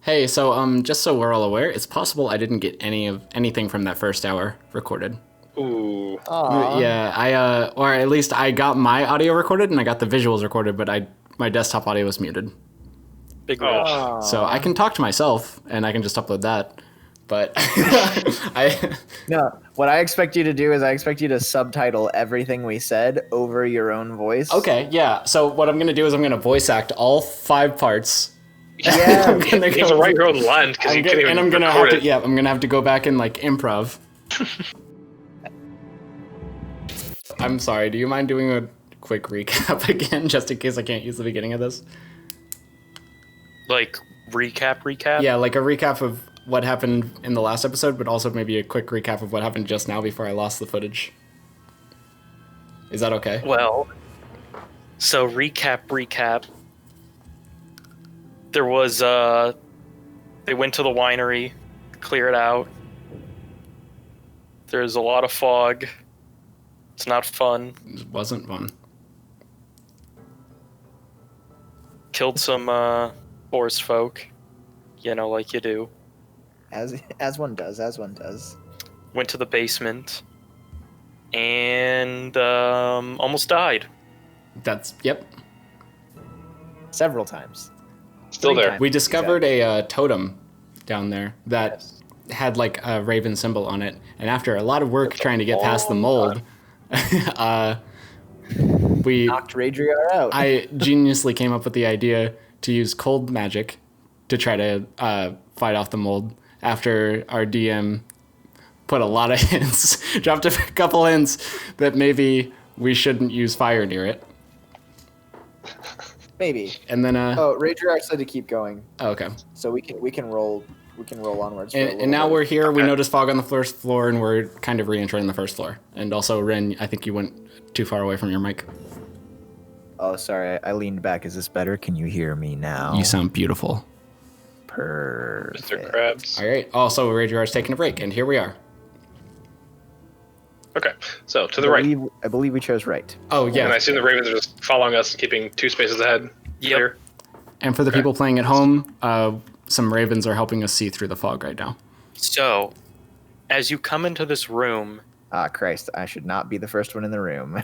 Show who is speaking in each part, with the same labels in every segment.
Speaker 1: Hey, so just so we're all aware, it's possible I didn't get anything from that first hour recorded.
Speaker 2: Ooh.
Speaker 3: Aw.
Speaker 1: Yeah, or at least I got my audio recorded and I got the visuals recorded, but my desktop audio was muted.
Speaker 4: Big
Speaker 2: Oh.
Speaker 4: rip.
Speaker 3: Aw.
Speaker 1: So I can talk to myself and I can just upload that. But
Speaker 3: No, what I expect you to do is I expect you to subtitle everything we said over your own voice.
Speaker 1: okay, yeah. So what I'm gonna do is I'm gonna voice act all 5 parts.
Speaker 3: Yeah.
Speaker 1: I'm gonna
Speaker 2: You have to write your own line because you can't even
Speaker 1: and I'm gonna
Speaker 2: record
Speaker 1: have
Speaker 2: it.
Speaker 1: to, yeah, I'm gonna have to go back and like improv. I'm sorry. Do you mind doing a quick recap again, just in case I can't use the beginning of this?
Speaker 4: Like recap.
Speaker 1: Yeah, like a recap of what happened in the last episode, but also maybe a quick recap of what happened just now before I lost the footage. Is that okay?
Speaker 4: Well, so recap. There was they went to the winery, clear it out. There's a lot of fog. It's not fun.
Speaker 1: It wasn't fun.
Speaker 4: Killed some forest folk, like you do.
Speaker 3: As one does.
Speaker 4: Went to the basement and almost died.
Speaker 1: Yep.
Speaker 3: Several times.
Speaker 2: Still
Speaker 3: 3
Speaker 2: there.
Speaker 3: times.
Speaker 1: We discovered a totem down there that
Speaker 3: Yes.
Speaker 1: had like a raven symbol on it, and after a lot of work trying to get past the mold, we
Speaker 3: Knocked Raidriar out.
Speaker 1: I geniusly came up with the idea to use cold magic to try to fight off the mold after our DM put a lot of hints, dropped a couple hints that maybe we shouldn't use fire near it.
Speaker 3: Maybe.
Speaker 1: And then,
Speaker 3: Oh, Raidriar said to keep going,
Speaker 1: okay.
Speaker 3: so we can roll onwards. For a
Speaker 1: And
Speaker 3: little
Speaker 1: now
Speaker 3: bit.
Speaker 1: we're here. We
Speaker 2: Okay.
Speaker 1: noticed fog on the first floor, and we're kind of re-entering the first floor. And also, Ren, I think you went too far away from your mic.
Speaker 3: Oh, sorry. I leaned back. Is this better? Can you hear me now?
Speaker 1: You sound beautiful.
Speaker 3: Perfect.
Speaker 2: Mr. Krabs.
Speaker 1: All right. Also, Raidriar's taking a break, and here we are.
Speaker 2: Okay, so to the right.
Speaker 3: I believe we chose right.
Speaker 1: Oh,
Speaker 2: And
Speaker 1: yeah.
Speaker 2: I assume the Ravens are just following us and keeping 2 spaces ahead.
Speaker 4: Yep.
Speaker 2: Clear.
Speaker 1: And for the people playing at home, some ravens are helping us see through the fog right now.
Speaker 4: So, as you come into this room,
Speaker 3: Ah, Christ. I should not be the first one in the room.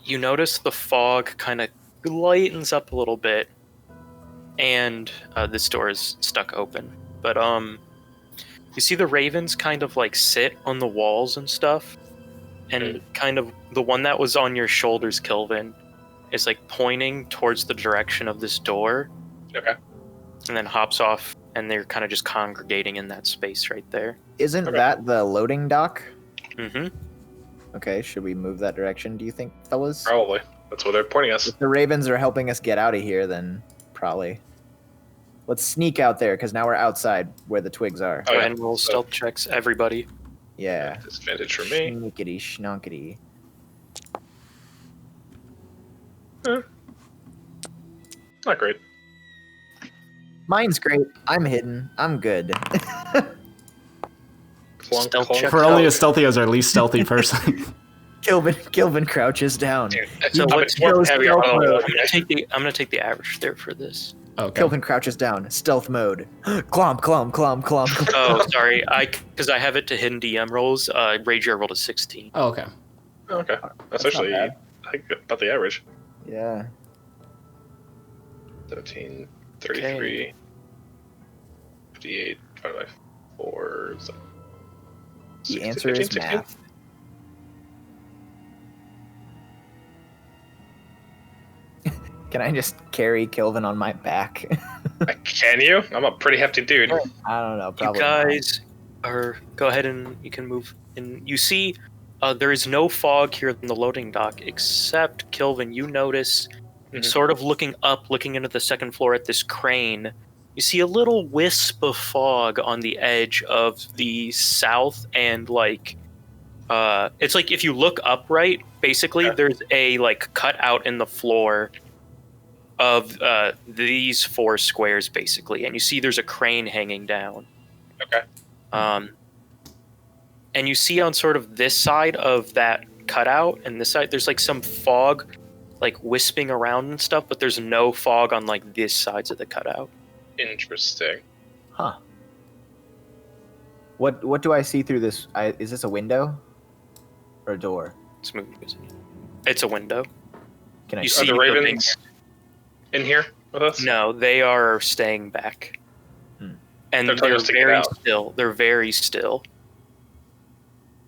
Speaker 4: you notice the fog kind of lightens up a little bit, and this door is stuck open. But you see the ravens kind of like sit on the walls and stuff, and kind of the one that was on your shoulders, Kilvin, is like pointing towards the direction of this door,
Speaker 2: Okay.
Speaker 4: and then hops off, and they're kind of just congregating in that space right there.
Speaker 3: Isn't
Speaker 2: Okay.
Speaker 3: that the loading dock?
Speaker 4: Mm-hmm.
Speaker 3: Okay, should we move that direction, do you think, fellas?
Speaker 2: Probably. That's where they're pointing us.
Speaker 3: If the ravens are helping us get out of here, then probably. Let's sneak out there, because now we're outside where the twigs are.
Speaker 2: Oh,
Speaker 4: Go
Speaker 2: yeah.
Speaker 4: ahead and roll stealth checks, everybody.
Speaker 3: Yeah.
Speaker 2: Disadvantage for me.
Speaker 3: Sneakity schnonkity.
Speaker 2: Not great.
Speaker 3: Mine's great. I'm hidden. I'm good.
Speaker 2: Clunk,
Speaker 4: Stealth
Speaker 2: clunk.
Speaker 4: check.
Speaker 1: For only as stealthy as our least stealthy person.
Speaker 3: Kilvin crouches down.
Speaker 2: Dude,
Speaker 4: So
Speaker 2: I'm
Speaker 4: what's
Speaker 2: more
Speaker 3: your
Speaker 2: heavy
Speaker 3: stealth
Speaker 2: on
Speaker 3: mode?
Speaker 4: I'm gonna take the average there for this.
Speaker 1: Okay.
Speaker 3: Kilvin crouches down. Stealth mode. Clomp, clomp, clomp, clomp.
Speaker 4: Oh, sorry. Because I have it to hidden DM rolls. Raidriar rolled a 16.
Speaker 1: Oh, okay.
Speaker 2: Okay. That's
Speaker 3: That's not
Speaker 2: actually,
Speaker 3: bad.
Speaker 2: I think, about the average.
Speaker 3: Yeah.
Speaker 2: 17, 33, 58, divided by 4, so
Speaker 3: The
Speaker 2: 16,
Speaker 3: answer
Speaker 2: 15,
Speaker 3: is
Speaker 2: 16?
Speaker 3: math. Can I just carry Kilvin on my back?
Speaker 2: Can you? I'm a pretty hefty dude.
Speaker 3: I don't know.
Speaker 4: You
Speaker 3: Probably not.
Speaker 4: guys are go ahead and you can move. And you see, there is no fog here in the loading dock, except Kilvin. You notice,
Speaker 2: Mhm.
Speaker 4: sort of looking up, looking into the second floor at this crane. You see a little wisp of fog on the edge of the south, and it's like if you look upright, basically
Speaker 2: Okay.
Speaker 4: there's a like cut out in the floor of these 4 squares, basically, and you see there's a crane hanging down.
Speaker 2: Okay.
Speaker 4: And you see on sort of this side of that cutout and this side, there's like some fog, like wisping around and stuff, but there's no fog on like this sides of the cutout.
Speaker 2: Interesting.
Speaker 3: Huh. What do I see through this? Is this a window or a door?
Speaker 4: It's a window.
Speaker 3: Can I
Speaker 4: You
Speaker 3: see?
Speaker 2: Are the
Speaker 4: the
Speaker 2: ravens in here with us?
Speaker 4: No, they are staying back.
Speaker 3: Hmm.
Speaker 4: And
Speaker 2: They're telling
Speaker 4: they're
Speaker 2: us to get
Speaker 4: very
Speaker 2: out.
Speaker 4: still. They're very still.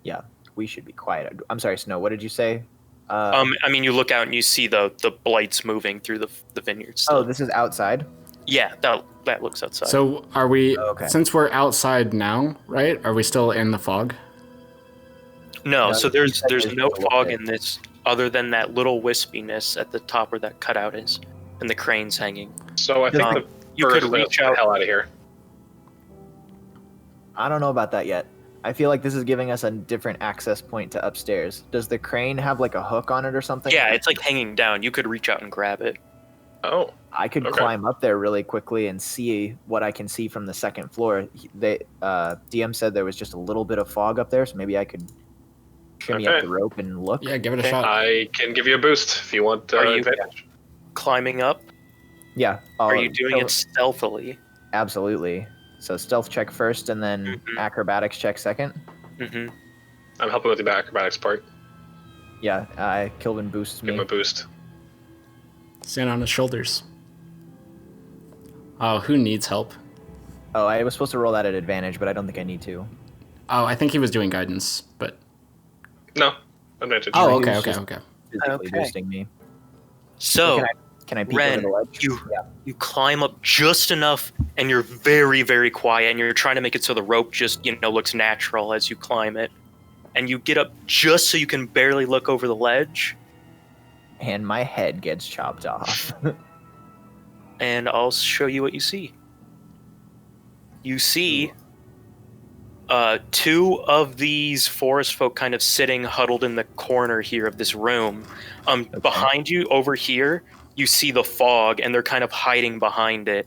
Speaker 3: Yeah, we should be quiet. I'm sorry, Snow. What did you say?
Speaker 4: I mean, you look out and you see the blights moving through the vineyard still.
Speaker 3: Oh, this is outside.
Speaker 4: Yeah, that looks outside.
Speaker 1: So are we,
Speaker 3: Okay.
Speaker 1: since we're outside now, right? Are we still in the fog?
Speaker 4: No,
Speaker 3: No,
Speaker 4: so
Speaker 3: you
Speaker 4: there's
Speaker 3: said
Speaker 4: there's
Speaker 3: there's
Speaker 4: no
Speaker 3: a little
Speaker 4: fog
Speaker 3: bit.
Speaker 4: in this other than that little wispiness at the top where that cutout is, and the cranes hanging.
Speaker 2: So I think
Speaker 4: Um,
Speaker 2: the
Speaker 4: you
Speaker 2: birds
Speaker 4: could
Speaker 2: let us
Speaker 4: reach
Speaker 2: get
Speaker 4: out.
Speaker 2: the hell out of here.
Speaker 3: I don't know about that yet. I feel like this is giving us a different access point to upstairs. Does the crane have like a hook on it or something?
Speaker 4: Yeah, it's like hanging down. You could reach out and grab it.
Speaker 2: Oh,
Speaker 3: I could
Speaker 2: Okay.
Speaker 3: climb up there really quickly and see what I can see from the second floor. DM said there was just a little bit of fog up there, so maybe I could shimmy up
Speaker 2: Okay.
Speaker 3: the rope and look.
Speaker 1: Yeah, give it a
Speaker 4: Okay.
Speaker 1: shot.
Speaker 2: I can give you a boost if you want
Speaker 4: Are you-
Speaker 2: advantage.
Speaker 4: Climbing up.
Speaker 3: Yeah.
Speaker 4: Are you doing
Speaker 3: so-
Speaker 4: it stealthily?
Speaker 3: Absolutely. So stealth check first, and then
Speaker 4: Mhm.
Speaker 3: acrobatics check second.
Speaker 4: Mm-hmm.
Speaker 2: I'm helping with the acrobatics part.
Speaker 3: Yeah, Kilvin boosts
Speaker 2: Give
Speaker 3: me.
Speaker 2: him a boost.
Speaker 1: Stand on his shoulders. Oh, who needs help?
Speaker 3: Oh, I was supposed to roll that at advantage, but I don't think I need to.
Speaker 1: Oh, I think he was doing guidance, but...
Speaker 2: No, advantage.
Speaker 1: Oh,
Speaker 3: he
Speaker 1: okay,
Speaker 3: was
Speaker 1: okay,
Speaker 3: just-
Speaker 1: okay.
Speaker 3: Physically
Speaker 4: Okay.
Speaker 3: boosting me.
Speaker 4: So,
Speaker 3: Can I peek
Speaker 4: Ren,
Speaker 3: over the ledge?
Speaker 4: you climb up just enough, and you're very, very quiet, and you're trying to make it so the rope just looks natural as you climb it, and you get up just so you can barely look over the ledge.
Speaker 3: And my head gets chopped off.
Speaker 4: And I'll show you what you see. You see two of these forest folk kind of sitting huddled in the corner here of this room. Behind you over here, you see the fog, and they're kind of hiding behind it.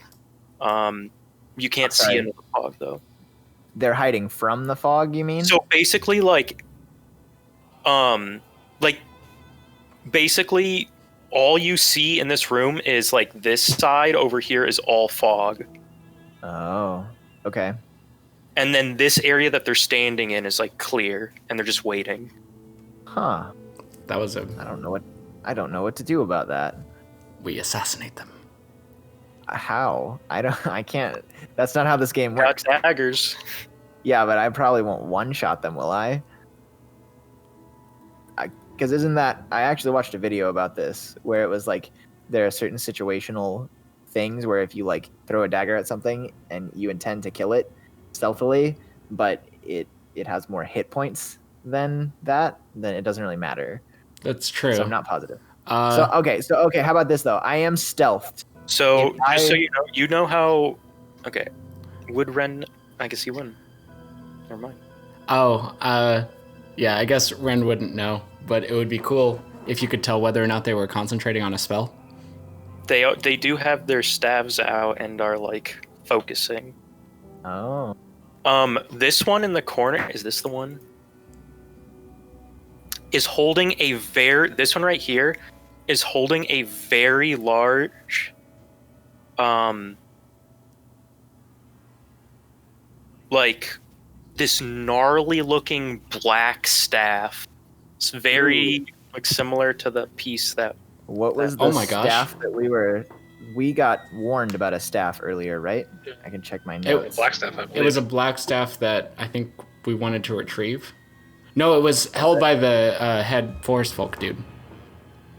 Speaker 4: You can't see
Speaker 3: Okay.
Speaker 4: into the fog, though.
Speaker 3: They're hiding from the fog, you mean?
Speaker 4: So basically, basically, all you see in this room is this side over here is all fog,
Speaker 3: Oh, okay.
Speaker 4: and then this area that they're standing in is clear, and they're just waiting.
Speaker 3: Huh.
Speaker 1: That was a...
Speaker 3: I don't know what to do about that.
Speaker 1: We assassinate them.
Speaker 3: How? I can't. That's not how this game
Speaker 4: Got
Speaker 3: works.
Speaker 4: daggers.
Speaker 3: Yeah, but I probably won't one-shot them, will I? Because isn't that... I actually watched a video about this, where it was there are certain situational things where if you throw a dagger at something and you intend to kill it stealthily, but it has more hit points than that, then it doesn't really matter.
Speaker 1: That's true.
Speaker 3: So I'm not positive.
Speaker 1: Uh,
Speaker 3: So okay, how about this though? I am stealthed.
Speaker 4: So
Speaker 3: If
Speaker 4: just so
Speaker 3: I-
Speaker 4: you know how. Okay, would Ren? I guess he wouldn't. Never mind.
Speaker 1: yeah, I guess Ren wouldn't know, but it would be cool if you could tell whether or not they were concentrating on a spell.
Speaker 4: They do have their staves out and are focusing.
Speaker 3: Oh.
Speaker 4: This one in the corner, is this the one? Is holding a this one right here is holding a very large this gnarly looking black staff. It's very similar to the piece that
Speaker 3: What was the
Speaker 1: Oh my gosh.
Speaker 3: staff that we got warned about a staff earlier, right?
Speaker 2: Yeah.
Speaker 3: I can check my
Speaker 1: It-
Speaker 3: notes.
Speaker 2: Black staff, I believe.
Speaker 1: It was a black staff that I think we wanted to retrieve. No, it was held by the head forest folk dude.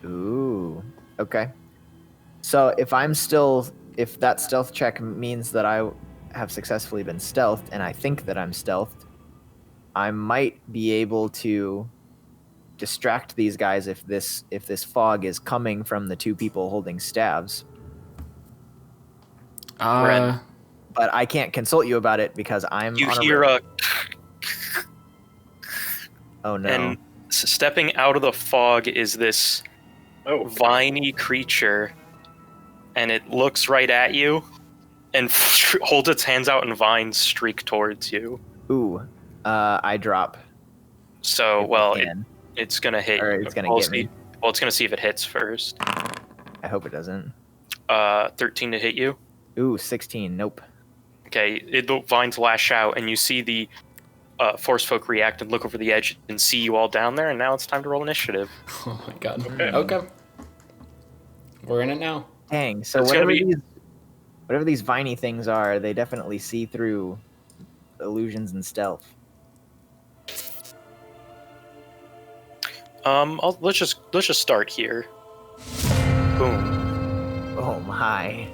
Speaker 3: Ooh. Okay. So if that stealth check means that I have successfully been stealthed, and I think that I'm stealthed, I might be able to distract these guys if this fog is coming from the two people holding staves.
Speaker 1: Uh,
Speaker 3: But I can't consult you about it because I'm
Speaker 4: you
Speaker 3: on
Speaker 4: hear
Speaker 3: a oh no.
Speaker 4: and stepping out of the fog is this
Speaker 2: Oh,
Speaker 4: viney creature, and it looks right at you and holds its hands out and vines streak towards you.
Speaker 3: Ooh. I drop.
Speaker 4: So,
Speaker 3: if I
Speaker 4: well,
Speaker 3: can.
Speaker 4: it's gonna hit.
Speaker 3: Or it's gonna
Speaker 4: we'll
Speaker 3: get me.
Speaker 4: see- Well, it's gonna see if it hits first.
Speaker 3: I hope it doesn't.
Speaker 4: 13 to hit you.
Speaker 3: Ooh, 16. Nope.
Speaker 4: Okay, the vines lash out, and you see the forest folk react and look over the edge and see you all down there, and now it's time to roll initiative.
Speaker 1: Oh my god.
Speaker 2: Okay.
Speaker 1: Okay. We're in it now.
Speaker 3: Dang. So
Speaker 4: It's gonna
Speaker 3: whatever these viney things are, they definitely see through illusions and stealth.
Speaker 4: Let's just start here. Boom.
Speaker 3: Oh my.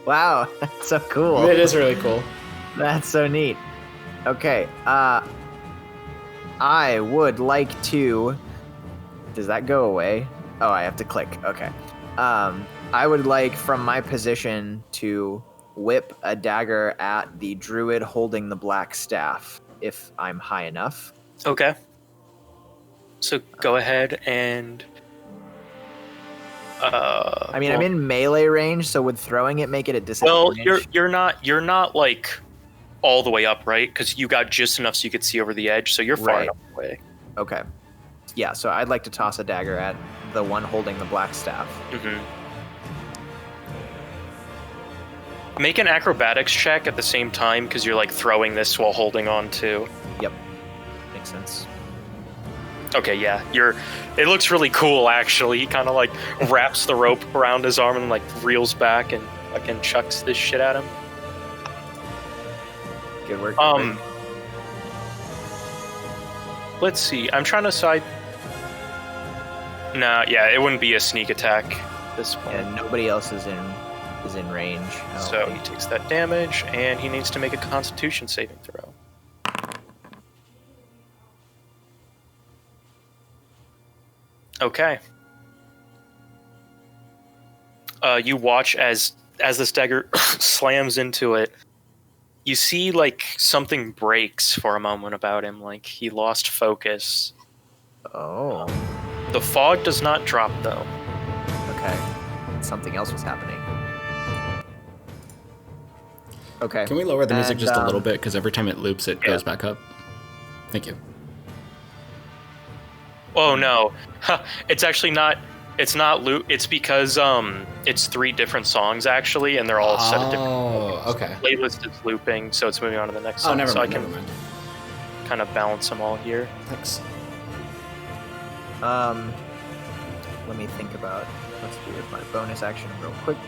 Speaker 3: Wow, that's so cool.
Speaker 1: It is really cool.
Speaker 3: That's so neat. Okay, I would like to... Does that go away? Oh, I have to click. Okay. I would like, from my position, to whip a dagger at the druid holding the black staff, if I'm high enough.
Speaker 4: Okay. So go ahead and.
Speaker 3: I mean, I'm in melee range, so would throwing it make it a disadvantage?
Speaker 4: Well, you're not like all the way up, right? Because you got just enough so you could see over the edge, so you're far
Speaker 3: Right.
Speaker 4: enough away.
Speaker 3: Okay. Yeah, so I'd like to toss a dagger at the one holding the black staff.
Speaker 4: Mm-hmm. Make an acrobatics check at the same time because you're like throwing this while holding on to.
Speaker 3: Yep. Makes sense.
Speaker 4: Okay, yeah, it looks really cool actually. He kind of like wraps the rope around his arm and like reels back and fucking chucks this shit at him.
Speaker 3: Good work.
Speaker 4: Let's see. I'm trying to decide. Nah, yeah, it wouldn't be a sneak attack at this point.
Speaker 3: And nobody else is in range. I don't
Speaker 4: So
Speaker 3: think.
Speaker 4: he takes that damage, and he needs to make a Constitution saving throw. Okay. You watch as this dagger slams into it. You see, like, something breaks for a moment about him, like he lost focus.
Speaker 3: Oh,
Speaker 4: The fog does not drop, though.
Speaker 3: okay. Something else was happening. Okay.
Speaker 1: Can we lower the music
Speaker 3: And,
Speaker 1: just a little bit? Because every time it loops, it goes back up. Thank you.
Speaker 4: Oh no, it's actually not. It's not loop. It's because it's 3 different songs actually, and they're all set at different.
Speaker 1: Oh, okay.
Speaker 4: Playlist is looping, so it's moving on to the next
Speaker 1: Oh,
Speaker 4: song.
Speaker 1: never
Speaker 4: so
Speaker 1: mind.
Speaker 4: I
Speaker 1: Never
Speaker 4: can
Speaker 1: mind.
Speaker 4: kind of balance them all here.
Speaker 1: Thanks.
Speaker 3: Let me think about. Let's do with my bonus action real quick.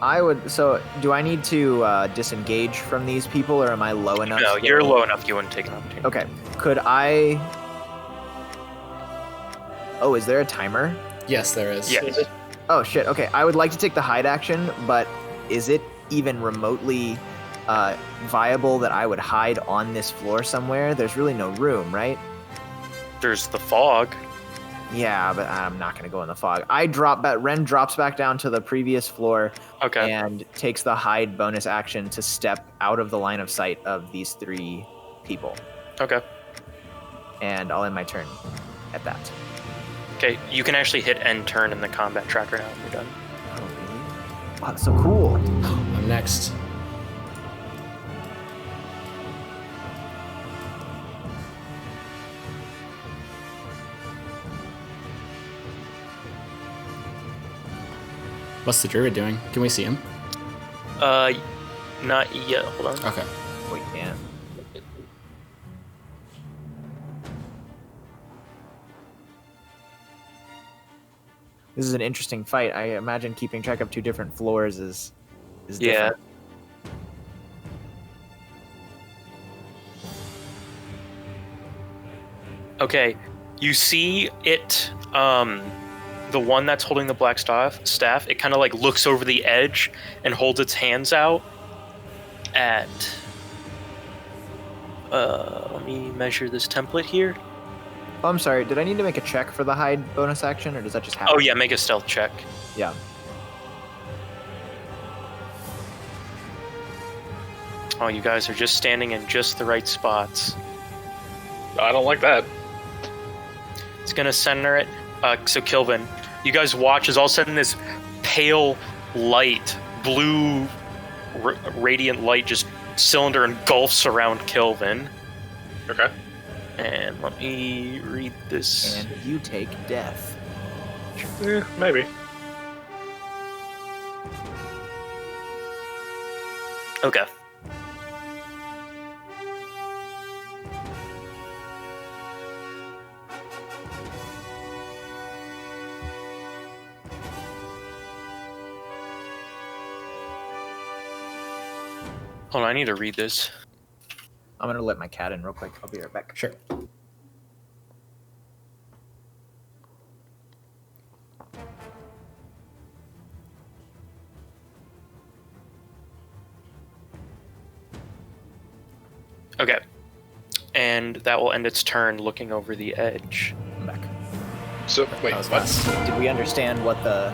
Speaker 3: I would. So, do I need to disengage from these people, or am I low enough?
Speaker 4: No,
Speaker 3: still?
Speaker 4: you're low enough. You wouldn't take an opportunity.
Speaker 3: Okay. Could I? Oh, is there a timer?
Speaker 1: Yes, there is.
Speaker 4: Yes.
Speaker 3: Oh shit. Okay, I would like to take the hide action, but is it even remotely viable that I would hide on this floor somewhere? There's really no room, right?
Speaker 4: There's the fog.
Speaker 3: Yeah, but I'm not gonna go in the fog. I drop back. Ren drops back down to the previous floor
Speaker 4: Okay.
Speaker 3: and takes the hide bonus action to step out of the line of sight of these 3 people,
Speaker 4: Okay.
Speaker 3: and I'll end my turn at that.
Speaker 4: Okay. You can actually hit end turn in the combat tracker now when you're done.
Speaker 3: Oh, really? Wow, that's so cool.
Speaker 1: I'm next. What's the druid doing? Can we see him?
Speaker 4: Not yet. Hold on.
Speaker 1: Okay.
Speaker 3: We can. This is an interesting fight. I imagine keeping track of 2 different floors is
Speaker 4: Yeah.
Speaker 3: different.
Speaker 4: Okay. You see it. The one that's holding the black staff. It kind of like looks over the edge and holds its hands out at. Let me measure this template here.
Speaker 3: Oh, I'm sorry. Did I need to make a check for the hide bonus action, or does that just happen?
Speaker 4: Oh yeah, make a stealth check.
Speaker 3: Yeah.
Speaker 4: Oh, you guys are just standing in just the right spots.
Speaker 2: I don't like that.
Speaker 4: It's gonna center it. So Kilvin, you guys watch as all of a sudden this pale light, blue, radiant light, just cylinder engulfs around Kilvin,
Speaker 2: Okay.
Speaker 4: And let me read this.
Speaker 3: And you take death.
Speaker 2: Maybe.
Speaker 4: Okay. Hold on, I need to read this.
Speaker 3: I'm gonna let my cat in real quick. I'll be right back.
Speaker 1: Sure.
Speaker 4: Okay. And that will end its turn looking over the edge.
Speaker 3: I'm back.
Speaker 2: So wait,
Speaker 1: That was
Speaker 2: what?
Speaker 1: fast.
Speaker 3: Did we understand what the?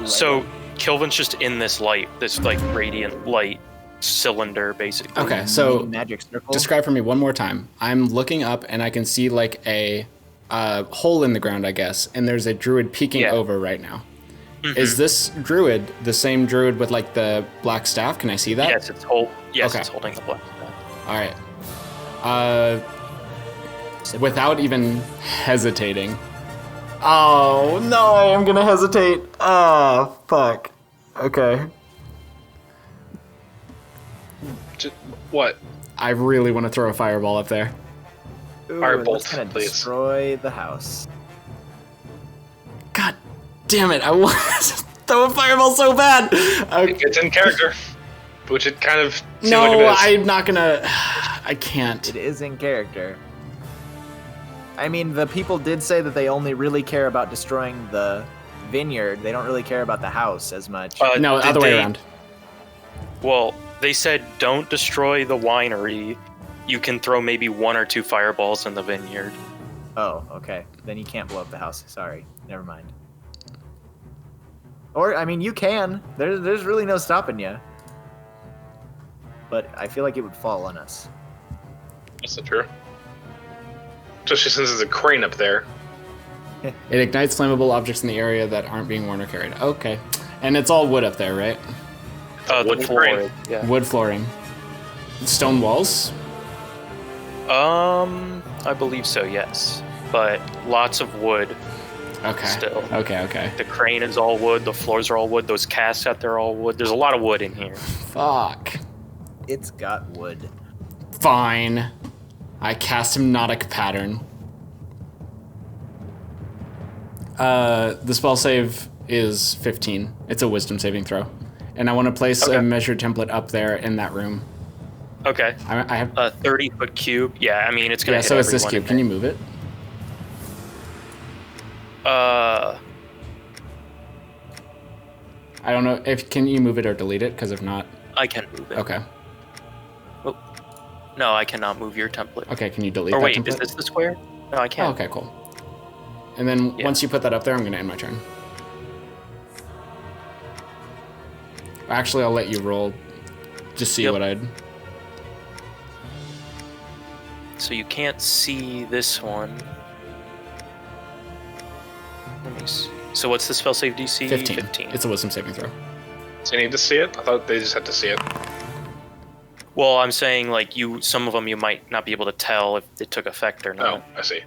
Speaker 4: So Kilvin's just in this light, this like radiant light cylinder, basically.
Speaker 1: Okay, so
Speaker 3: magic circle.
Speaker 1: describe for me one more time. I'm looking up and I can see like a hole in the ground, I guess, and there's a druid peeking
Speaker 4: Yeah.
Speaker 1: over right now. Is this druid the same druid with like the black staff? Can I see that?
Speaker 4: Yes,
Speaker 1: Okay.
Speaker 4: it's holding the black.
Speaker 1: All right. Without even hesitating. Oh no, I'm gonna hesitate. Oh fuck. Okay.
Speaker 2: What?
Speaker 1: I really want to throw a fireball up there.
Speaker 3: Ooh,
Speaker 2: Fire
Speaker 3: that's
Speaker 2: bolts,
Speaker 3: gonna
Speaker 2: please.
Speaker 3: destroy the house.
Speaker 1: God damn it! I want to throw a fireball so bad.
Speaker 2: It's in character, which it kind of seems
Speaker 1: No,
Speaker 2: like it is.
Speaker 1: I'm not gonna. I can't.
Speaker 3: It is in character. I mean, the people did say that they only really care about destroying the vineyard. They don't really care about the house as much.
Speaker 1: No,
Speaker 4: Did
Speaker 1: other way
Speaker 4: they-
Speaker 1: around.
Speaker 4: Well, they said don't destroy the winery. You can throw maybe 1 or 2 fireballs in the vineyard.
Speaker 3: Oh, okay. Then you can't blow up the house. Sorry. Never mind. Or, I mean, you can. There's really no stopping you. But I feel like it would fall on us.
Speaker 2: That's not true. Especially since there's a crane up there.
Speaker 1: It ignites flammable objects in the area that aren't being worn or carried. Okay. And it's all wood up there, right?
Speaker 4: The
Speaker 2: Wooden
Speaker 4: floor.
Speaker 2: frame.
Speaker 4: Yeah.
Speaker 1: Wood flooring. Stone walls?
Speaker 4: I believe so, yes. But lots of wood
Speaker 1: Okay.
Speaker 4: still.
Speaker 1: Okay.
Speaker 4: The crane is all wood, the floors are all wood, those casts out there are all wood. There's a lot of wood in here.
Speaker 1: Fuck.
Speaker 3: It's got wood.
Speaker 1: Fine. I cast Hypnotic Pattern. The spell save is 15. It's a wisdom saving throw. And I want to place
Speaker 4: Okay.
Speaker 1: a measure template up there in that room.
Speaker 4: Okay.
Speaker 1: I have.
Speaker 4: A 30-foot cube. Yeah, I mean, it's going to
Speaker 1: Yeah,
Speaker 4: hit
Speaker 1: so it's this
Speaker 4: everyone
Speaker 1: cube.
Speaker 4: in
Speaker 1: Can you move it?
Speaker 4: there.
Speaker 1: I don't know if can you move it or delete it, because if not,
Speaker 4: I can move it.
Speaker 1: okay.
Speaker 4: No, I cannot move your template.
Speaker 1: Okay, can you delete
Speaker 4: Or
Speaker 1: that
Speaker 4: wait,
Speaker 1: template?
Speaker 4: is this the square? No, I
Speaker 1: Oh,
Speaker 4: can't.
Speaker 1: okay, cool. And then
Speaker 4: Yeah.
Speaker 1: once you put that up there, I'm gonna end my turn. Actually, I'll let you roll. Just see
Speaker 4: Yep.
Speaker 1: what I'd.
Speaker 4: So you can't see this one. Let me see. So what's the spell save DC?
Speaker 1: 15. It's a wisdom saving throw.
Speaker 2: So you need to see it? I thought they just had to see it.
Speaker 4: Well, I'm saying like some of them you might not be able to tell if it took effect or
Speaker 2: Oh,
Speaker 4: not.
Speaker 2: I see.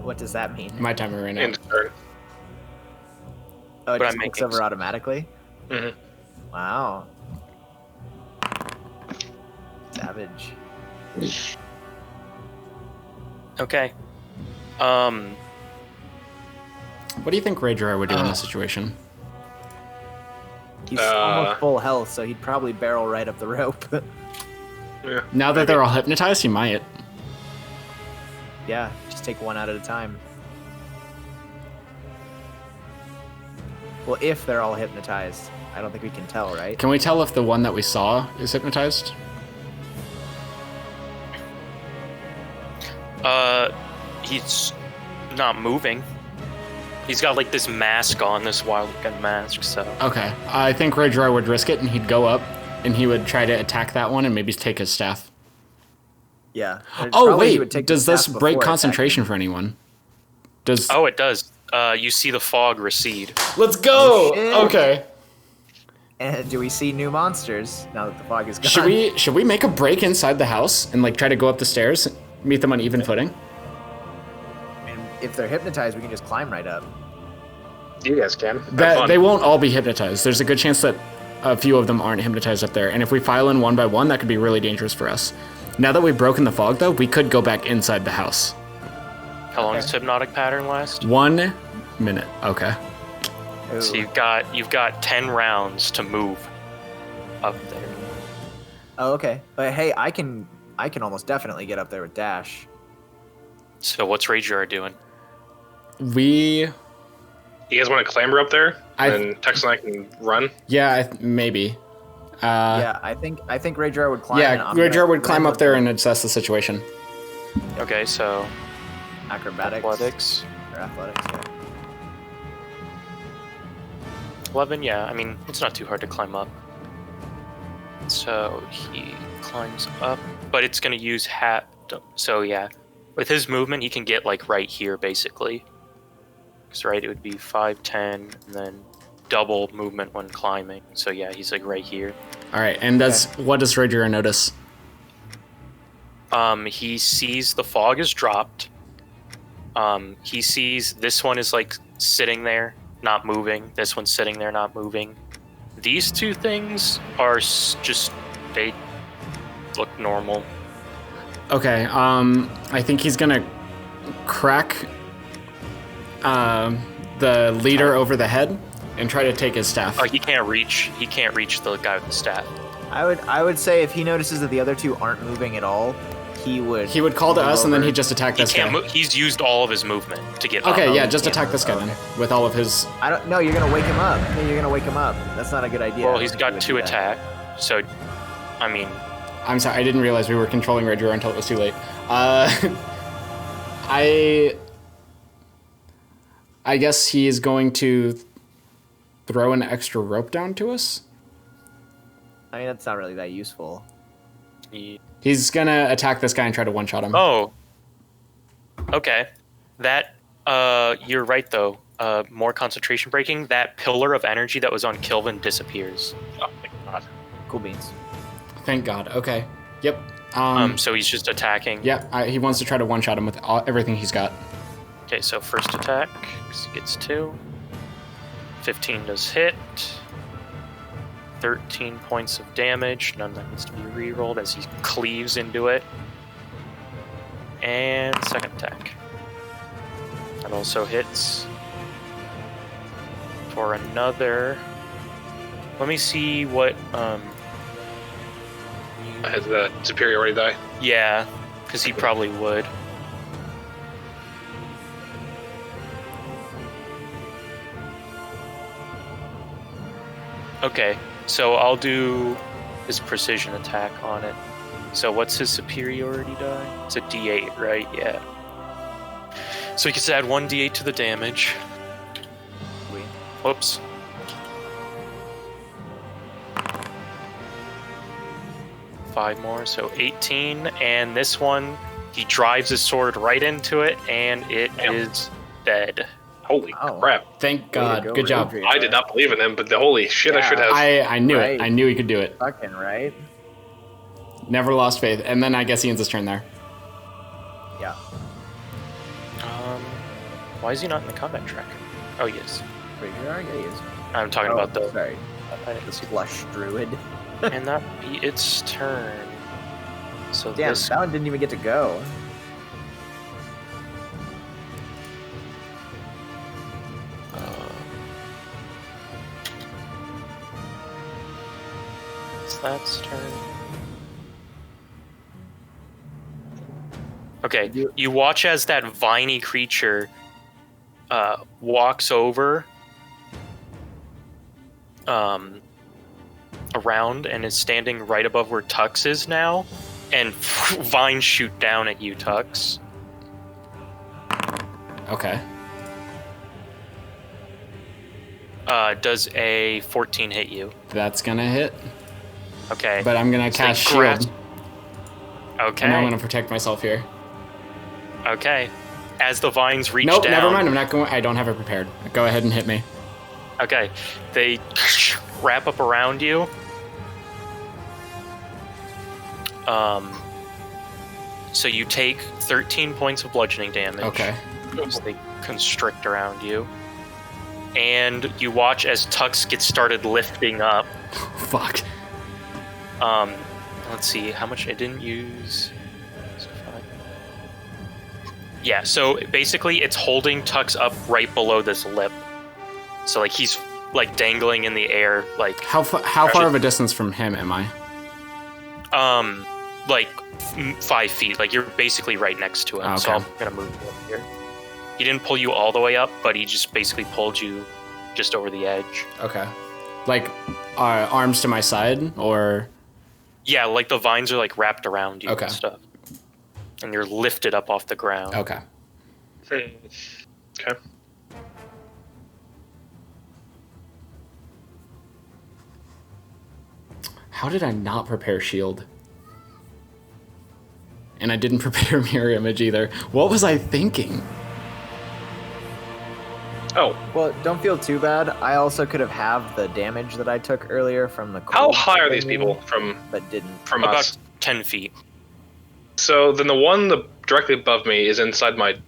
Speaker 3: What does that mean?
Speaker 1: My timer right now.
Speaker 2: End turn.
Speaker 3: Oh, it
Speaker 4: But
Speaker 3: just
Speaker 4: I'm
Speaker 3: takes
Speaker 4: making
Speaker 3: over automatically?
Speaker 2: Mhm.
Speaker 3: Wow. Savage.
Speaker 4: Okay.
Speaker 1: What do you think Raidriar would do in this situation?
Speaker 3: He's almost full health, so he'd probably barrel right up the rope.
Speaker 2: Yeah.
Speaker 1: Now that they're all hypnotized, he might.
Speaker 3: Yeah, just take one out at a time. Well, if they're all hypnotized. I don't think we can tell, right?
Speaker 1: Can we tell if the one that we saw is hypnotized?
Speaker 4: He's not moving. He's got like this mask on, this wild looking mask, so.
Speaker 1: Okay. I think Raidriar would risk it, and he'd go up, and he would try to attack that one, and maybe take his staff.
Speaker 3: Yeah.
Speaker 1: Oh,
Speaker 3: Probably he would
Speaker 1: wait.
Speaker 3: take the
Speaker 1: Does this
Speaker 3: staff
Speaker 1: break
Speaker 3: before
Speaker 1: concentration for anyone? Does.
Speaker 4: Oh, it does. You see the fog recede.
Speaker 1: Let's go!
Speaker 3: Oh, shit.
Speaker 1: Okay.
Speaker 3: And do we see new monsters now that the fog is gone?
Speaker 1: Should we make a break inside the house and like try to go up the stairs, meet them on even footing?
Speaker 3: And if they're hypnotized, we can just climb right up.
Speaker 2: You guys can. Have
Speaker 1: That
Speaker 2: fun.
Speaker 1: they won't all be hypnotized. There's a good chance that a few of them aren't hypnotized up there, and if we file in one by one, that could be really dangerous for us. Now that we've broken the fog, though, we could go back inside the house.
Speaker 4: How long does hypnotic pattern last?
Speaker 1: 1 minute. Okay.
Speaker 3: Ooh.
Speaker 4: So you've got 10 rounds to move up there.
Speaker 3: Oh, okay. But hey, I can almost definitely get up there with dash.
Speaker 4: So what's Raidriar doing?
Speaker 1: We...
Speaker 2: You guys want to clamber up there?
Speaker 1: I-
Speaker 2: And Tex and I can run?
Speaker 1: Yeah, maybe.
Speaker 3: Yeah, I think Raidriar would climb. and
Speaker 1: Yeah,
Speaker 3: I'm gonna
Speaker 1: Raidriar would climb
Speaker 3: run
Speaker 1: up there
Speaker 3: with
Speaker 1: and assess the situation.
Speaker 4: Okay, so
Speaker 3: acrobatics
Speaker 4: athletics.
Speaker 3: or athletics. Yeah.
Speaker 4: 11, yeah, I mean, it's not too hard to climb up. So he climbs up, but it's going to use hat. So yeah, with his movement, he can get like right here, basically. Because, right, it would be 5, 10, and then double movement when climbing. So yeah, he's like right here.
Speaker 1: All right, and what does Raidriar notice?
Speaker 4: He sees the fog is dropped. He sees this one is like sitting there, not moving. This one's sitting there, not moving. These two things are just, they look normal.
Speaker 1: Okay, I think he's gonna crack the leader over the head and try to take his staff.
Speaker 4: He can't reach the guy with the staff.
Speaker 3: I would say if he notices that the other two aren't moving at all, he would
Speaker 1: call to
Speaker 3: move
Speaker 1: us and then
Speaker 3: over.
Speaker 1: he'd just attack
Speaker 4: He
Speaker 1: this
Speaker 4: can't
Speaker 1: guy.
Speaker 4: he's used all of his movement to get up.
Speaker 1: Okay, yeah,
Speaker 3: he
Speaker 1: just
Speaker 3: can't
Speaker 1: attack
Speaker 3: move.
Speaker 1: this guy
Speaker 3: Okay.
Speaker 1: then with all of his.
Speaker 3: I don't know. You're gonna wake him up. No, you're gonna wake him up. That's not a good idea.
Speaker 4: Well,
Speaker 3: I
Speaker 4: he's
Speaker 3: don't think
Speaker 4: got
Speaker 3: you would
Speaker 4: 2
Speaker 3: do that.
Speaker 4: attack. So, I mean,
Speaker 1: I'm sorry, I didn't realize we were controlling Raidriar until it was too late. I guess he is going to throw an extra rope down to us.
Speaker 3: I mean, that's not really that useful.
Speaker 1: He's gonna attack this guy and try to one-shot him.
Speaker 4: Oh. Okay. That, you're right though. More concentration breaking. That pillar of energy that was on Kilvin disappears.
Speaker 2: Oh my god.
Speaker 3: Cool beans.
Speaker 1: Thank God. Okay. Yep.
Speaker 4: So he's just attacking.
Speaker 1: Yeah, he wants to try to one-shot him with everything he's got.
Speaker 4: Okay, so first attack, 'cause he gets 2. 15 does hit. 13 points of damage. None that needs to be rerolled as he cleaves into it. And second attack. That also hits. For another... Let me see what...
Speaker 2: Has the superiority die?
Speaker 4: Yeah, because he probably would. Okay, so I'll do his precision attack on it. So what's his superiority die? It's a D8, right? Yeah. So he gets to add 1 D8 to the damage.
Speaker 3: Sweet.
Speaker 4: Whoops. Five more, so 18. And this one, he drives his sword right into it, and it is dead.
Speaker 2: Holy
Speaker 3: Oh.
Speaker 2: crap.
Speaker 1: Thank
Speaker 3: Way to
Speaker 1: God.
Speaker 3: go,
Speaker 1: Good job.
Speaker 3: Raidriar.
Speaker 2: I did not believe in him, but the holy shit, I
Speaker 3: Yeah.
Speaker 2: should have.
Speaker 1: I knew
Speaker 3: Right.
Speaker 1: it. I knew he could do it.
Speaker 3: Fucking right.
Speaker 1: Never lost faith. And then I guess he ends his turn there.
Speaker 3: Yeah.
Speaker 4: Why is he not in the combat track? Oh, yes.
Speaker 3: Raidriar? Yeah, he is.
Speaker 4: I'm talking about the...
Speaker 3: Sorry. The slush druid.
Speaker 4: And that be its turn. So
Speaker 3: Damn,
Speaker 4: this...
Speaker 3: that one didn't even get to go.
Speaker 4: It's that's turn. Okay, you watch as that viney creature walks over around and is standing right above where Tux is now, and vines shoot down at you, Tux.
Speaker 1: Okay.
Speaker 4: Does a 14 hit you?
Speaker 1: That's gonna hit.
Speaker 4: Okay.
Speaker 1: But I'm gonna
Speaker 4: So
Speaker 1: cast
Speaker 4: they grasp-
Speaker 1: shield.
Speaker 4: Okay.
Speaker 1: And I'm gonna protect myself here.
Speaker 4: Okay. As the vines reach
Speaker 1: Nope,
Speaker 4: down.
Speaker 1: never mind. I'm not going. I don't have it prepared. Go ahead and hit me.
Speaker 4: Okay. They wrap up around you. So you take 13 points of bludgeoning damage.
Speaker 1: Okay.
Speaker 4: As they constrict around you. And you watch as Tux gets started lifting up.
Speaker 1: Fuck.
Speaker 4: Let's see how much I didn't use. Yeah, so basically it's holding Tux up right below this lip. So like he's like dangling in the air, like
Speaker 1: How far of a distance from him am I?
Speaker 4: like 5 feet. Like you're basically right next to him.
Speaker 1: Okay.
Speaker 4: So I'm gonna move you over here. He didn't pull you all the way up, but he just basically pulled you just over the edge.
Speaker 1: Okay. Like arms to my side, or
Speaker 4: Yeah, like the vines are like wrapped around you
Speaker 1: Okay.
Speaker 4: and stuff. And you're lifted up off the ground.
Speaker 1: okay.
Speaker 2: Okay.
Speaker 1: How did I not prepare shield? And I didn't prepare mirror image either. What was I thinking?
Speaker 2: Oh,
Speaker 3: Well, don't feel too bad. I also could have halved the damage that I took earlier from the
Speaker 2: how
Speaker 3: cold
Speaker 2: high are these
Speaker 3: thingy,
Speaker 2: people from
Speaker 3: But didn't.
Speaker 4: About
Speaker 2: us?
Speaker 4: 10 feet.
Speaker 2: So then the one directly above me is inside my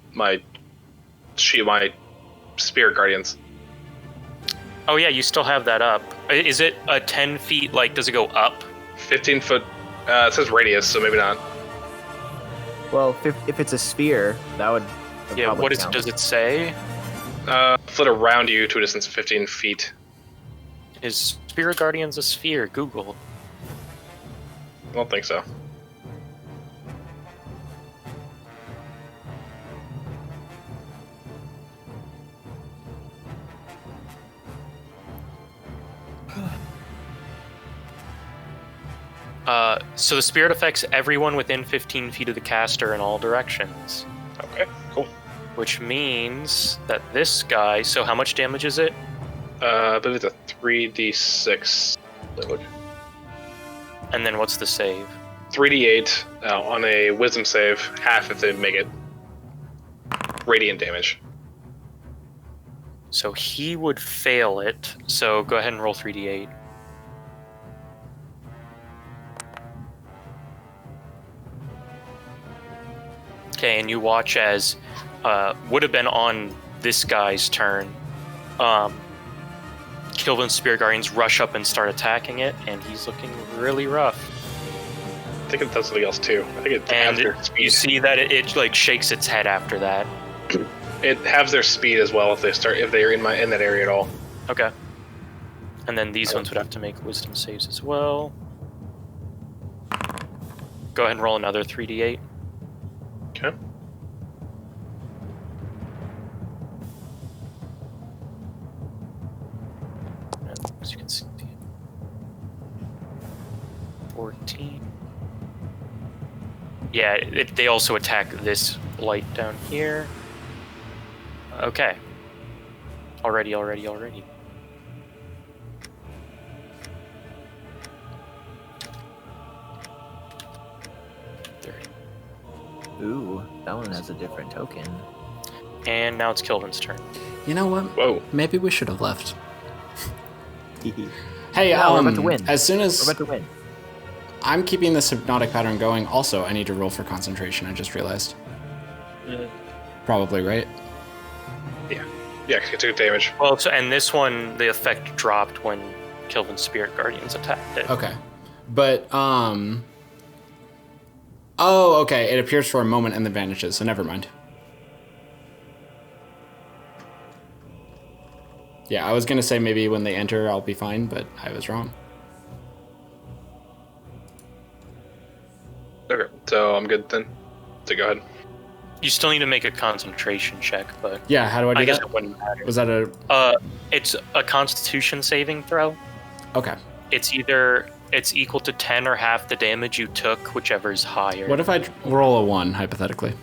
Speaker 2: spirit guardians.
Speaker 4: Oh yeah, you still have that up. Is it a 10 feet, like, does it go up?
Speaker 2: 15 foot. It says radius, so maybe not.
Speaker 3: Well, if it's a sphere, that would.
Speaker 4: Yeah,
Speaker 3: probably
Speaker 4: what
Speaker 3: count.
Speaker 4: does it say?
Speaker 2: Foot around you to a distance of 15 feet.
Speaker 4: Is Spirit Guardians a sphere? Google.
Speaker 2: I don't think so.
Speaker 4: So the spirit affects everyone within 15 feet of the caster in all directions.
Speaker 2: Okay, cool.
Speaker 4: Which means that this guy, so how much damage is it?
Speaker 2: I believe it's a 3d6. Look.
Speaker 4: And then what's the save?
Speaker 2: 3d8 on a wisdom save, half if they make it radiant damage.
Speaker 4: So he would fail it, so go ahead and roll 3d8. Okay, and you watch as would have been on this guy's turn. Kilvin's Spirit Guardians rush up and start attacking it, and he's looking really rough.
Speaker 2: I think it does something else too. I think it
Speaker 4: And
Speaker 2: halves their speed.
Speaker 4: you see that it like shakes its head after that.
Speaker 2: It halves their speed as well if they're in that area at all.
Speaker 4: Okay. And then these ones would have to make wisdom saves as well. Go ahead and roll another 3d8.
Speaker 2: Okay.
Speaker 4: And as you can see, 14. Yeah, they also attack this light down here. Okay. Already.
Speaker 3: Ooh, that one has a different token.
Speaker 4: And now it's Kilvin's turn.
Speaker 1: You know what?
Speaker 2: Whoa.
Speaker 1: Maybe we should have left.
Speaker 3: We're
Speaker 1: Hey,
Speaker 3: about to win.
Speaker 1: As soon as
Speaker 3: about to win.
Speaker 1: I'm keeping this hypnotic pattern going, also I need to roll for concentration. I just realized. Probably, right?
Speaker 2: Yeah, 'cause it took damage.
Speaker 4: Well, so and this one, the effect dropped when Kilvin's Spirit Guardians attacked it.
Speaker 1: Okay. But oh, okay. It appears for a moment and then vanishes, so never mind. Yeah, I was gonna say maybe when they enter I'll be fine, but I was wrong.
Speaker 2: Okay, so I'm good then. So go ahead.
Speaker 4: You still need to make a concentration check, but
Speaker 1: Yeah, how do I do
Speaker 4: I guess
Speaker 1: that?
Speaker 4: it wouldn't matter.
Speaker 1: Was that a
Speaker 4: It's a Constitution saving throw.
Speaker 1: okay?
Speaker 4: It's equal to 10 or half the damage you took, whichever is higher.
Speaker 1: What if I roll a 1 hypothetically?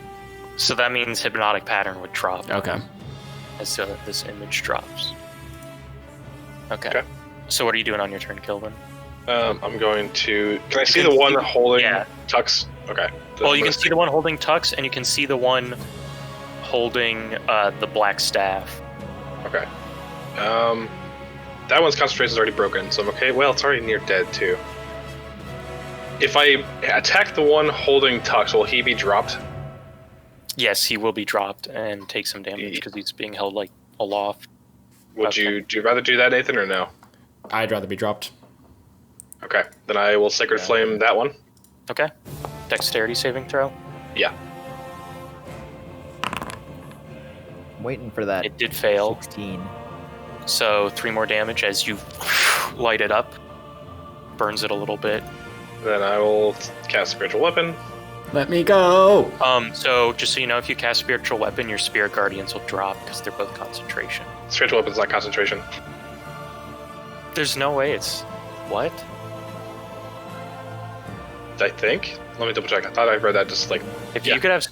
Speaker 4: So that means hypnotic pattern would drop
Speaker 1: Okay.
Speaker 4: as so that this image drops. Okay.
Speaker 2: Okay.
Speaker 4: So what are you doing on your turn, Kilvin?
Speaker 2: I'm going to. Can I see
Speaker 4: can
Speaker 2: the one
Speaker 4: see-
Speaker 2: holding
Speaker 4: yeah.
Speaker 2: Tux? Okay.
Speaker 4: Well, you can see the one holding Tux, and you can see the one holding the black staff.
Speaker 2: Okay. That one's concentration is already broken, so I'm okay. Well, it's already near dead, too. If I attack the one holding Tux, will he be dropped?
Speaker 4: Yes, he will be dropped and take some damage because he's being held like aloft.
Speaker 2: Would you rather do that, Nathan, or no?
Speaker 1: I'd rather be dropped.
Speaker 2: Okay, then I will Sacred Flame that one.
Speaker 4: Okay. Dexterity saving throw.
Speaker 2: Yeah.
Speaker 3: Waiting for that.
Speaker 4: It did fail.
Speaker 3: 16.
Speaker 4: So 3 more damage as you light it up. Burns it a little bit.
Speaker 2: Then I will cast Spiritual Weapon.
Speaker 1: Let me go.
Speaker 4: So just so you know, if you cast Spiritual Weapon, your Spirit Guardians will drop because they're both concentration.
Speaker 2: Spiritual Weapon's not concentration.
Speaker 4: There's no way it's... What?
Speaker 2: I think. Let me double check. I thought I read that just like...
Speaker 4: If
Speaker 2: Yeah.
Speaker 4: you could have...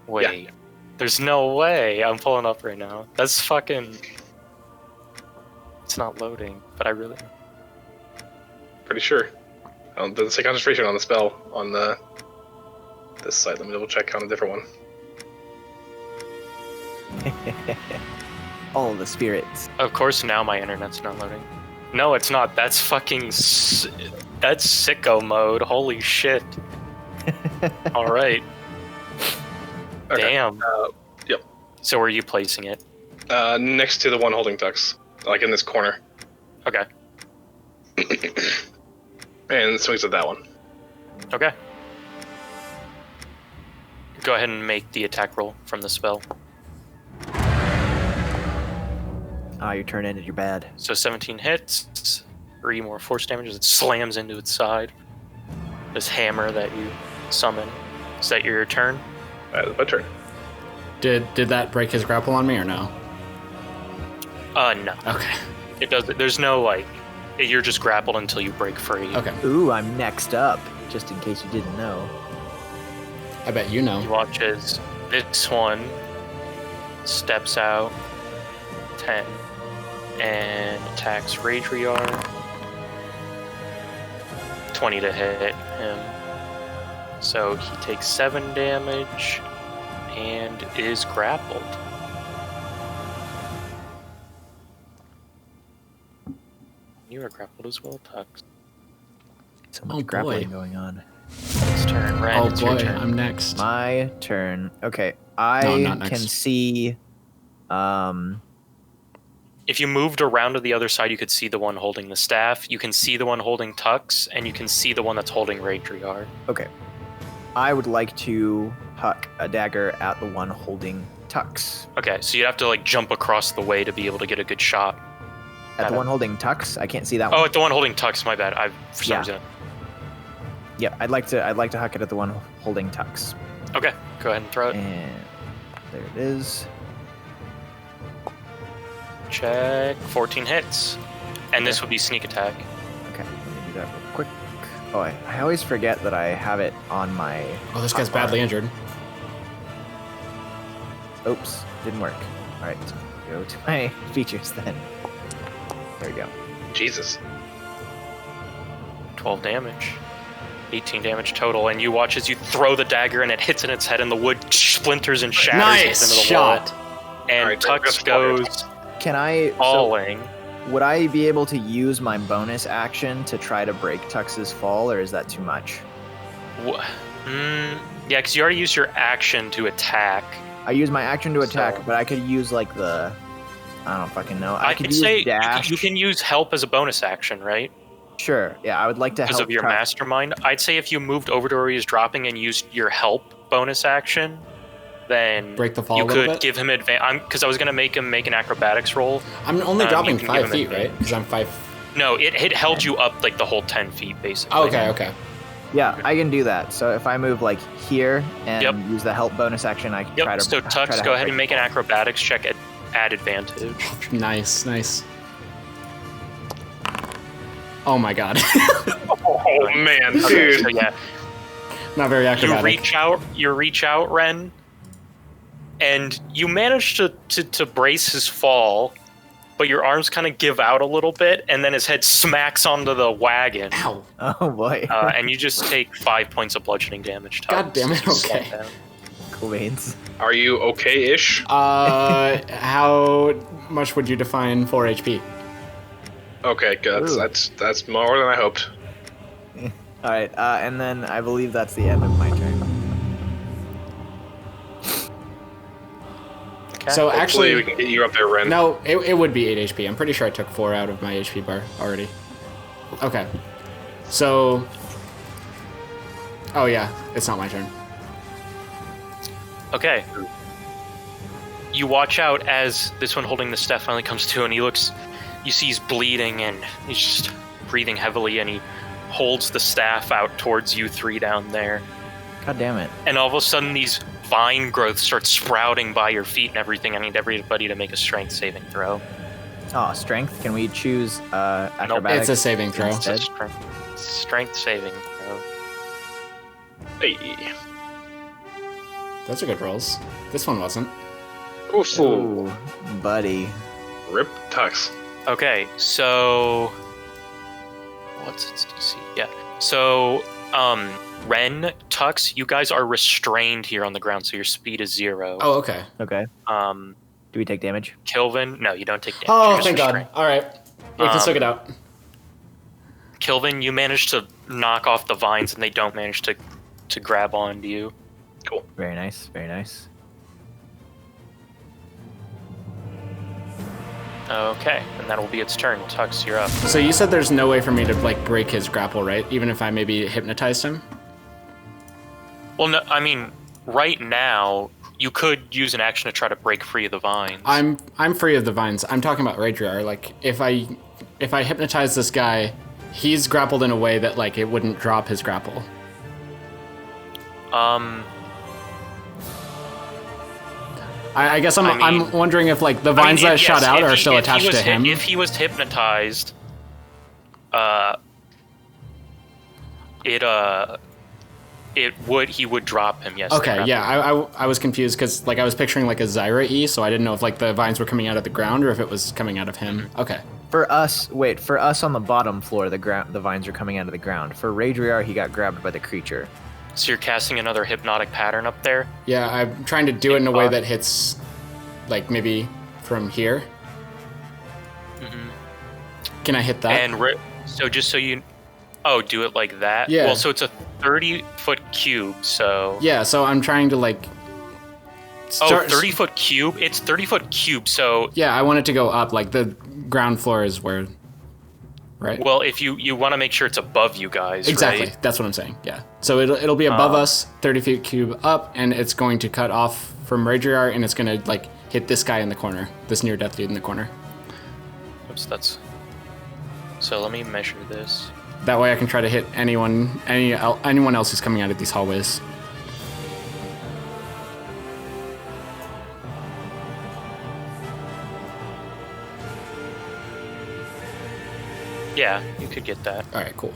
Speaker 4: Wait. There's no way. I'm pulling up right now. That's fucking... It's not loading, but I really...
Speaker 2: Pretty sure. It doesn't say concentration on the spell on this site. Let me double check on a different one.
Speaker 3: All the spirits.
Speaker 4: Of course, now my internet's not loading. No, it's not. That's fucking... That's sicko mode. Holy shit. Alright.
Speaker 2: Okay.
Speaker 4: Damn.
Speaker 2: Yep.
Speaker 4: So where are you placing it?
Speaker 2: Next to the one holding Tux. Like in this corner.
Speaker 4: Okay.
Speaker 2: And swings at that one.
Speaker 4: Okay. Go ahead and make the attack roll from the spell.
Speaker 3: Ah, your turn ended. You're bad.
Speaker 4: So 17 hits, 3 more force damage as it slams into its side. This hammer that you summon. Is that your turn?
Speaker 2: That's my turn.
Speaker 1: Did that break his grapple on me or no?
Speaker 4: No.
Speaker 1: Okay.
Speaker 4: It does. There's no like. You're just grappled until you break free.
Speaker 1: Okay.
Speaker 3: Ooh, I'm next up, just in case you didn't know.
Speaker 1: I bet you know.
Speaker 4: You watch as this one steps out 10 and attacks Raidriar. 20 to hit him. So he takes 7 damage and is grappled. You are grappled as well, Tux.
Speaker 3: So much
Speaker 1: Oh,
Speaker 3: grappling
Speaker 1: boy.
Speaker 3: going on.
Speaker 4: It's turn. Ren,
Speaker 1: Oh
Speaker 4: it's your
Speaker 1: boy,
Speaker 4: turn.
Speaker 1: I'm next.
Speaker 3: My turn. Okay,
Speaker 1: No,
Speaker 3: I
Speaker 1: I'm not
Speaker 3: can
Speaker 1: next.
Speaker 3: see.
Speaker 4: If you moved around to the other side, you could see the one holding the staff. You can see the one holding Tux, and you can see the one that's holding Raidriar.
Speaker 3: Okay, I would like to huck a dagger at the one holding Tux.
Speaker 4: Okay, so you'd have to like jump across the way to be able to get a good shot.
Speaker 3: At the one holding Tux, I can't see that one.
Speaker 4: Oh, at the one holding Tux. My bad. For some
Speaker 3: Yeah.
Speaker 4: reason.
Speaker 3: Yep, I'd like to huck it at the one holding Tux.
Speaker 4: Okay, go ahead and throw it.
Speaker 3: And there it is.
Speaker 4: Check. 14 hits, and this would be sneak attack.
Speaker 3: Okay, let me do that real quick. Oh, I always forget that I have it on my.
Speaker 1: Oh, this guy's badly injured.
Speaker 3: Oops, didn't work. All right, go to my features then. There we go.
Speaker 2: Jesus.
Speaker 4: 12 damage. 18 damage total, and you watch as you throw the dagger and it hits in its head, and the wood splinters and shatters
Speaker 1: Nice
Speaker 4: into the
Speaker 1: shot.
Speaker 4: wall. And
Speaker 2: Alright,
Speaker 4: Tux
Speaker 2: that's
Speaker 4: goes
Speaker 3: Can I?
Speaker 4: falling.
Speaker 3: Would I be able to use my bonus action to try to break Tux's fall, or is that too much?
Speaker 4: Yeah, because you already used your action to attack.
Speaker 3: I use my action to attack,
Speaker 4: So-
Speaker 3: but I could use like the. I don't fucking know.
Speaker 4: I
Speaker 3: could
Speaker 4: could
Speaker 3: use
Speaker 4: say
Speaker 3: dash.
Speaker 4: you can use help as a bonus action, right?
Speaker 3: Sure. Yeah, I would like to
Speaker 4: Because
Speaker 3: help.
Speaker 4: of your
Speaker 3: Tux.
Speaker 4: mastermind. I'd say if you moved over to where he was dropping and used your help bonus action, then
Speaker 1: Break the fall
Speaker 4: you
Speaker 1: a little
Speaker 4: could
Speaker 1: bit?
Speaker 4: give him advantage. Because I was going to make him make an acrobatics roll.
Speaker 1: I'm only
Speaker 4: You
Speaker 1: dropping
Speaker 4: can
Speaker 1: 5
Speaker 4: give him
Speaker 1: feet, right?
Speaker 4: advantage.
Speaker 1: Because I'm 5.
Speaker 4: No, it held you up like the whole 10 feet, basically.
Speaker 1: Okay.
Speaker 3: Yeah, I can do that. So if I move like here and
Speaker 4: Yep.
Speaker 3: use the help bonus action, I can try
Speaker 4: Yep,
Speaker 3: to.
Speaker 4: so
Speaker 3: try
Speaker 4: Tux,
Speaker 3: to
Speaker 4: go ahead
Speaker 3: break
Speaker 4: and make an acrobatics check at advantage.
Speaker 1: Nice. Oh my god.
Speaker 2: Oh man,
Speaker 4: Okay,
Speaker 2: dude.
Speaker 4: so yeah,
Speaker 1: Not very
Speaker 4: you
Speaker 1: acrobatic.
Speaker 4: reach out, Ren, and you manage to brace his fall, but your arms kind of give out a little bit, and then his head smacks onto the wagon,
Speaker 1: Ow.
Speaker 3: Oh boy.
Speaker 4: and you just take 5 points of bludgeoning damage. Tux,
Speaker 1: God damn it,
Speaker 4: as you slump
Speaker 1: okay.
Speaker 4: down.
Speaker 3: Cool beans.
Speaker 2: Are you okay-ish?
Speaker 1: How much would you define 4 HP?
Speaker 2: Okay, good. That's more than I hoped.
Speaker 3: All right, and then I believe that's the end of my turn.
Speaker 4: Okay.
Speaker 1: So
Speaker 2: Hopefully
Speaker 1: actually,
Speaker 2: we can get you up there, Ren.
Speaker 1: no, it would be 8 HP. I'm pretty sure I took 4 out of my HP bar already. Okay. So... Oh yeah, it's not my turn.
Speaker 4: Okay. You watch out as this one holding the staff finally comes to, and he looks. You see he's bleeding, and he's just breathing heavily, and he holds the staff out towards you three down there.
Speaker 3: God damn it.
Speaker 4: And all of a sudden, these vine growths start sprouting by your feet and everything. I need everybody to make a strength saving throw.
Speaker 3: Oh, strength. Can we choose acrobatics?
Speaker 1: It's a saving throw.
Speaker 4: It's a
Speaker 3: instead?
Speaker 4: strength saving throw.
Speaker 2: Hey.
Speaker 1: Those are good rolls. This one wasn't.
Speaker 2: Oof.
Speaker 3: Ooh, buddy.
Speaker 2: Rip Tux.
Speaker 4: Okay, so what's its DC? Yeah. So, Ren, Tux, you guys are restrained here on the ground, so your speed is 0.
Speaker 1: Oh, okay.
Speaker 3: Okay. Do we take damage?
Speaker 4: Kilvin, no, you don't take damage.
Speaker 1: Oh,
Speaker 4: You're just
Speaker 1: thank God.
Speaker 4: restrained.
Speaker 1: All right. We can stick it out.
Speaker 4: Kilvin, you managed to knock off the vines, and they don't manage to grab onto you.
Speaker 2: Cool.
Speaker 3: Very nice. Very nice.
Speaker 4: Okay, and that'll be its turn. Tux, you're up.
Speaker 1: So you said there's no way for me to like break his grapple, right? Even if I maybe hypnotized him?
Speaker 4: Well, no, I mean, right now, you could use an action to try to break free of the vines.
Speaker 1: I'm free of the vines. I'm talking about Raidriar. Like if I hypnotize this guy, he's grappled in a way that like it wouldn't drop his grapple. I guess I'm wondering if like the vines that I shot out are still attached to him.
Speaker 4: If he was hypnotized, he would drop him. Yes.
Speaker 1: Okay, yeah, I was confused because like I was picturing like a Zyra E, so I didn't know if like the vines were coming out of the ground or if it was coming out of him. Okay.
Speaker 3: For us on the bottom floor, the vines are coming out of the ground. For Raidriar, he got grabbed by the creature.
Speaker 4: So you're casting another hypnotic pattern up there?
Speaker 1: Yeah, I'm trying to do it in a way that hits, like, maybe from here.
Speaker 4: Mm-hmm.
Speaker 1: Can I hit that?
Speaker 4: And so just so you... Oh, do it like that?
Speaker 1: Yeah.
Speaker 4: Well, so it's a 30-foot cube, so...
Speaker 1: Yeah, so I'm trying to, like...
Speaker 4: 30-foot cube? It's 30-foot cube, so...
Speaker 1: Yeah, I want it to go up, like, the ground floor is where... Right?
Speaker 4: Well, if you want to make sure it's above you guys,
Speaker 1: exactly.
Speaker 4: right?
Speaker 1: That's what I'm saying, yeah. So it'll be above us, 30 feet cube up, and it's going to cut off from Raidriar, and it's going to, like, hit this guy in the corner. This near-death dude in the corner.
Speaker 4: Oops, that's... So let me measure this.
Speaker 1: That way I can try to hit anyone else who's coming out of these hallways.
Speaker 4: Yeah, you could get that.
Speaker 1: All right, cool.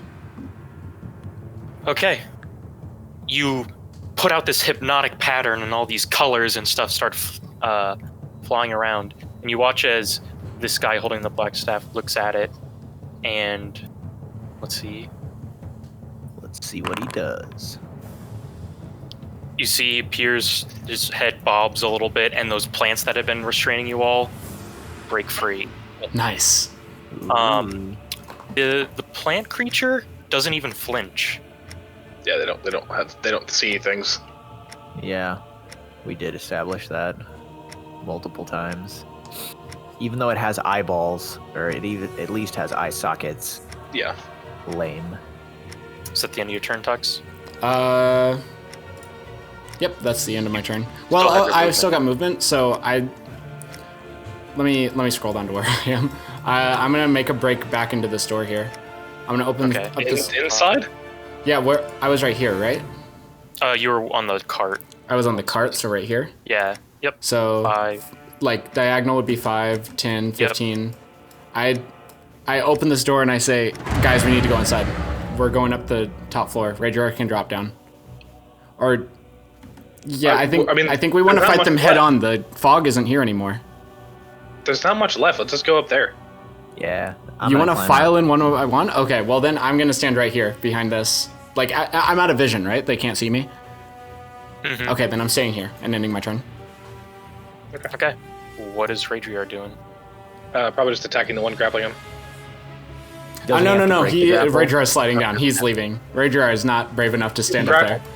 Speaker 4: Okay. You put out this hypnotic pattern and all these colors and stuff start flying around. And you watch as this guy holding the black staff looks at it and... Let's see
Speaker 3: what he does.
Speaker 4: You see Pier's his head bobs a little bit and those plants that have been restraining you all break free.
Speaker 1: Nice.
Speaker 4: The plant creature doesn't even flinch.
Speaker 2: Yeah, they don't see things.
Speaker 3: Yeah, we did establish that multiple times. Even though it has eyeballs, or it at least has eye sockets.
Speaker 2: Yeah.
Speaker 3: Lame.
Speaker 4: Is that the end of your turn, Tux?
Speaker 1: Yep, that's the end of my turn. Well, I've still got movement, so let me scroll down to where I am. I'm gonna make a break back into this door here. I'm gonna open up this
Speaker 2: inside.
Speaker 1: Yeah, where I was right here, right?
Speaker 4: You were on the cart.
Speaker 1: I was on the cart, so right here.
Speaker 4: Yeah. Yep.
Speaker 1: So
Speaker 4: 5.
Speaker 1: like diagonal would be 5, 10, 15. Yep. I open this door and I say, guys, we need to go inside. We're going up the top floor. Raidriar can drop down. Or yeah, I think we want to fight them head on. The fog isn't here anymore.
Speaker 2: There's not much left. Let's just go up there.
Speaker 3: Yeah.
Speaker 1: You want to file in one by one? Okay, well then I'm gonna stand right here behind this. Like I'm out of vision, right? They can't see me.
Speaker 4: Mhm.
Speaker 1: Okay, then I'm staying here and ending my turn.
Speaker 4: Okay. What is Raidriar doing?
Speaker 2: Probably just attacking the one grappling him.
Speaker 3: Doesn't he have to
Speaker 1: No.
Speaker 3: break the grapple?
Speaker 1: Raidriar is sliding down. He's leaving. Raidriar is not brave enough to stand up there.
Speaker 2: grappled.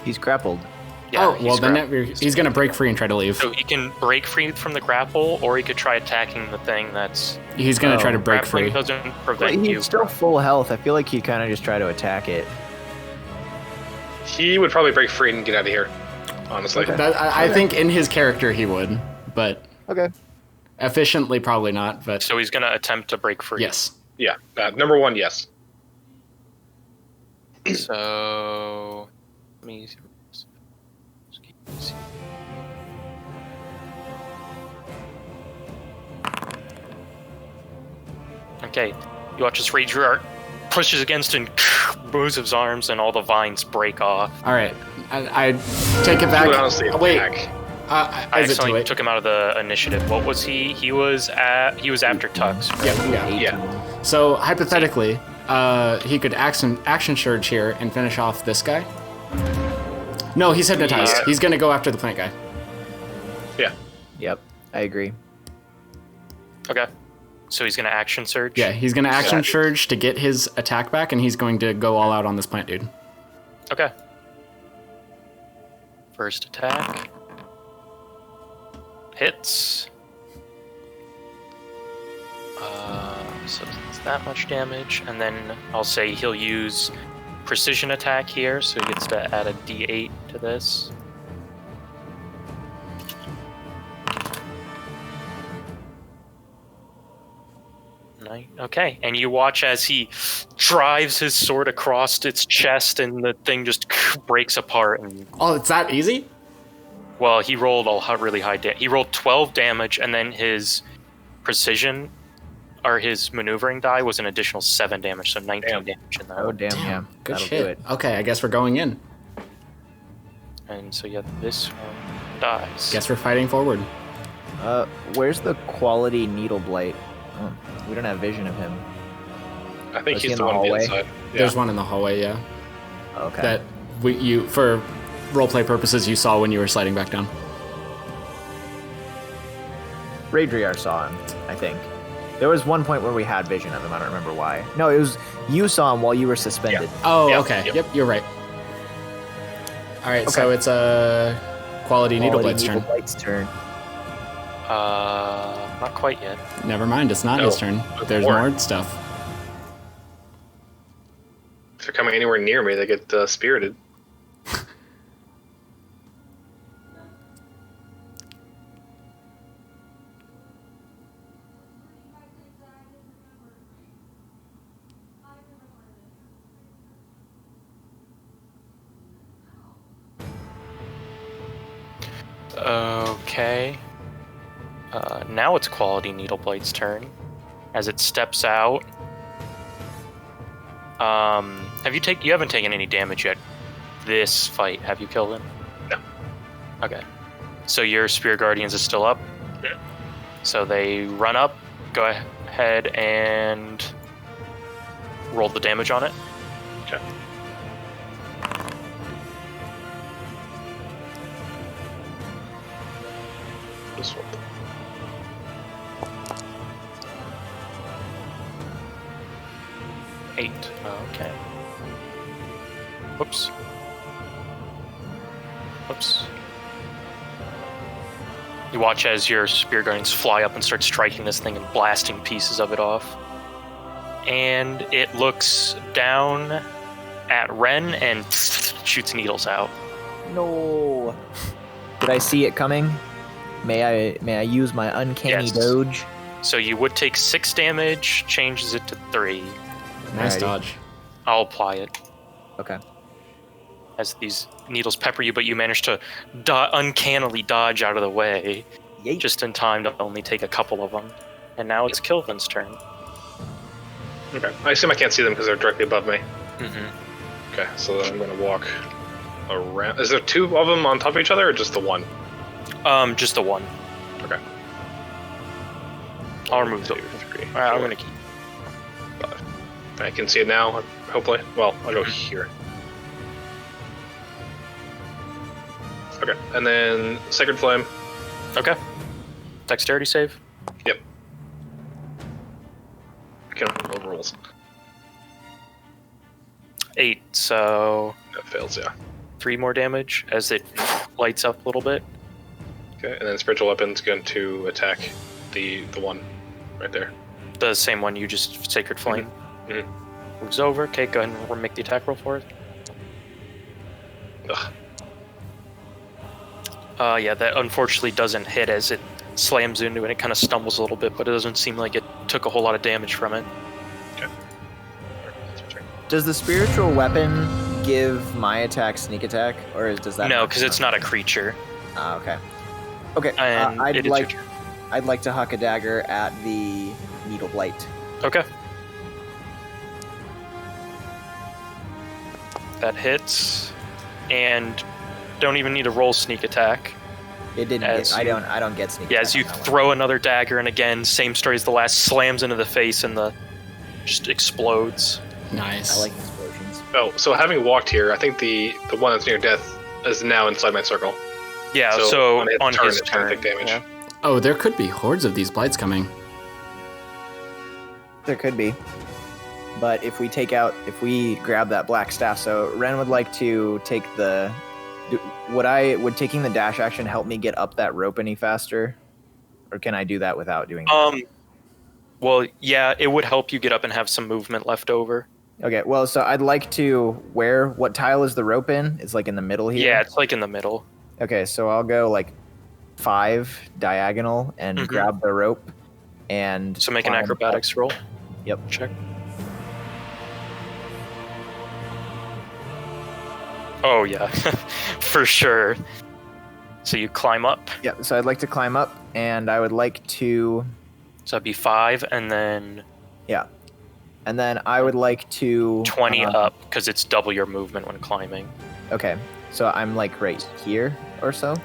Speaker 3: He's grappled.
Speaker 4: Yeah,
Speaker 1: Oh, well, then
Speaker 4: grappled.
Speaker 1: he's going to break free and try to leave.
Speaker 4: So he can break free from the grapple, or he could try attacking the thing that's...
Speaker 1: He's going to try to break
Speaker 4: Grappling
Speaker 1: free.
Speaker 4: doesn't
Speaker 3: But
Speaker 4: prevent you.
Speaker 3: he's still full health. I feel like he'd kind of just try to attack it.
Speaker 2: He would probably break free and get out of here. Honestly.
Speaker 3: Okay.
Speaker 1: I think in his character he would, but
Speaker 3: Okay.
Speaker 1: efficiently probably not. But
Speaker 4: So he's going to attempt to break free.
Speaker 1: yes.
Speaker 2: Yeah. Number one, yes.
Speaker 4: So... Let me... Okay, you watch as Raidriar pushes against and moves his arms, and all the vines break off.
Speaker 1: All right, I take it
Speaker 2: He
Speaker 1: back.
Speaker 2: would honestly
Speaker 1: Wait,
Speaker 2: attack.
Speaker 4: I
Speaker 1: is it too
Speaker 4: accidentally
Speaker 1: late?
Speaker 4: took him out of the initiative. What was he? He was after Tux. Right?
Speaker 1: Yeah.
Speaker 2: Yeah.
Speaker 1: So hypothetically, he could action surge here and finish off this guy. No, he's hypnotized.
Speaker 2: Yeah.
Speaker 1: He's gonna go after the plant guy.
Speaker 2: Yeah.
Speaker 3: Yep. I agree.
Speaker 4: Okay, so he's gonna action surge.
Speaker 1: Yeah, he's gonna action surge to get his attack back, and he's going to go all out on this plant dude.
Speaker 4: Okay. First attack. Hits. So it's that much damage, and then I'll say he'll use precision attack here, so he gets to add a d8 to this. Okay, and you watch as he drives his sword across its chest, and the thing just breaks apart. And
Speaker 1: Oh, it's that easy?
Speaker 4: well, he rolled really high damage. He rolled 12 damage, and then his precision, or his maneuvering die, was an additional 7 damage, so 19
Speaker 2: Damn.
Speaker 4: damage in that.
Speaker 3: Oh, damn, yeah.
Speaker 1: Good
Speaker 3: That'll
Speaker 1: shit.
Speaker 3: do it.
Speaker 1: Okay, I guess we're going in.
Speaker 4: And so yeah, this one dies.
Speaker 1: Guess we're fighting forward.
Speaker 3: Where's the quality needle blight? Oh, we don't have vision of him.
Speaker 2: I think
Speaker 3: Was he
Speaker 2: he's
Speaker 3: in
Speaker 2: the
Speaker 3: the
Speaker 2: one on the
Speaker 3: hallway?
Speaker 2: inside. Yeah.
Speaker 1: There's one in the hallway, yeah.
Speaker 3: Okay.
Speaker 1: That you for roleplay purposes you saw when you were sliding back down.
Speaker 3: Raidriar saw him, I think. There was one point where we had vision of him. I don't remember why. No, it was you saw him while you were suspended.
Speaker 1: Oh,
Speaker 2: Yep,
Speaker 1: okay.
Speaker 2: yep.
Speaker 1: Yep, you're right. All right, so it's a quality Needleblade's turn.
Speaker 3: Needleblade's turn.
Speaker 4: Not quite yet.
Speaker 1: Never mind, it's not
Speaker 2: No,
Speaker 1: his turn. There's
Speaker 2: more.
Speaker 1: more stuff.
Speaker 2: If they're coming anywhere near me, they get spirited.
Speaker 4: Okay. Now it's Quality Needleblade's turn. As it steps out. You haven't taken any damage yet this fight, have you, Kilvin?
Speaker 2: No.
Speaker 4: Okay. So your Spear Guardians is still up?
Speaker 2: Yeah.
Speaker 4: So they run up, go ahead and roll the damage on it.
Speaker 2: Okay. This one.
Speaker 4: Eight. Okay. Whoops. Whoops. You watch as your Spear Guardians fly up and start striking this thing and blasting pieces of it off. And it looks down at Ren and shoots needles out.
Speaker 3: No. Did I see it coming? May I use my uncanny
Speaker 4: Yes.
Speaker 3: doge?
Speaker 4: So you would take 6 damage, changes it to 3.
Speaker 1: Nice
Speaker 3: Alrighty.
Speaker 1: dodge.
Speaker 4: I'll apply it
Speaker 3: Okay.
Speaker 4: as these needles pepper you, but you manage to uncannily dodge out of the way.
Speaker 3: Yeet.
Speaker 4: Just in time to only take a couple of them. And now it's Kilvin's turn.
Speaker 2: Okay. I assume I can't see them because they're directly above me.
Speaker 4: Mm-hmm.
Speaker 2: Okay, so then I'm going to walk around. Is there 2 of them on top of each other or just the one?
Speaker 4: Just the one.
Speaker 2: Okay.
Speaker 4: I'll remove the...
Speaker 2: 2, 3,
Speaker 4: Alright, I'm
Speaker 2: 4,
Speaker 4: gonna keep...
Speaker 2: 5. I can see it now, hopefully. Well, I'll go here. Okay, and then Sacred Flame.
Speaker 4: Okay. Dexterity save.
Speaker 2: Yep. I can't remember rules.
Speaker 4: 8, so
Speaker 2: That fails, yeah.
Speaker 4: 3 more damage as it lights up a little bit.
Speaker 2: Okay, and then Spiritual Weapon's going to attack the one right there.
Speaker 4: The same one you just Sacred Flame.
Speaker 2: Mm-hmm.
Speaker 4: Moves over. Okay, go ahead and make the attack roll for it.
Speaker 2: Ugh.
Speaker 4: Yeah, that unfortunately doesn't hit as it slams into it and it kind of stumbles a little bit, but it doesn't seem like it took a whole lot of damage from it.
Speaker 2: Okay. Alright, that's my turn.
Speaker 3: Does the spiritual weapon give my attack sneak attack, or does that?
Speaker 4: No, because it's not a creature.
Speaker 3: Okay. Okay.
Speaker 4: And
Speaker 3: I'd
Speaker 4: it is
Speaker 3: like
Speaker 4: your turn.
Speaker 3: I'd like to huck a dagger at the needle blight.
Speaker 4: Okay. That hits, and don't even need to roll sneak attack.
Speaker 3: It didn't. I don't get sneak.
Speaker 4: Yeah,
Speaker 3: attack
Speaker 4: as you
Speaker 3: on that one.
Speaker 4: throw another dagger, and again, same story as the last, slams into the face, and the just explodes.
Speaker 1: Nice.
Speaker 3: I like explosions.
Speaker 2: Oh, so having walked here, I think the one that's near death is now inside my circle.
Speaker 4: Yeah,
Speaker 2: So
Speaker 4: so
Speaker 2: on its
Speaker 4: on
Speaker 2: turn,
Speaker 4: his
Speaker 2: it's gonna
Speaker 4: turn.
Speaker 2: take damage.
Speaker 4: Yeah.
Speaker 1: Oh, there could be hordes of these blights coming.
Speaker 3: There could be, but if we grab that black staff, so Ren would like to take the. Would taking the dash action help me get up that rope any faster, or can I do that without doing that?
Speaker 4: Well, yeah, it would help you get up and have some movement left over.
Speaker 3: Okay, well, so I'd like to. What tile is the rope in? It's like in the middle here.
Speaker 4: Yeah, it's like in the middle.
Speaker 3: Okay, so I'll go like 5 diagonal and
Speaker 4: Mhm.
Speaker 3: grab the rope, and
Speaker 4: So make an
Speaker 3: climb
Speaker 4: acrobatics roll.
Speaker 3: Yep.
Speaker 4: Check. Oh yeah, for sure. So you climb up.
Speaker 3: Yep. So I'd like to climb up, and I would like to.
Speaker 4: So that'd be 5, and then
Speaker 3: And then I would like to
Speaker 4: 20 up, because it's double your movement when climbing.
Speaker 3: Okay, so I'm like right here or so.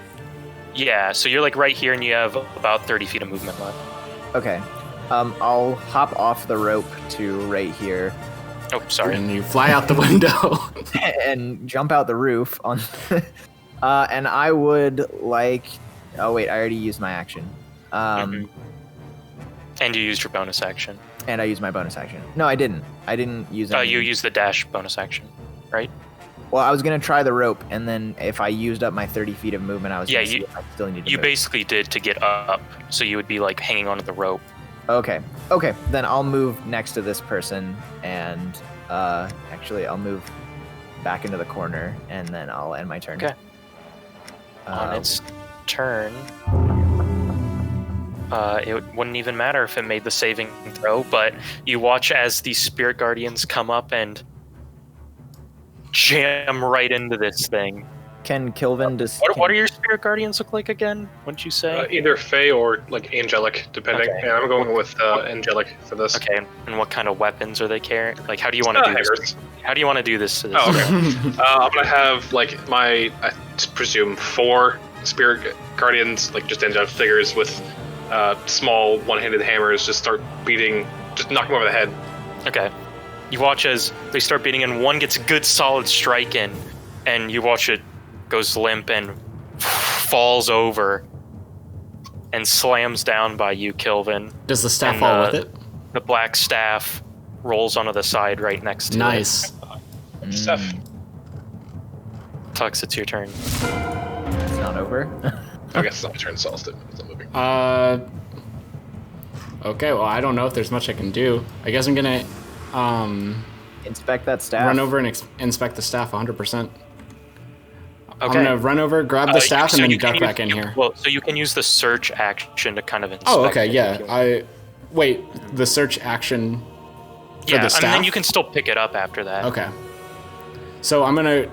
Speaker 4: Yeah, so you're like right here, and you have about 30 feet of movement left.
Speaker 3: Okay, I'll hop off the rope to right here
Speaker 4: Oh, sorry.
Speaker 1: And you fly out the window.
Speaker 3: and jump out the roof on. And I would like. Oh wait, I already used my action.
Speaker 4: Mhm. And you used your bonus action.
Speaker 3: And I used my bonus action. No, I didn't. I didn't use. Any.
Speaker 4: You used the dash bonus action, right?
Speaker 3: Well, I was gonna try the rope, and then if I used up my 30 feet of movement, I was.
Speaker 4: Yeah,
Speaker 3: gonna see if I still need to.
Speaker 4: You
Speaker 3: move.
Speaker 4: basically did to get up, so you would be like hanging onto the rope.
Speaker 3: Okay. Okay. Then I'll move next to this person, and actually, I'll move back into the corner, and then I'll end my turn.
Speaker 4: Okay. On its turn, it wouldn't even matter if it made the saving throw, but you watch as these spirit guardians come up and jam right into this thing.
Speaker 3: Can Kilvin just?
Speaker 4: What do your spirit guardians look like again? What'd you say?
Speaker 2: Either Fey or like angelic, depending.
Speaker 4: Okay.
Speaker 2: And I'm going with angelic for this.
Speaker 4: Okay, and what kind of weapons are they carrying? Like, how do you want to do this?
Speaker 2: Haggers.
Speaker 4: How do you want to do this to this?
Speaker 2: Oh, okay. I'm gonna have like I presume 4 spirit guardians, like just angelic figures with small one-handed hammers, just start beating, just knock them over the head.
Speaker 4: Okay. You watch as they start beating, and one gets a good solid strike in, and you watch it goes limp and falls over and slams down by you, Kilvin.
Speaker 1: Does the staff
Speaker 4: And,
Speaker 1: fall with it?
Speaker 4: The black staff rolls onto the side right next to
Speaker 1: Nice.
Speaker 2: Steph.
Speaker 4: it. Tux, it's your turn.
Speaker 3: It's not over.
Speaker 2: I guess it's not my turn, so I'll still moving.
Speaker 1: Okay, well, I don't know if there's much I can do. I guess I'm gonna
Speaker 3: Inspect that staff.
Speaker 1: run over and inspect the staff 100%. I'm
Speaker 4: Okay.
Speaker 1: gonna run over, grab the staff,
Speaker 4: so
Speaker 1: and then
Speaker 4: you can
Speaker 1: duck back in here.
Speaker 4: Well, so you can use the search action to kind of inspect.
Speaker 1: Oh, okay,
Speaker 4: it
Speaker 1: yeah.
Speaker 4: if you want.
Speaker 1: Wait, the search action for
Speaker 4: Yeah,
Speaker 1: the
Speaker 4: I
Speaker 1: staff?
Speaker 4: mean, then you can still pick it up after that.
Speaker 1: Okay. So I'm gonna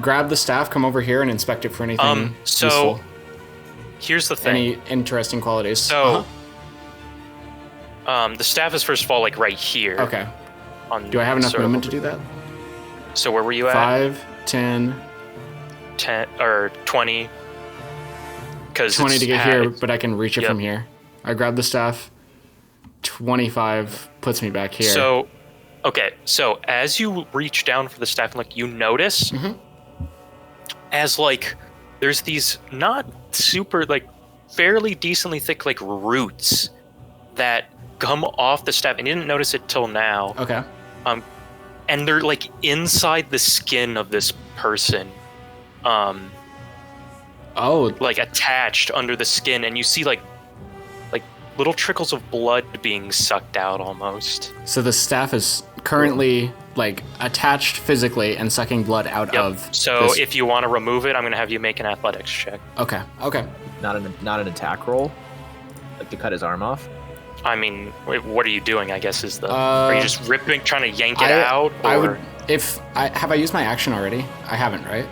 Speaker 1: grab the staff, come over here, and inspect it for anything
Speaker 4: So
Speaker 1: useful.
Speaker 4: here's the thing.
Speaker 1: Any interesting qualities.
Speaker 4: So, the staff is first of all like right here.
Speaker 1: Okay.
Speaker 4: On
Speaker 1: Do I have enough
Speaker 4: sort of
Speaker 1: movement to
Speaker 4: over
Speaker 1: do that?
Speaker 4: here. So where were you at?
Speaker 1: 5, 10,
Speaker 4: 10 or 20.
Speaker 1: 20 to get here, but I can reach it
Speaker 4: Yep.
Speaker 1: from here. I grab the staff. 25 puts me back here.
Speaker 4: So, okay. So as you reach down for the staff and look, you notice
Speaker 1: Mm-hmm.
Speaker 4: as like there's these not super, like, fairly decently thick, like, roots that come off the staff, and you didn't notice it till now.
Speaker 1: Okay.
Speaker 4: And they're, like, inside the skin of this person.
Speaker 1: Oh,
Speaker 4: Like, attached under the skin, and you see, like little trickles of blood being sucked out almost.
Speaker 1: so the staff is currently like attached physically and sucking blood out
Speaker 4: Yep.
Speaker 1: of.
Speaker 4: So
Speaker 1: this-
Speaker 4: if you want to remove it, I'm going to have you make an athletics check.
Speaker 1: Okay. Okay.
Speaker 3: Not an attack roll, like to cut his arm off.
Speaker 4: I mean, what are you doing, I guess, is the... are you just ripping, trying to yank it out? Or...
Speaker 1: I would. Have I used my action already? I haven't, right?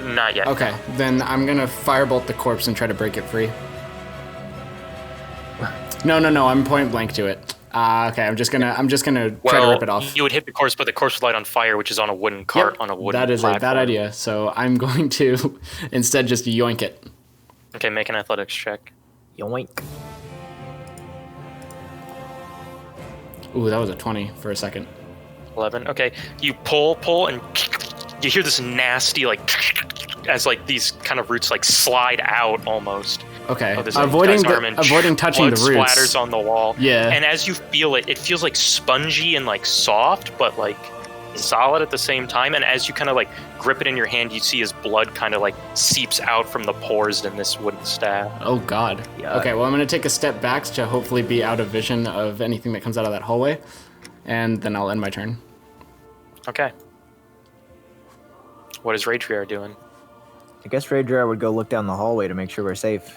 Speaker 4: Not yet.
Speaker 1: Okay. Then I'm gonna firebolt the corpse and try to break it free. No. I'm point blank to it. Okay. I'm just gonna try to rip it off.
Speaker 4: You would hit the corpse, but the corpse would light on fire, which is on a wooden cart on a wooden
Speaker 1: That is a bad
Speaker 4: platform.
Speaker 1: idea. So I'm going to instead just yoink it.
Speaker 4: Okay, make an athletics check.
Speaker 3: Yoink.
Speaker 1: Ooh, that was a 20 for a second.
Speaker 4: 11. Okay, you pull, and you hear this nasty, like, as, like, these kind of roots, like, slide out almost.
Speaker 1: Okay.
Speaker 4: Of this
Speaker 1: Avoiding
Speaker 4: guy's arm, and
Speaker 1: touching the
Speaker 4: blood
Speaker 1: roots.
Speaker 4: splatters on the wall.
Speaker 1: Yeah.
Speaker 4: And as you feel it, it feels, like, spongy and, like, soft, but, like, solid at the same time. And as you kind of, like, grip it in your hand, you see his blood kind of, like, seeps out from the pores in this wooden staff.
Speaker 1: Oh God.
Speaker 3: Yeah.
Speaker 1: Okay, well I'm gonna take a step back to hopefully be out of vision of anything that comes out of that hallway, and then I'll end my turn.
Speaker 4: Okay. What is Raidriar doing?
Speaker 3: I guess Raidriar would go look down the hallway to make sure we're safe.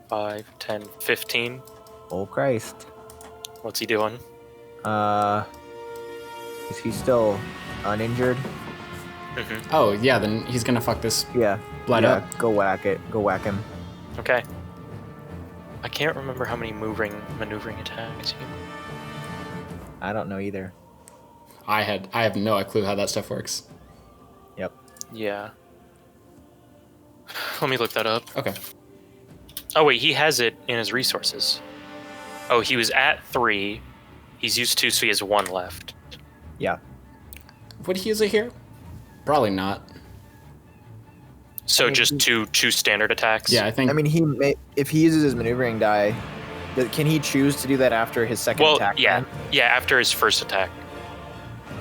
Speaker 4: 5, 10, 15.
Speaker 3: Oh Christ.
Speaker 4: What's he doing?
Speaker 3: Is he still uninjured?
Speaker 1: Oh yeah, then he's gonna fuck this.
Speaker 3: Yeah.
Speaker 1: Blood
Speaker 3: yeah,
Speaker 1: up.
Speaker 3: Go whack it. Go whack him.
Speaker 4: Okay. I can't remember how many maneuvering attacks you...
Speaker 3: I don't know either.
Speaker 1: I have no clue how that stuff works.
Speaker 3: Yep.
Speaker 4: Yeah. Let me look that up.
Speaker 1: Okay.
Speaker 4: Oh wait, he has it in his resources. Oh, he was at 3. He's used 2, so he has 1 left.
Speaker 3: Yeah.
Speaker 1: Would he use it here? Probably not.
Speaker 4: So just two standard attacks?
Speaker 1: Yeah, I think.
Speaker 3: I mean, if he uses his maneuvering die, can he choose to do that after his second
Speaker 4: Well,
Speaker 3: attack?
Speaker 4: yeah.
Speaker 3: round?
Speaker 4: Yeah, after his first attack.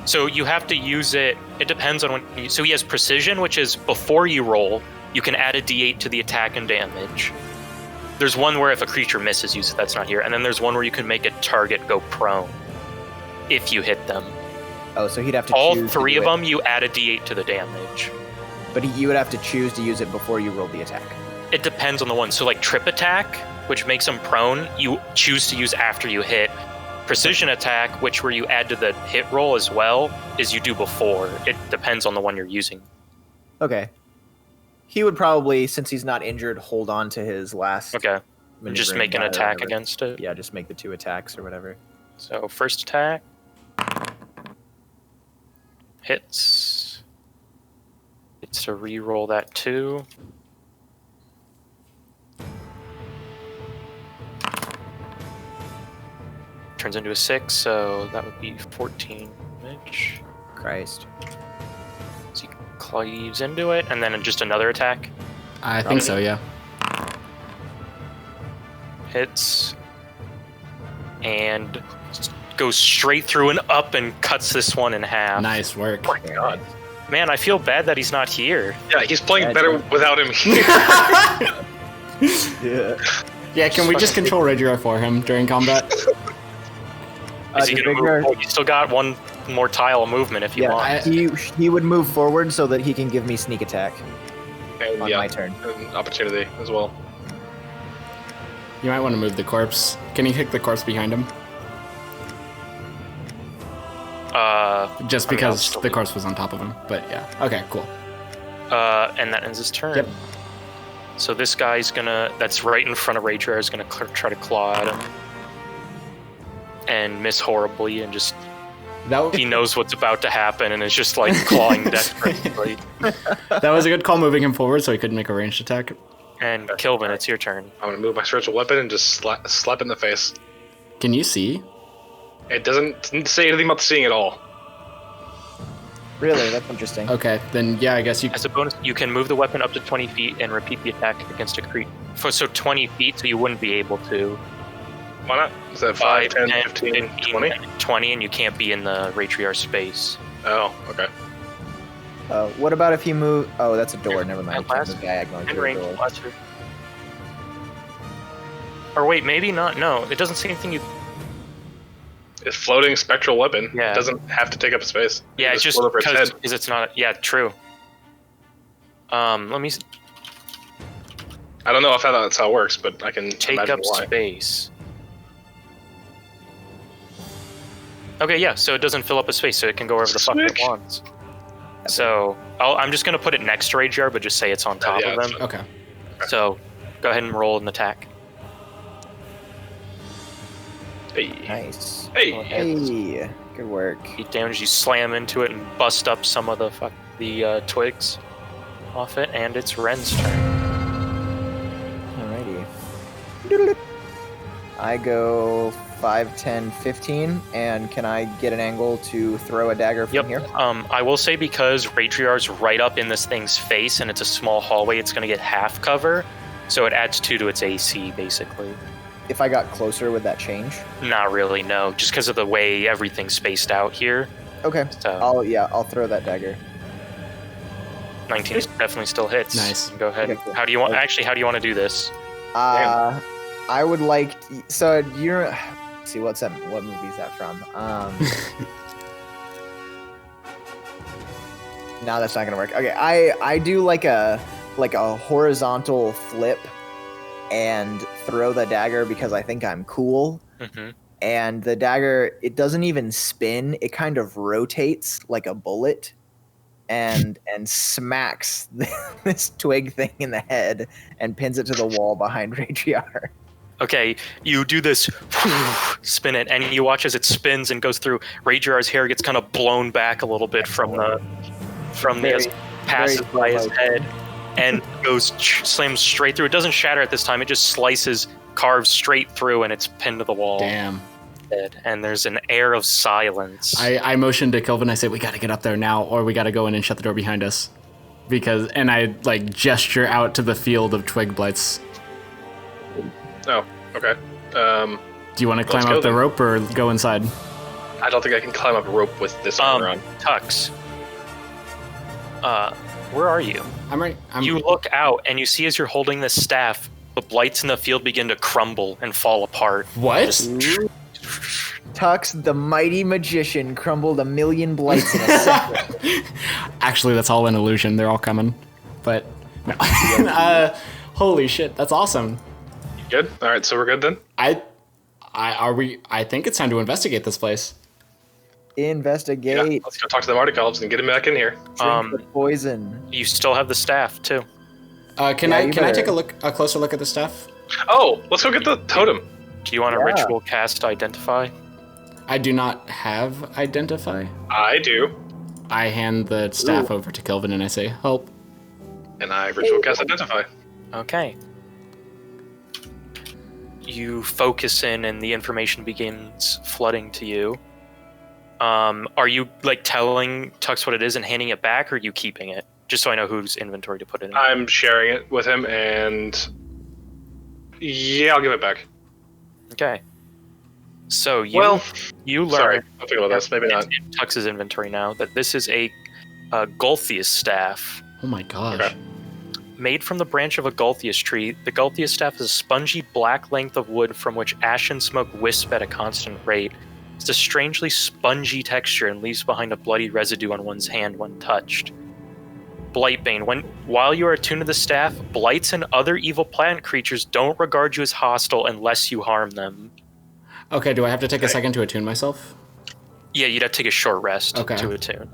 Speaker 4: So you have to use it... It depends on when... So he has precision, which is before you roll, you can add a d8 to the attack and damage. There's one where if a creature misses you, so that's not here. And then there's one where you can make a target go prone if you hit them.
Speaker 3: Oh, so he'd have to
Speaker 4: All
Speaker 3: choose to
Speaker 4: 3
Speaker 3: do
Speaker 4: of
Speaker 3: it,
Speaker 4: them, you add a d8 to the damage.
Speaker 3: But you would have to choose to use it before you roll the attack.
Speaker 4: It depends on the one. So like trip attack, which makes them prone, you choose to use after you hit. Precision attack, which where you add to the hit roll as well, is you do before. It depends on the one you're using.
Speaker 3: Okay. He would probably, since he's not injured, hold on to his last.
Speaker 4: Okay. And just
Speaker 3: maneuvering
Speaker 4: make an
Speaker 3: die or
Speaker 4: attack
Speaker 3: whatever.
Speaker 4: against it.
Speaker 3: Yeah, just make the 2 attacks or whatever.
Speaker 4: So first attack. Hits. It's to re-roll that 2. Turns into a 6, so that would be 14 damage.
Speaker 3: Christ.
Speaker 4: So he cleaves into it, and then just another attack.
Speaker 1: I think so. Yeah.
Speaker 4: Hits. And goes straight through and up and cuts this one in half.
Speaker 1: Nice work.
Speaker 2: Oh my god.
Speaker 4: Man, I feel bad that he's not here.
Speaker 2: Yeah, he's playing
Speaker 3: Yeah,
Speaker 2: better without him here.
Speaker 3: Yeah.
Speaker 1: Yeah. Can we just control Raidriar for him during combat?
Speaker 4: Is he gonna move? Oh, you still got one more tile of movement if you
Speaker 3: Yeah,
Speaker 4: want.
Speaker 3: he would move forward so that he can give me sneak attack
Speaker 2: And
Speaker 3: on
Speaker 2: yeah,
Speaker 3: my turn.
Speaker 2: an opportunity as well.
Speaker 1: You might want to move the corpse. Can you hit the corpse behind him? Just
Speaker 4: I mean, I'll
Speaker 1: because
Speaker 4: still
Speaker 1: the
Speaker 4: do
Speaker 1: corpse was on top of him. But yeah. Okay. Cool.
Speaker 4: and that ends his turn.
Speaker 1: Yep.
Speaker 4: So this guy's that's right in front of Raidriar, is gonna try to claw at him. And miss horribly, and just
Speaker 1: That
Speaker 4: he knows what's about to happen, and is just like clawing desperately.
Speaker 1: that was a good call moving him forward so he couldn't make a ranged attack.
Speaker 4: And Kilvin, it's your turn.
Speaker 2: I'm gonna move my spiritual weapon and just slap it in the face.
Speaker 1: Can you see?
Speaker 2: It doesn't say anything about seeing at all.
Speaker 3: Really, that's interesting.
Speaker 1: Okay, then yeah, I guess you.
Speaker 4: As a bonus, you can move the weapon up to 20 feet and repeat the attack against a creature. So 20 feet, so you wouldn't be able to.
Speaker 2: Why not? Is that 5, 10, 15, 20?
Speaker 4: 20, and you can't be in the Raidriar space.
Speaker 2: Oh, okay.
Speaker 3: What about if you move? Oh, that's a door. Never mind.
Speaker 4: And last,
Speaker 3: Diagonally through
Speaker 4: range
Speaker 3: the door.
Speaker 4: lesser. Or wait, maybe not. No, it doesn't say anything.
Speaker 2: It's floating spectral weapon.
Speaker 4: Yeah.
Speaker 2: It doesn't have to take up space.
Speaker 4: Yeah, it's just
Speaker 2: float over its head.
Speaker 4: because it's not. Yeah, true. Let me
Speaker 2: I don't know if that's how it works, but I can
Speaker 4: take
Speaker 2: imagine
Speaker 4: up
Speaker 2: why.
Speaker 4: space. Okay, yeah, so it doesn't fill up a space, so it can go wherever the fuck it
Speaker 2: Switch.
Speaker 4: wants. So I'm just gonna put it next to Raidriar, but just say it's on top
Speaker 2: yeah,
Speaker 4: of
Speaker 2: that's
Speaker 4: them.
Speaker 2: fine.
Speaker 1: Okay.
Speaker 4: So go ahead and roll an attack.
Speaker 2: Hey.
Speaker 3: Nice.
Speaker 2: Hey.
Speaker 3: Hey, good work.
Speaker 4: You damage, you slam into it and bust up some of the twigs off it, and it's Ren's turn.
Speaker 3: Alrighty. I go 5, 10, 15, and can I get an angle to throw a dagger from here?
Speaker 4: I will say because Raidriar's right up in this thing's face and it's a small hallway, it's going to get half cover, so it adds 2 to its AC, basically.
Speaker 3: If I got closer, would that change?
Speaker 4: Not really, no. Just because of the way everything's spaced out here.
Speaker 3: Okay.
Speaker 4: So
Speaker 3: I'll throw that dagger.
Speaker 4: 19 definitely still hits.
Speaker 1: Nice.
Speaker 4: Go ahead.
Speaker 3: Okay, cool.
Speaker 4: How do you want to do this?
Speaker 3: I would like so you're. Let's see what movie is that from? No, that's not gonna work. Okay, I do like a horizontal flip and throw the dagger because I think I'm cool.
Speaker 4: Mm-hmm.
Speaker 3: And the dagger, it doesn't even spin; it kind of rotates like a bullet, and smacks this twig thing in the head and pins it to the wall behind Raidriar.
Speaker 4: Okay, you do this, spin it, and you watch as it spins and goes through. Raidriar's hair gets kind of blown back a little bit from the as it passes by his head, and slams straight through. It doesn't shatter at this time; it just slices, carves straight through, and it's pinned to the wall.
Speaker 1: Damn.
Speaker 4: And there's an air of silence.
Speaker 1: I motioned to Kilvin. I say, we got to get up there now, or we got to go in and shut the door behind us. And I gesture out to the field of twig blights.
Speaker 2: Oh, okay.
Speaker 1: Do you want to climb
Speaker 2: go
Speaker 1: up the
Speaker 2: then.
Speaker 1: rope or go inside?
Speaker 2: I don't think I can climb up a rope with this armor on.
Speaker 4: Tux. Where are you?
Speaker 1: I'm right.
Speaker 4: You look out and you see as you're holding this staff, the blights in the field begin to crumble and fall apart.
Speaker 1: What?
Speaker 3: Tux, the mighty magician, crumbled 1,000,000 blights in a second.
Speaker 1: Actually, that's all an illusion. They're all coming. But no. Holy shit, that's awesome.
Speaker 2: Good? Alright, so we're good then?
Speaker 1: I think it's time to investigate this place.
Speaker 3: Investigate.
Speaker 2: Yeah, let's go talk to the Martikovs and get him back in here.
Speaker 3: Drink the poison.
Speaker 4: You still have the staff too.
Speaker 1: Can
Speaker 3: Yeah,
Speaker 1: I
Speaker 3: you
Speaker 1: take
Speaker 3: better.
Speaker 1: a closer look at the stuff?
Speaker 2: Oh, let's go get the totem.
Speaker 4: Do you want a
Speaker 3: Yeah.
Speaker 4: ritual cast identify?
Speaker 1: I do not have identify.
Speaker 2: I do.
Speaker 1: I hand the staff over to Kilvin and I say, help.
Speaker 2: And I ritual cast identify.
Speaker 4: Okay. You focus in and the information begins flooding to you. Are you telling Tux what it is and handing it back, or are you keeping it? Just so I know whose inventory to put it in.
Speaker 2: I'm sharing it with him, and yeah, I'll give it back.
Speaker 4: Okay. So you learn.
Speaker 2: Sorry, I'll think about this. Maybe not.
Speaker 4: in Tux's inventory now that this is a Gulthias staff.
Speaker 1: Oh my gosh.
Speaker 2: Okay.
Speaker 4: Made from the branch of a Gulthias tree, the Gulthias staff is a spongy black length of wood from which ash and smoke wisp at a constant rate. It's a strangely spongy texture and leaves behind a bloody residue on one's hand when touched. Blightbane. While you are attuned to the staff, blights and other evil plant creatures don't regard you as hostile unless you harm them.
Speaker 1: Okay, do I have to take a second to attune myself?
Speaker 4: Yeah, you'd have to take a short rest
Speaker 1: Okay.
Speaker 4: to attune.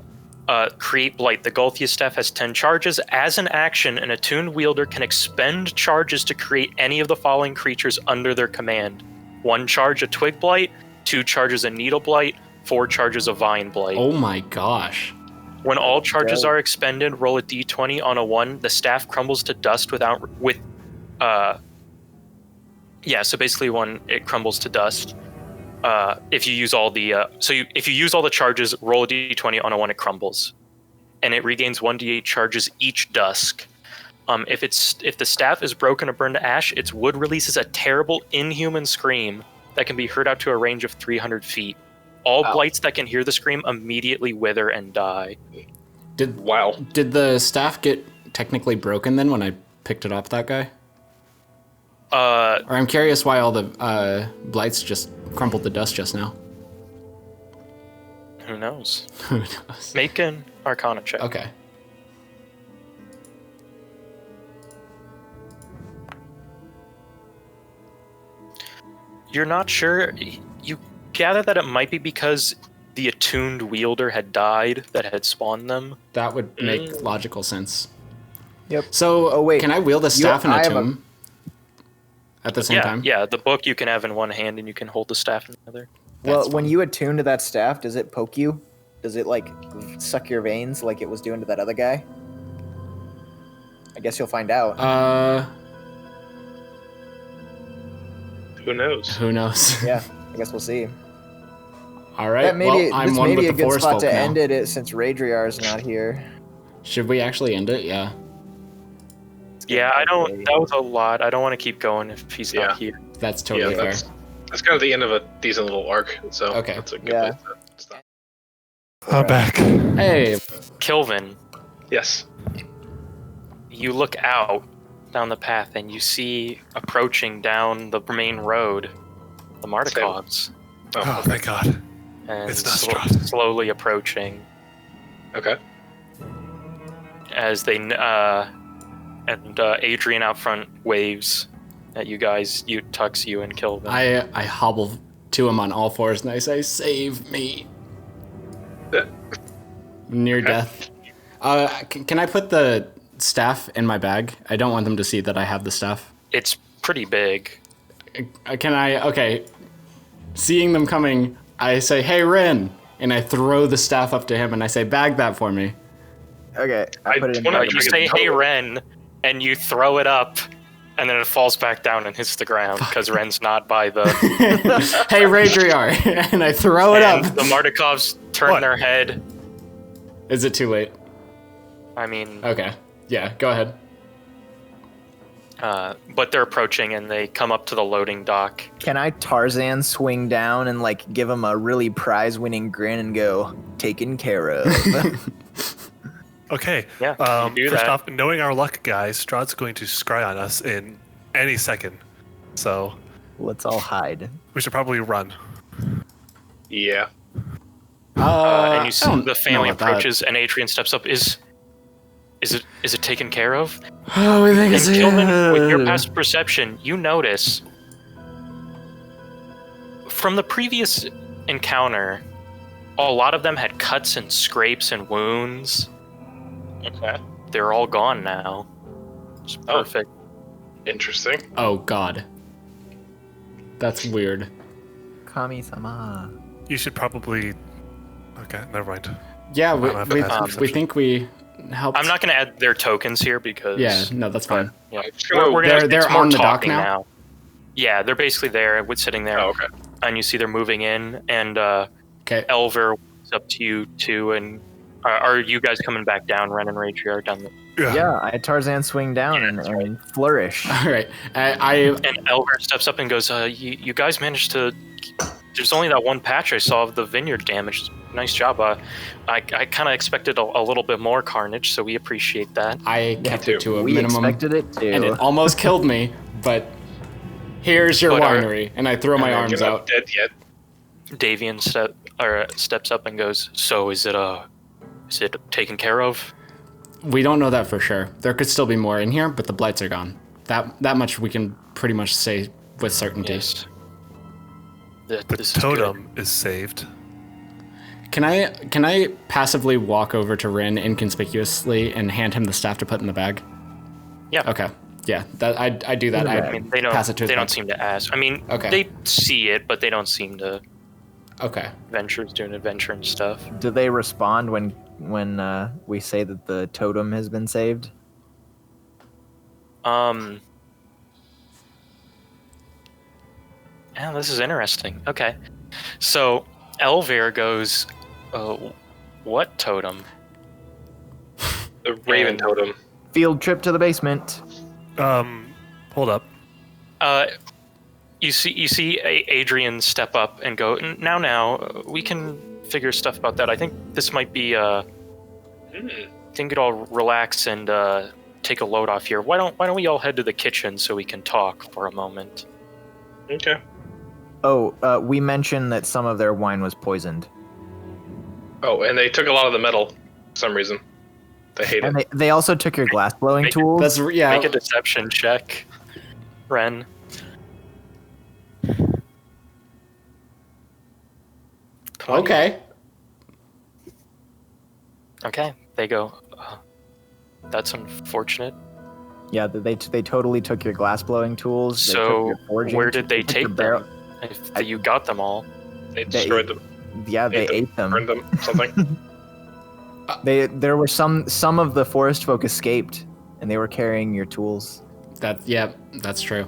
Speaker 4: Create Blight. The Gulthias staff has 10 charges. As an action, an attuned wielder can expend charges to create any of the following creatures under their command. 1 charge of Twig Blight, 2 charges of Needle Blight, 4 charges of Vine Blight.
Speaker 1: Oh my gosh.
Speaker 4: When all charges are expended, roll a d20 on a 1. The staff crumbles to dust so basically when it crumbles to dust. If you use all the if you use all the charges, roll a d20 on a 1, it crumbles. and it regains 1d8 charges each dusk. If the staff is broken or burned to ash, its wood releases a terrible, inhuman scream that can be heard out to a range of 300 feet. All blights that can hear the scream immediately wither and die.
Speaker 1: Did the staff get technically broken then when I picked it up, that guy? Or I'm curious why all the blights just crumpled to dust just now.
Speaker 4: Who knows?
Speaker 1: Who knows?
Speaker 4: Make an Arcana check.
Speaker 1: Okay.
Speaker 4: You're not sure. You gather that it might be because the attuned wielder had died that had spawned them.
Speaker 1: That would make logical sense.
Speaker 3: Yep.
Speaker 1: So,
Speaker 3: wait.
Speaker 1: can I wield a staff and attune at the same time?
Speaker 4: Yeah, the book you can have in one hand and you can hold the staff in the other.
Speaker 3: Well, when you attune to that staff, does it poke you? Does it, like, suck your veins like it was doing to that other guy? I guess you'll find out.
Speaker 2: Who knows?
Speaker 1: Who knows?
Speaker 3: Yeah, I guess we'll see.
Speaker 1: All right. I'm
Speaker 3: this
Speaker 1: one
Speaker 3: may
Speaker 1: with
Speaker 3: be a
Speaker 1: the
Speaker 3: good
Speaker 1: forest
Speaker 3: spot
Speaker 1: folk
Speaker 3: to
Speaker 1: now.
Speaker 3: end it since Raidriar's not here.
Speaker 1: Should we actually end it? Yeah.
Speaker 4: Yeah, I don't. That was a lot. I don't want to keep going if he's not here.
Speaker 1: That's totally fair.
Speaker 2: That's kind of the end of a decent little arc. So
Speaker 1: Okay.
Speaker 2: that's a good place to stop.
Speaker 5: I'm back.
Speaker 1: Hey.
Speaker 4: Kilvin,
Speaker 2: Yes.
Speaker 4: you look out down the path and you see approaching down the main road the Martikovs.
Speaker 5: Oh, thank God.
Speaker 4: And
Speaker 5: It's not Strahd.
Speaker 4: slowly approaching
Speaker 2: Okay.
Speaker 4: as they Adrian out front waves at you guys, Tux, you and Kilvin.
Speaker 1: I hobble to him on all fours and I say, "Save me!" Near death. Can I put the staff in my bag? I don't want them to see that I have the staff.
Speaker 4: It's pretty big.
Speaker 1: Can I? Okay. Seeing them coming, I say, "Hey, Ren!" and I throw the staff up to him and I say, "Bag that for me."
Speaker 3: Okay, I put it in
Speaker 2: wanna-
Speaker 3: my
Speaker 4: You say, "Hey, Ren," and you throw it up, and then it falls back down and hits the ground because Ren's not by the.
Speaker 1: Hey, Raidriar! and I throw it
Speaker 4: And
Speaker 1: up.
Speaker 4: the Martikovs turn
Speaker 5: What?
Speaker 4: their head.
Speaker 1: Is it too late?
Speaker 4: I mean,
Speaker 1: Okay. Yeah, go ahead.
Speaker 4: but they're approaching and they come up to the loading dock.
Speaker 3: Can I Tarzan swing down and like give him a really prize-winning grin and go, taken care of?
Speaker 5: Okay.
Speaker 4: Yeah, you do
Speaker 5: first
Speaker 4: that.
Speaker 5: off, knowing our luck, guys, Strahd's going to scry on us in any second. So
Speaker 3: Let's all hide.
Speaker 5: we should probably run.
Speaker 2: Yeah.
Speaker 4: And you
Speaker 1: I
Speaker 4: see
Speaker 1: don't
Speaker 4: the family
Speaker 1: know about that.
Speaker 4: approaches and Adrian steps up. Is it taken care of?
Speaker 1: Oh, we think
Speaker 4: And
Speaker 1: it's
Speaker 4: Kilvin, with your past perception, you notice from the previous encounter, a lot of them had cuts and scrapes and wounds.
Speaker 2: Okay.
Speaker 4: They're all gone now. It's perfect.
Speaker 2: Interesting.
Speaker 1: Oh God. That's weird.
Speaker 3: Kami-sama.
Speaker 5: You should probably. Okay, never mind.
Speaker 1: Yeah,
Speaker 5: I don't have
Speaker 1: we
Speaker 5: the past perception.
Speaker 1: think we helped.
Speaker 4: I'm not going to add their tokens here because
Speaker 1: Yeah, no, that's fine.
Speaker 4: yeah.
Speaker 2: We're
Speaker 4: We're
Speaker 1: They're
Speaker 4: more
Speaker 1: on the dock
Speaker 4: talking
Speaker 1: now?
Speaker 4: Yeah, they're basically there, sitting there,
Speaker 2: Oh, okay.
Speaker 4: and you see they're moving in, and
Speaker 1: Okay.
Speaker 4: Elver walks up to you too, and are you guys coming back down, Ren and Raidriar down the?
Speaker 3: Yeah, I Tarzan swing down and flourish.
Speaker 1: All right. I
Speaker 4: And Elver steps up and goes, you guys managed to. There's only that one patch I saw of the vineyard damage. Nice job. I kind of expected a little bit more carnage, so we appreciate that.
Speaker 1: kept
Speaker 2: too.
Speaker 1: it to a
Speaker 3: We
Speaker 1: minimum,
Speaker 3: expected it too.
Speaker 1: and it almost killed me. But here's your
Speaker 4: But,
Speaker 1: winery, and I throw my arms
Speaker 2: You're not
Speaker 1: out.
Speaker 2: dead yet.
Speaker 4: Davian steps up and goes, so is it taken care of?
Speaker 1: We don't know that for sure. There could still be more in here, but the blights are gone. That much we can pretty much say with certainty.
Speaker 4: Yes.
Speaker 5: The
Speaker 4: This is good.
Speaker 5: totem is saved.
Speaker 1: Can I passively walk over to Rin inconspicuously and hand him the staff to put in the bag?
Speaker 4: Yeah.
Speaker 1: Okay. Yeah. That I do that.
Speaker 3: In the
Speaker 4: I
Speaker 1: I
Speaker 4: mean, they don't.
Speaker 1: pass it to his
Speaker 4: They don't
Speaker 1: bag.
Speaker 4: seem to ask. I mean,
Speaker 1: Okay.
Speaker 4: they see it, but they don't seem to.
Speaker 1: Okay.
Speaker 4: Venture's doing adventure and stuff.
Speaker 3: Do they respond when we say that the totem has been saved?
Speaker 4: Yeah, this is interesting. Okay, so Elvir goes, "What totem?"
Speaker 2: The Raven
Speaker 4: And-
Speaker 2: Totem.
Speaker 3: Field trip to the basement.
Speaker 5: Hold up.
Speaker 4: You see Adrian step up and go, now, we can figure stuff about that. I think this might be, I think it all relax and take a load off here. Why don't we all head to the kitchen so we can talk for a moment?
Speaker 2: Okay.
Speaker 3: Oh, we mentioned that some of their wine was poisoned.
Speaker 2: Oh, and they took a lot of the metal for some reason. They hate
Speaker 3: And
Speaker 2: it.
Speaker 3: they also took your glass blowing tools.
Speaker 1: That's yeah.
Speaker 4: Make a deception check, Ren.
Speaker 1: Okay.
Speaker 4: Okay, they go, that's unfortunate.
Speaker 3: Yeah, they totally took your glass blowing tools. They took
Speaker 4: So,
Speaker 3: your forging
Speaker 4: where did they
Speaker 3: tools, your
Speaker 4: take
Speaker 3: barrel-
Speaker 4: them? If you got them all.
Speaker 2: They destroyed them.
Speaker 3: Yeah, they ate
Speaker 2: Burned
Speaker 3: them.
Speaker 2: them. Something.
Speaker 3: There were some of the forest folk escaped, and they were carrying your tools.
Speaker 1: That's true.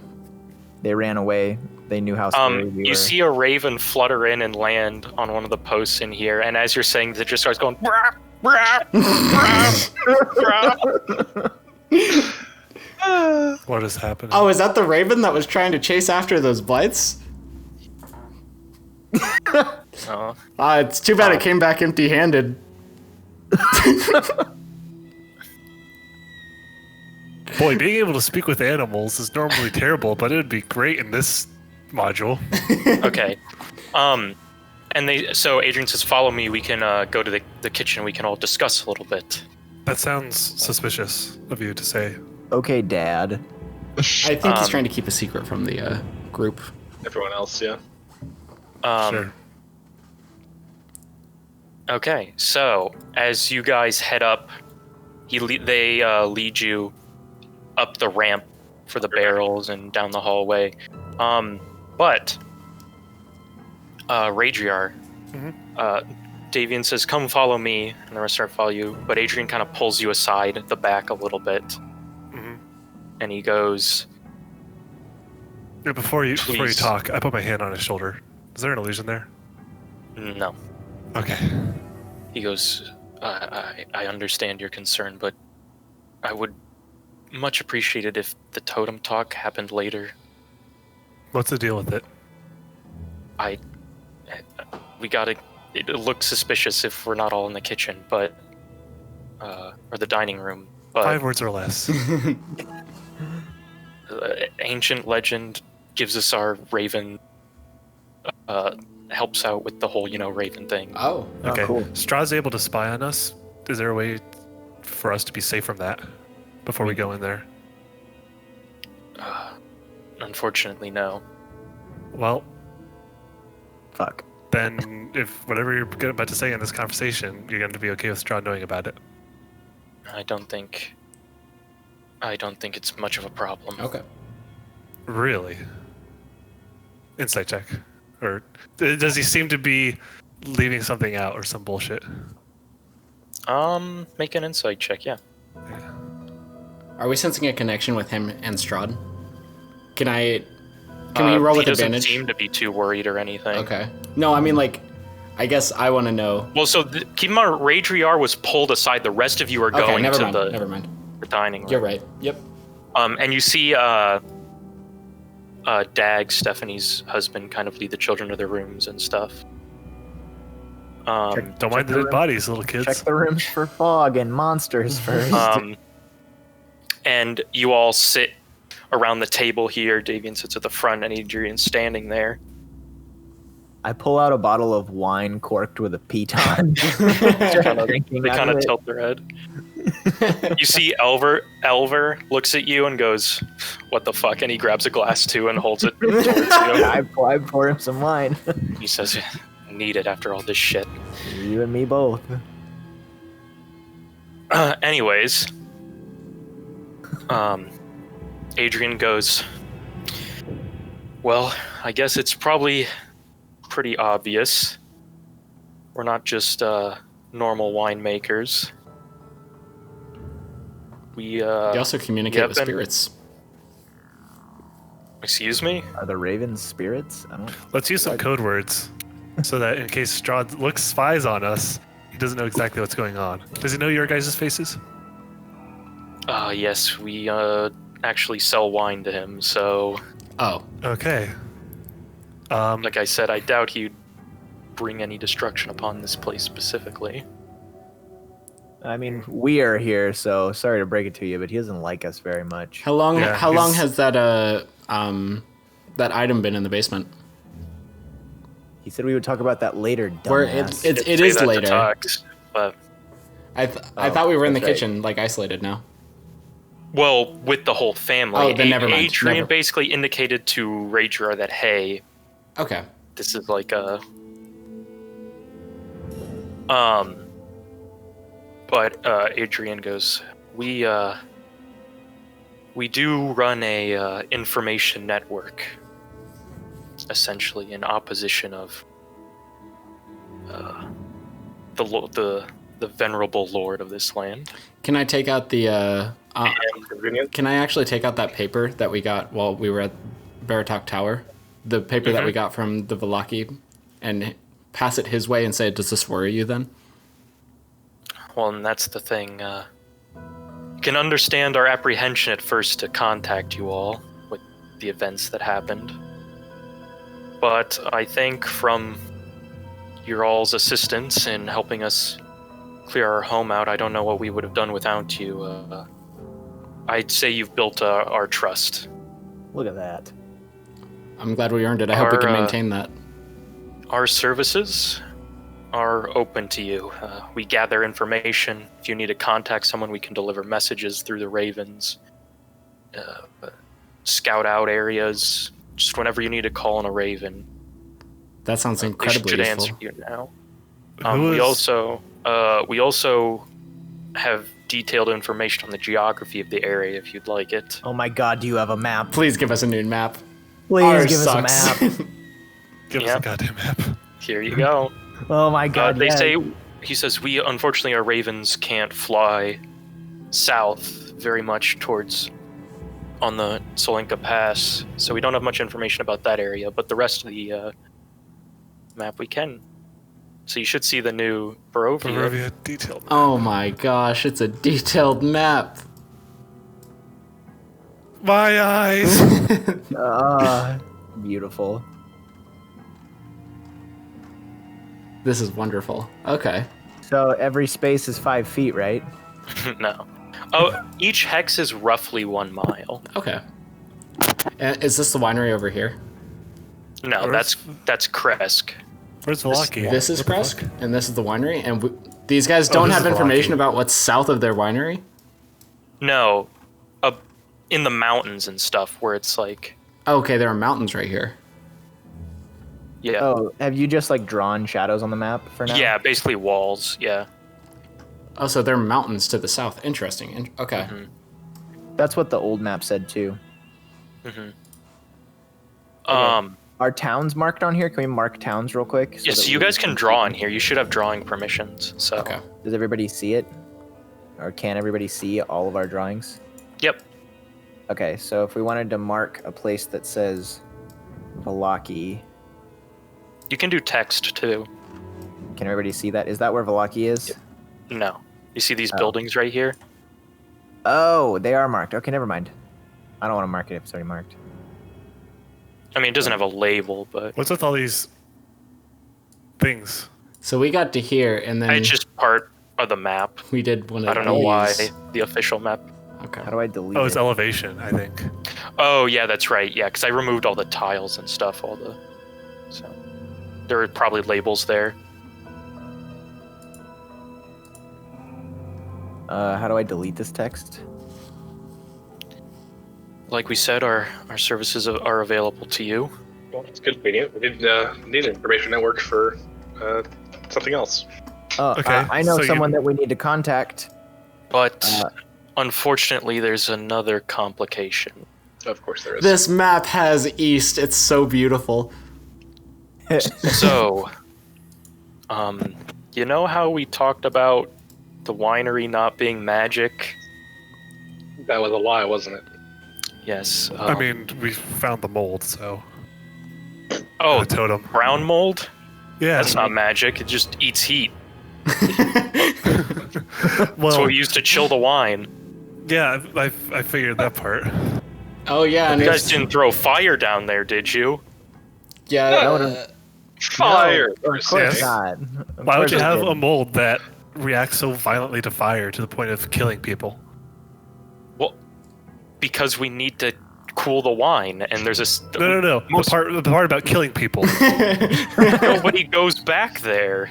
Speaker 3: They ran away. They knew how scary we were.
Speaker 4: You see a raven flutter in and land on one of the posts in here, and as you're saying, it just starts going. "Brah, brah, brah, brah."
Speaker 5: What is happening?
Speaker 1: Oh, is that the raven that was trying to chase after those blights?
Speaker 4: Oh.
Speaker 1: It's too bad it came back empty-handed.
Speaker 5: Boy, being able to speak with animals is normally terrible, but it would be great in this module.
Speaker 4: Okay. So Adrian says, "Follow me. We can go to the kitchen. We can all discuss a little bit."
Speaker 5: That sounds suspicious of you to say.
Speaker 3: Okay, Dad.
Speaker 1: I think he's trying to keep a secret from the group.
Speaker 2: Everyone else, yeah.
Speaker 5: Sure.
Speaker 4: Okay, so as you guys head up, they lead you up the ramp for the barrels and down the hallway. But Raidriar, Davian says, "Come follow me," and the rest start follow you. But Adrian kind of pulls you aside at the back a little bit, and he goes,
Speaker 5: Yeah, before you
Speaker 4: Please.
Speaker 5: talk, I put my hand on his shoulder. Is there an illusion there?
Speaker 4: "No."
Speaker 5: Okay.
Speaker 4: He goes, I understand your concern, but I would much appreciate it if the totem talk happened later.
Speaker 5: What's the deal with it?
Speaker 4: It looks suspicious if we're not all in the kitchen, but, or the dining room, but
Speaker 5: 5 words or less.
Speaker 4: ancient legend gives us our raven, helps out with the whole, raven thing.
Speaker 1: Oh.
Speaker 5: Okay.
Speaker 3: cool.
Speaker 5: Strahd's able to spy on us. Is there a way for us to be safe from that before we go in there?
Speaker 4: Unfortunately, no.
Speaker 5: Well,
Speaker 3: Fuck.
Speaker 5: then if whatever you're about to say in this conversation, you're going to be okay with Strahd knowing about it.
Speaker 4: I don't think it's much of a problem.
Speaker 1: Okay.
Speaker 5: Really? Insight check. Or does he seem to be leaving something out or some bullshit?
Speaker 4: Make an insight check, yeah.
Speaker 1: Are we sensing a connection with him and Strahd? Can we roll with
Speaker 4: he doesn't
Speaker 1: advantage?
Speaker 4: seem to be too worried or anything.
Speaker 1: Okay. No, I mean, I guess I want to know.
Speaker 4: Well, so keep in mind, Raidriar was pulled aside. The rest of you are
Speaker 1: Okay,
Speaker 4: going
Speaker 1: never
Speaker 4: to
Speaker 1: mind.
Speaker 4: the
Speaker 1: Never mind.
Speaker 4: dining room.
Speaker 1: You're right. Yep.
Speaker 4: And you see Dag, Stephanie's husband, kind of lead the children to their rooms and stuff.
Speaker 5: Don't mind the dead bodies, little kids.
Speaker 3: Check the rooms for fog and monsters first.
Speaker 4: And you all sit around the table here. Davian sits at the front, and Adrian's standing there.
Speaker 3: I pull out a bottle of wine corked with a piton.
Speaker 4: They kind of tilt their head. You see Elver looks at you and goes, "What the fuck?" And he grabs a glass too and holds it towards you.
Speaker 3: I pour him some wine.
Speaker 4: He says, "Need it after all this shit."
Speaker 3: You and me both.
Speaker 4: Anyways, Adrian goes, "Well, I guess it's probably pretty obvious. We're not just normal winemakers. We
Speaker 1: You also communicate with
Speaker 4: been-
Speaker 1: spirits.
Speaker 4: Excuse me?
Speaker 3: Are the ravens spirits? I don't.
Speaker 5: Let's use some code words so that in case Strahd spies on us, he doesn't know exactly what's going on. Does he know your guys' faces?
Speaker 4: Yes, we actually sell wine to him, so
Speaker 1: Oh,
Speaker 5: Okay.
Speaker 4: like I said, I doubt he'd bring any destruction upon this place specifically.
Speaker 3: I mean, we are here, so sorry to break it to you, but he doesn't like us very much.
Speaker 1: how long?
Speaker 5: Yeah,
Speaker 1: how long
Speaker 5: he's-
Speaker 1: has that that item been in the basement?
Speaker 3: He said we would talk about that later,
Speaker 1: Where
Speaker 3: dumbass.
Speaker 1: it
Speaker 4: Say
Speaker 1: is
Speaker 4: that to
Speaker 1: later.
Speaker 4: Tux, but
Speaker 1: I
Speaker 3: Oh,
Speaker 1: thought we were in the
Speaker 3: that's right.
Speaker 1: kitchen, like isolated now.
Speaker 4: well, with the whole family.
Speaker 1: Oh, then never mind.
Speaker 4: Adrian
Speaker 1: Never-
Speaker 4: basically indicated to Raidriar that, hey,
Speaker 1: Okay.
Speaker 4: this is like a but Adrian goes, we do run a information network, essentially in opposition of the venerable lord of this land.
Speaker 1: Can I take out the
Speaker 2: Convenient.
Speaker 1: Can I actually take out that paper that we got while we were at Baratok Tower? The paper that we got from the Velaki, and pass it his way and say, does this worry you then?
Speaker 4: Well, and that's the thing. You can understand our apprehension at first to contact you all with the events that happened. But I think from your all's assistance in helping us clear our home out, I don't know what we would have done without you. I'd say you've built our trust.
Speaker 3: Look at that.
Speaker 1: I'm glad we earned it. I hope we can maintain that.
Speaker 4: Our services are open to you. We gather information. If you need to contact someone, we can deliver messages through the Ravens. Scout out areas. Just whenever you need to call on a Raven.
Speaker 1: That sounds
Speaker 4: They
Speaker 1: incredibly
Speaker 4: should
Speaker 1: useful.
Speaker 4: answer you now.
Speaker 5: Who
Speaker 4: We
Speaker 5: is-
Speaker 4: also have detailed information on the geography of the area if you'd like it.
Speaker 3: Oh my god, do you have a map?
Speaker 1: Please give us a new map.
Speaker 3: Please
Speaker 1: Ours
Speaker 3: give us
Speaker 1: sucks.
Speaker 3: a map.
Speaker 5: Give us
Speaker 4: Yeah.
Speaker 5: a goddamn map.
Speaker 4: Here you go.
Speaker 3: Oh my god,
Speaker 4: They
Speaker 3: yes.
Speaker 4: say, he says, we unfortunately our Ravens can't fly south very much towards on the Solinka Pass, so we don't have much information about that area, but the rest of the map we can. So you should see the new Barovia.
Speaker 5: Barovia detailed.
Speaker 1: Oh my gosh, it's a detailed map.
Speaker 5: My eyes.
Speaker 3: Beautiful.
Speaker 1: This is wonderful. Okay.
Speaker 3: So every space is 5 feet, right?
Speaker 4: No. Oh, each hex is roughly 1 mile.
Speaker 1: Okay. And is this the winery over here?
Speaker 4: No,
Speaker 5: Where's-
Speaker 4: that's Kresk.
Speaker 5: Where's Velaki?
Speaker 1: This is
Speaker 5: What the
Speaker 1: Kresk,
Speaker 5: fuck?
Speaker 1: and this is the winery, and these guys don't
Speaker 5: this
Speaker 1: have
Speaker 5: is
Speaker 1: information
Speaker 5: Velaki.
Speaker 1: about what's south of their winery?
Speaker 4: No, in the mountains and stuff where it's like,
Speaker 1: Okay, there are mountains right here.
Speaker 4: yeah,
Speaker 3: Oh, have you just like drawn shadows on the map for now?
Speaker 4: yeah, basically walls. Yeah.
Speaker 1: Oh, so there are mountains to the south. Interesting. Okay.
Speaker 4: Mhm.
Speaker 3: That's what the old map said too. Are towns marked on here? Can we mark towns real quick?
Speaker 4: Yeah,
Speaker 3: that
Speaker 4: so you
Speaker 3: we
Speaker 4: guys can draw in here. You should have drawing permissions. So.
Speaker 1: Okay.
Speaker 3: Does everybody see it? Or can everybody see all of our drawings?
Speaker 4: Yep.
Speaker 3: Okay, so if we wanted to mark a place that says Velaki,
Speaker 4: You can do text too.
Speaker 3: can everybody see that? Is that where Velaki is?
Speaker 4: No. You see these
Speaker 3: Oh.
Speaker 4: buildings right here?
Speaker 3: Oh, they are marked. Okay, never mind. I don't want to mark it if it's already marked.
Speaker 4: I mean, it doesn't have a label, but
Speaker 5: What's with all these things?
Speaker 1: So we got to here, and then
Speaker 4: it's just part of the map.
Speaker 1: we did one of
Speaker 4: I don't know why
Speaker 1: these.
Speaker 4: the official map.
Speaker 1: Okay.
Speaker 3: How do I delete
Speaker 5: Oh, it's
Speaker 3: it?
Speaker 5: elevation, I think.
Speaker 4: Oh, yeah, that's right. Yeah, because I removed all the tiles and stuff. So there are probably labels there.
Speaker 3: How do I delete this text?
Speaker 4: Like we said, our services are available to you.
Speaker 2: Well, it's convenient. We did need an information network for something else.
Speaker 3: Oh,
Speaker 5: Okay,
Speaker 3: I know
Speaker 5: so you-
Speaker 3: someone that we need to contact.
Speaker 4: But
Speaker 3: Uh,
Speaker 4: unfortunately, there's another complication.
Speaker 2: Of course, there is.
Speaker 1: This map has east. It's so beautiful.
Speaker 4: So, you know how we talked about the winery not being magic?
Speaker 2: That was a lie, wasn't it?
Speaker 4: Yes.
Speaker 5: I mean, we found the mold, so.
Speaker 4: oh,
Speaker 5: The totem.
Speaker 4: brown mold?
Speaker 5: Yeah.
Speaker 4: That's not magic. It just eats heat.
Speaker 5: Well,
Speaker 4: That's what we use to chill the wine.
Speaker 5: Yeah, I figured that part.
Speaker 1: Oh yeah, and
Speaker 4: You guys
Speaker 1: it's,
Speaker 4: didn't throw fire down there, did you?
Speaker 1: yeah.
Speaker 3: No,
Speaker 2: Fire.
Speaker 3: No, of course
Speaker 5: Yes.
Speaker 3: not. Of
Speaker 5: Why would
Speaker 3: course
Speaker 5: you
Speaker 3: it
Speaker 5: have a
Speaker 3: didn't.
Speaker 5: mold that reacts so violently to fire to the point of killing people?
Speaker 4: Well, because we need to cool the wine, and there's
Speaker 5: No.
Speaker 4: Most-
Speaker 5: The part about killing people.
Speaker 4: Nobody goes back there.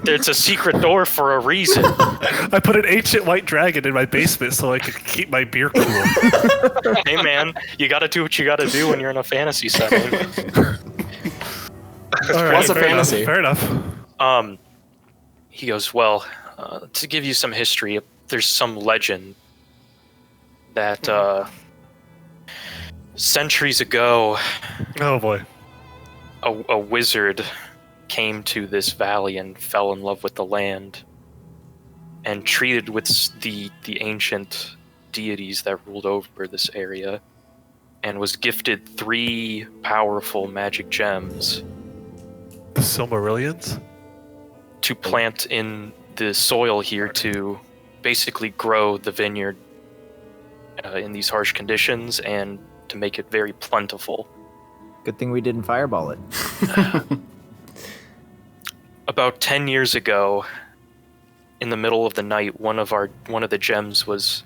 Speaker 4: It's a secret door for a reason.
Speaker 5: I put an ancient white dragon in my basement so I could keep my beer cool.
Speaker 4: Hey man, you gotta do what you gotta do when you're in a fantasy setting.
Speaker 5: All right,
Speaker 1: What's a
Speaker 5: fair enough,
Speaker 1: fantasy?
Speaker 5: Fair enough.
Speaker 4: He goes, well, to give you some history, there's some legend that centuries ago,
Speaker 5: Oh boy.
Speaker 4: a wizard came to this valley and fell in love with the land and treated with the ancient deities that ruled over this area and was gifted 3 powerful magic gems
Speaker 5: The Silmarillions?
Speaker 4: to plant in the soil here to basically grow the vineyard in these harsh conditions and to make it very plentiful.
Speaker 3: Good thing we didn't fireball it.
Speaker 4: About 10 years ago, in the middle of the night, one of the gems was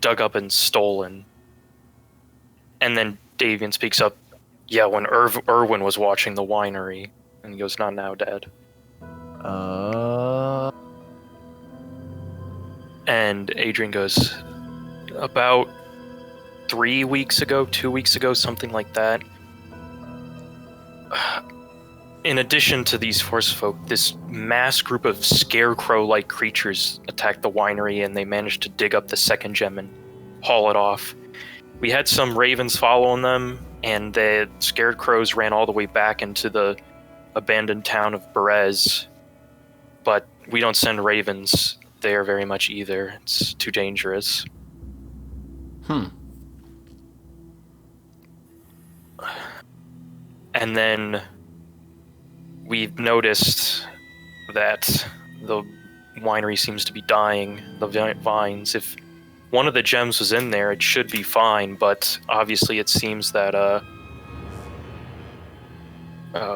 Speaker 4: dug up and stolen. And then Davian speaks up, yeah, when Irwin was watching the winery. And he goes, not now, Dad. And Adrian goes, about 3 weeks ago, 2 weeks ago, something like that. In addition to these forest folk, this mass group of scarecrow-like creatures attacked the winery, and they managed to dig up the second gem and haul it off. We had some ravens following them, and the scarecrows ran all the way back into the abandoned town of Berez. But we don't send ravens there very much either. It's too dangerous. And then we've noticed that the winery seems to be dying, the vines. If one of the gems was in there, it should be fine, but obviously it seems that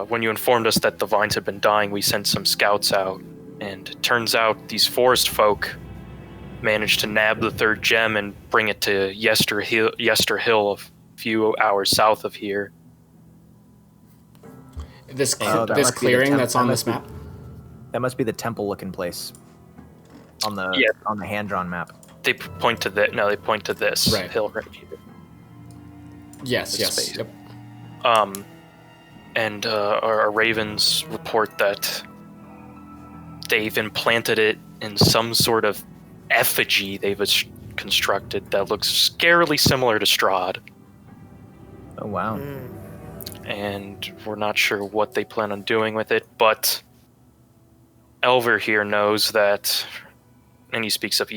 Speaker 4: when you informed us that the vines had been dying, we sent some scouts out, and it turns out these forest folk managed to nab the third gem and bring it to Yester Hill, a few hours south of here.
Speaker 1: This
Speaker 3: Oh, that
Speaker 1: this
Speaker 3: must be the
Speaker 1: clearing
Speaker 3: temp-
Speaker 1: that's
Speaker 3: that
Speaker 1: on
Speaker 3: must
Speaker 1: this
Speaker 3: be-
Speaker 1: map.
Speaker 3: That must be the temple-looking place on the
Speaker 4: Yeah.
Speaker 3: on the hand-drawn map.
Speaker 4: They point to that. No, they point to this
Speaker 1: Right.
Speaker 4: hill right here.
Speaker 1: Yes,
Speaker 4: This
Speaker 1: yes.
Speaker 4: space.
Speaker 1: Yep.
Speaker 4: And our ravens report that they've implanted it in some sort of effigy they've constructed that looks scarily similar to Strahd.
Speaker 3: Oh wow.
Speaker 4: And we're not sure what they plan on doing with it, but Elver here knows that, and he speaks up,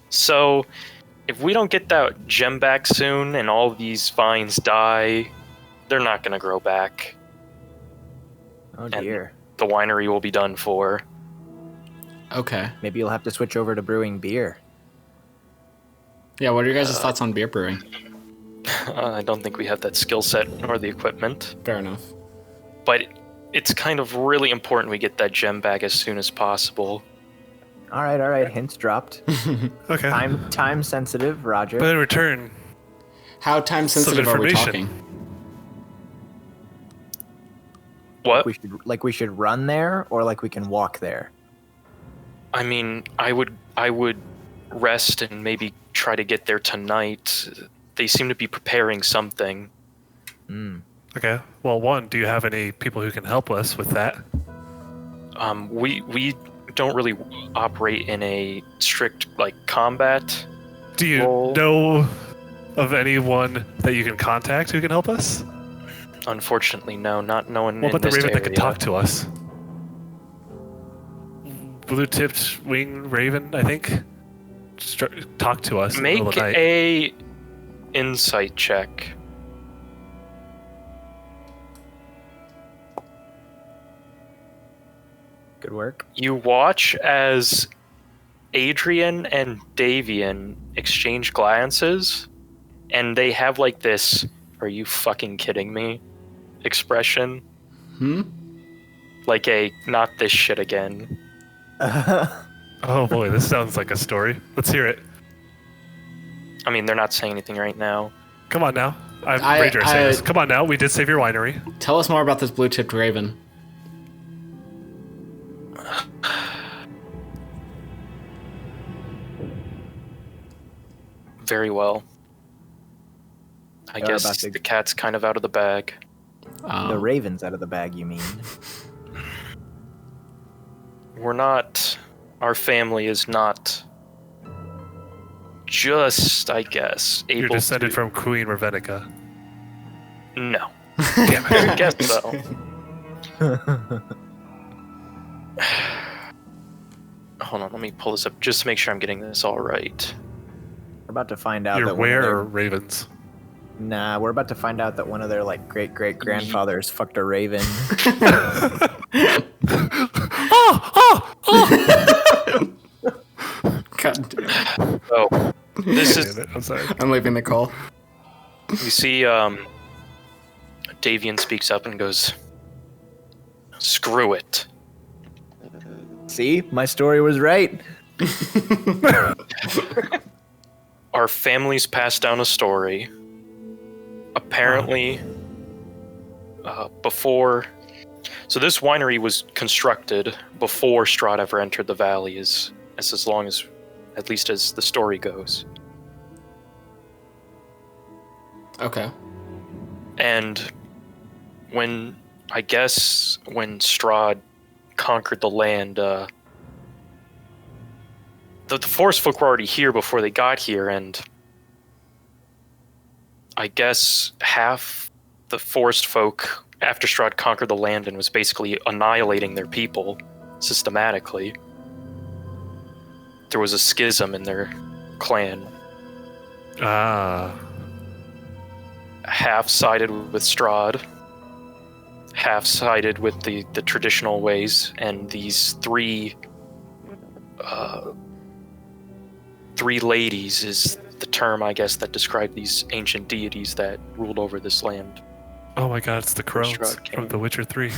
Speaker 4: so if we don't get that gem back soon and all these vines die, they're not going to grow back.
Speaker 3: Oh dear.
Speaker 4: The winery will be done for.
Speaker 1: Okay.
Speaker 3: Maybe you'll have to switch over to brewing beer.
Speaker 1: Yeah. What are your guys' thoughts on beer brewing?
Speaker 4: I don't think we have that skill set nor the equipment,
Speaker 1: Fair enough.
Speaker 4: but it's kind of really important we get that gem back as soon as possible.
Speaker 3: All right. Hints dropped.
Speaker 5: Okay.
Speaker 3: Time sensitive, Roger.
Speaker 5: But in return,
Speaker 1: How time sensitive are we
Speaker 5: information.
Speaker 1: talking?
Speaker 4: What?
Speaker 3: we should run there, or like we can walk there.
Speaker 4: I mean, I would rest and maybe try to get there tonight. They seem to be preparing something.
Speaker 5: okay. Well, one, do you have any people who can help us with that?
Speaker 4: We don't really operate in a strict like combat.
Speaker 5: Do you
Speaker 4: Roll.
Speaker 5: know of anyone that you can contact who can help us?
Speaker 4: Unfortunately, no, not no one
Speaker 5: What
Speaker 4: in
Speaker 5: about the
Speaker 4: this
Speaker 5: raven
Speaker 4: area.
Speaker 5: that can talk to us? Blue-tipped wing raven, I think. Talk to us in the middle of
Speaker 4: Make
Speaker 5: the night.
Speaker 4: a insight check.
Speaker 3: Good Could work.
Speaker 4: You watch as Adrian and Davian exchange glances, and they have like this "are you fucking kidding me" expression. Like a "not this shit again."
Speaker 5: Oh boy, this sounds like a story. Let's hear it.
Speaker 4: I mean, they're not saying anything right now.
Speaker 5: Come on now. Raidriar saying this. Come on now, we did save your winery.
Speaker 1: Tell us more about this blue-tipped raven.
Speaker 4: Very well. I
Speaker 3: They're
Speaker 4: guess
Speaker 3: about to-
Speaker 4: the cat's kind of out of the bag.
Speaker 3: The raven's out of the bag, you mean?
Speaker 4: We're not... Our family is not just, I guess, able
Speaker 5: You're descended
Speaker 4: to...
Speaker 5: from Queen Ravenica.
Speaker 4: No.
Speaker 5: Damn it.
Speaker 4: I guess so. Hold on, let me pull this up just to make sure I'm getting this all right.
Speaker 3: We're about to find out
Speaker 5: You're
Speaker 3: that
Speaker 5: where
Speaker 3: one
Speaker 5: or
Speaker 3: of their,
Speaker 5: ravens?
Speaker 3: Nah, we're about to find out that one of their like great grandfathers fucked a raven.
Speaker 1: God damn.
Speaker 4: So, this is...
Speaker 5: Damn it, I'm sorry.
Speaker 1: I'm leaving the call.
Speaker 4: You see, Davian speaks up and goes, "Screw it.
Speaker 3: See, my story was right.
Speaker 4: Our family's passed down a story. Apparently, before... So this winery was constructed before Strahd ever entered the valley, as long as, at least as the story goes.
Speaker 1: Okay.
Speaker 4: And when Strahd conquered the land, the forest folk were already here before they got here, and I guess half the forest folk, after Strahd conquered the land and was basically annihilating their people systematically, there was a schism in their clan.
Speaker 5: Ah.
Speaker 4: Half sided with Strahd, half sided with the traditional ways, and these three ladies is the term, I guess, that described these ancient deities that ruled over this land.
Speaker 5: Oh my god, it's the crones
Speaker 4: Strahd came.
Speaker 5: from The Witcher 3.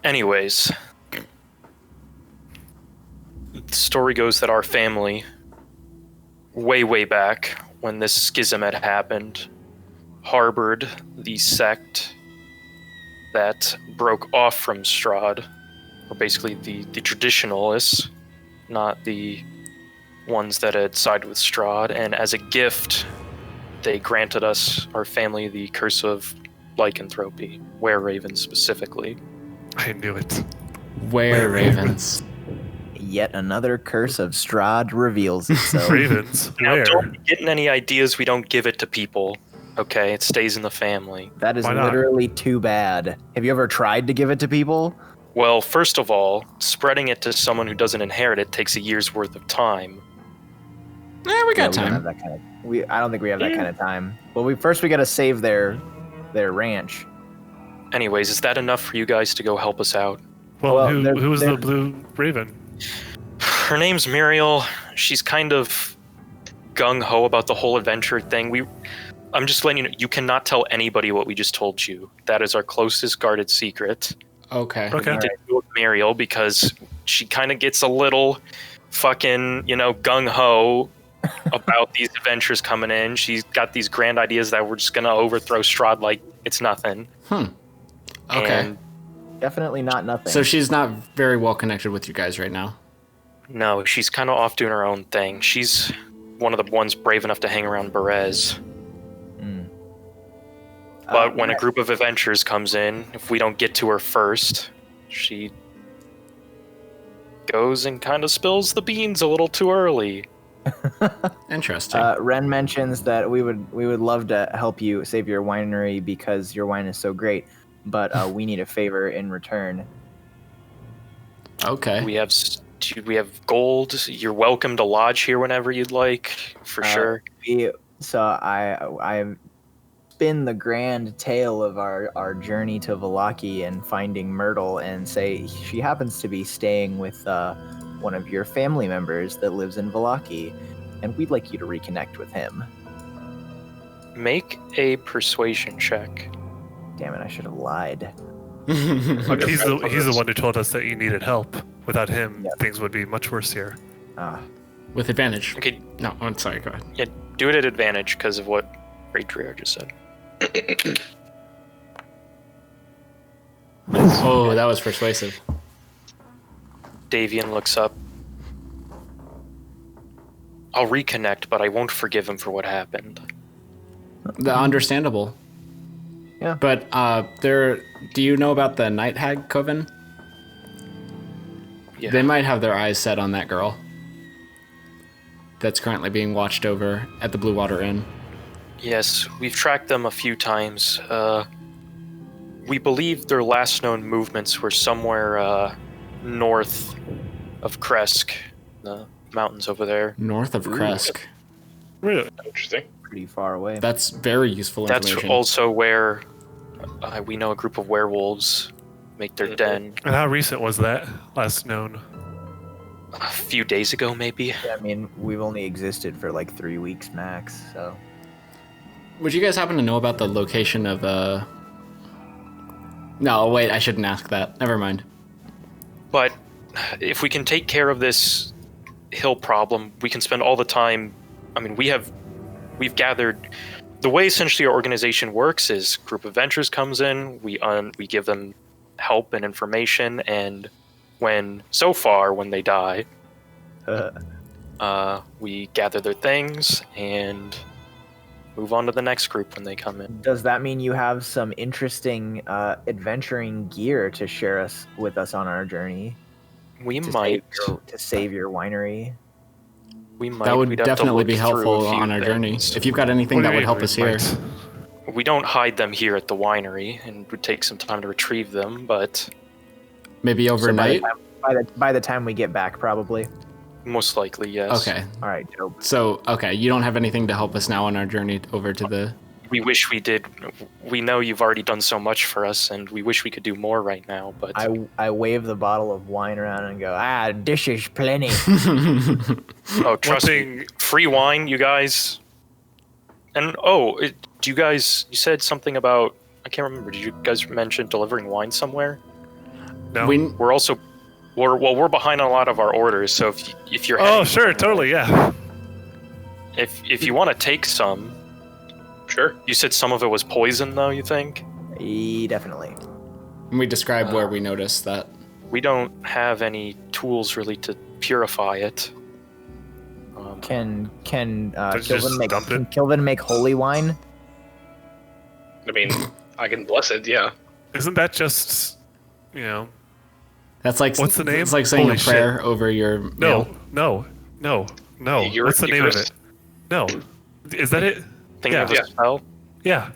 Speaker 4: Anyways, the story goes that our family, way back when this schism had happened, harbored the sect that broke off from Strahd, or basically the traditionalists, not the ones that had sided with Strahd, and as a gift, they granted us, our family, the curse of lycanthropy, were-ravens specifically.
Speaker 5: I knew it.
Speaker 1: Where ravens?
Speaker 3: Yet another curse of Strahd reveals itself.
Speaker 5: Ravens?
Speaker 4: Now,
Speaker 5: Where?
Speaker 4: don't be getting any ideas, we don't give it to people, okay? It stays in the family.
Speaker 3: That is
Speaker 5: Why not?
Speaker 3: literally too bad. Have you ever tried to give it to people?
Speaker 4: Well, first of all, spreading it to someone who doesn't inherit it takes a year's worth of time.
Speaker 1: We got
Speaker 3: We don't have
Speaker 1: time.
Speaker 3: that kind of. I don't think we have that kind of time. Well, we gotta save their ranch.
Speaker 4: Anyways, is that enough for you guys to go help us out?
Speaker 5: Well,
Speaker 3: Well,
Speaker 5: who was
Speaker 3: they're-
Speaker 5: the blue raven?
Speaker 4: Her name's Muriel. She's kind of gung-ho about the whole adventure thing. I'm just letting you know, you cannot tell anybody what we just told you. That is our closest guarded secret.
Speaker 1: Okay.
Speaker 5: Okay.
Speaker 4: We did do it with Muriel because she kind of gets a little fucking, gung-ho about these adventures coming in. She's got these grand ideas that we're just going to overthrow Strahd like it's nothing.
Speaker 1: Okay.
Speaker 4: And
Speaker 3: Definitely not nothing.
Speaker 1: So she's not very well connected with you guys right now.
Speaker 4: no, she's kind of off doing her own thing. She's one of the ones brave enough to hang around Berez. But when a group of adventurers comes in, if we don't get to her first, she goes and kind of spills the beans a little too early.
Speaker 1: Interesting.
Speaker 3: Ren mentions that we would love to help you save your winery because your wine is so great, but we need a favor in return.
Speaker 1: Okay.
Speaker 4: We have gold. You're welcome to lodge here whenever you'd like, for sure.
Speaker 3: So I spin the grand tale of our journey to Vallaki and finding Myrtle and say she happens to be staying with one of your family members that lives in Vallaki, and we'd like you to reconnect with him.
Speaker 4: Make a persuasion check.
Speaker 3: Damn it, I should have lied.
Speaker 5: Look, he's the one who told us that you needed help. Without him, things would be much worse here.
Speaker 1: With advantage.
Speaker 4: Okay,
Speaker 1: No, I'm sorry, go ahead.
Speaker 4: yeah, do it at advantage because of what Raidriar just said.
Speaker 1: Oh, that was persuasive.
Speaker 4: Davian looks up. I'll reconnect, but I won't forgive him for what happened.
Speaker 1: Understandable.
Speaker 3: Yeah.
Speaker 1: But do you know about the Night Hag Coven?
Speaker 4: Yeah.
Speaker 1: They might have their eyes set on that girl that's currently being watched over at the Blue Water Inn.
Speaker 4: Yes, we've tracked them a few times. We believe their last known movements were somewhere north of Kresk, the mountains over there.
Speaker 1: North of Kresk.
Speaker 5: Really?
Speaker 2: Interesting.
Speaker 3: Pretty far away.
Speaker 1: That's very useful
Speaker 4: That's
Speaker 1: information.
Speaker 4: also where we know a group of werewolves make their den.
Speaker 5: And how recent was that last known?
Speaker 4: A few days ago, maybe.
Speaker 3: Yeah, I mean, we've only existed for like 3 weeks max, so.
Speaker 1: Would you guys happen to know about the location of No, wait, I shouldn't ask that. Never mind.
Speaker 4: But if we can take care of this hill problem, we can spend all the time. I mean, we've gathered. The way essentially our organization works is group of ventures comes in, we give them help and information, and when they die, we gather their things and move on to the next group when they come in.
Speaker 3: Does that mean you have some interesting adventuring gear to share with us on our journey?
Speaker 4: We
Speaker 3: to
Speaker 4: might.
Speaker 3: to save your winery.
Speaker 4: We might.
Speaker 1: That would
Speaker 4: We'd have to
Speaker 1: definitely
Speaker 4: look
Speaker 1: be
Speaker 4: through
Speaker 1: helpful
Speaker 4: a few
Speaker 1: on our journey.
Speaker 4: things.
Speaker 1: If you've got anything
Speaker 5: What do
Speaker 1: that
Speaker 5: you
Speaker 1: would
Speaker 5: mean
Speaker 1: help
Speaker 5: we
Speaker 1: us here.
Speaker 5: might?
Speaker 4: We don't hide them here at the winery, and it would take some time to retrieve them, but
Speaker 1: Maybe overnight?
Speaker 3: By the time we get back, probably.
Speaker 4: most likely, yes.
Speaker 1: Okay.
Speaker 3: All right, dope.
Speaker 1: So, okay, you don't have anything to help us now on our journey over to the...
Speaker 4: We wish we did. We know you've already done so much for us, and we wish we could do more right now, but...
Speaker 3: I wave the bottle of wine around and go, dish is plenty.
Speaker 4: Oh, trust me. Free wine, you guys. And, do you guys... You said something about... I can't remember. Did you guys mention delivering wine somewhere?
Speaker 5: No.
Speaker 4: We're also... We're behind on a lot of our orders, so if you're
Speaker 5: Oh,
Speaker 4: heading
Speaker 5: sure,
Speaker 4: somewhere,
Speaker 5: totally, yeah.
Speaker 4: If you want to take some...
Speaker 2: Sure.
Speaker 4: You said some of it was poison, though, you think?
Speaker 3: Definitely.
Speaker 1: We described where we noticed that.
Speaker 4: We don't have any tools, really, to purify it.
Speaker 3: Can
Speaker 5: Just dump it?
Speaker 3: Kilvin make holy wine?
Speaker 2: I mean, I can bless it, yeah.
Speaker 5: Isn't that just,
Speaker 1: That's like...
Speaker 5: What's the name?
Speaker 1: It's like saying
Speaker 5: Holy
Speaker 1: a prayer
Speaker 5: shit.
Speaker 1: over your meal.
Speaker 5: No. What's the name of it? No. Is that it?
Speaker 4: Think
Speaker 5: Yeah.
Speaker 4: of a spell?
Speaker 5: Yeah.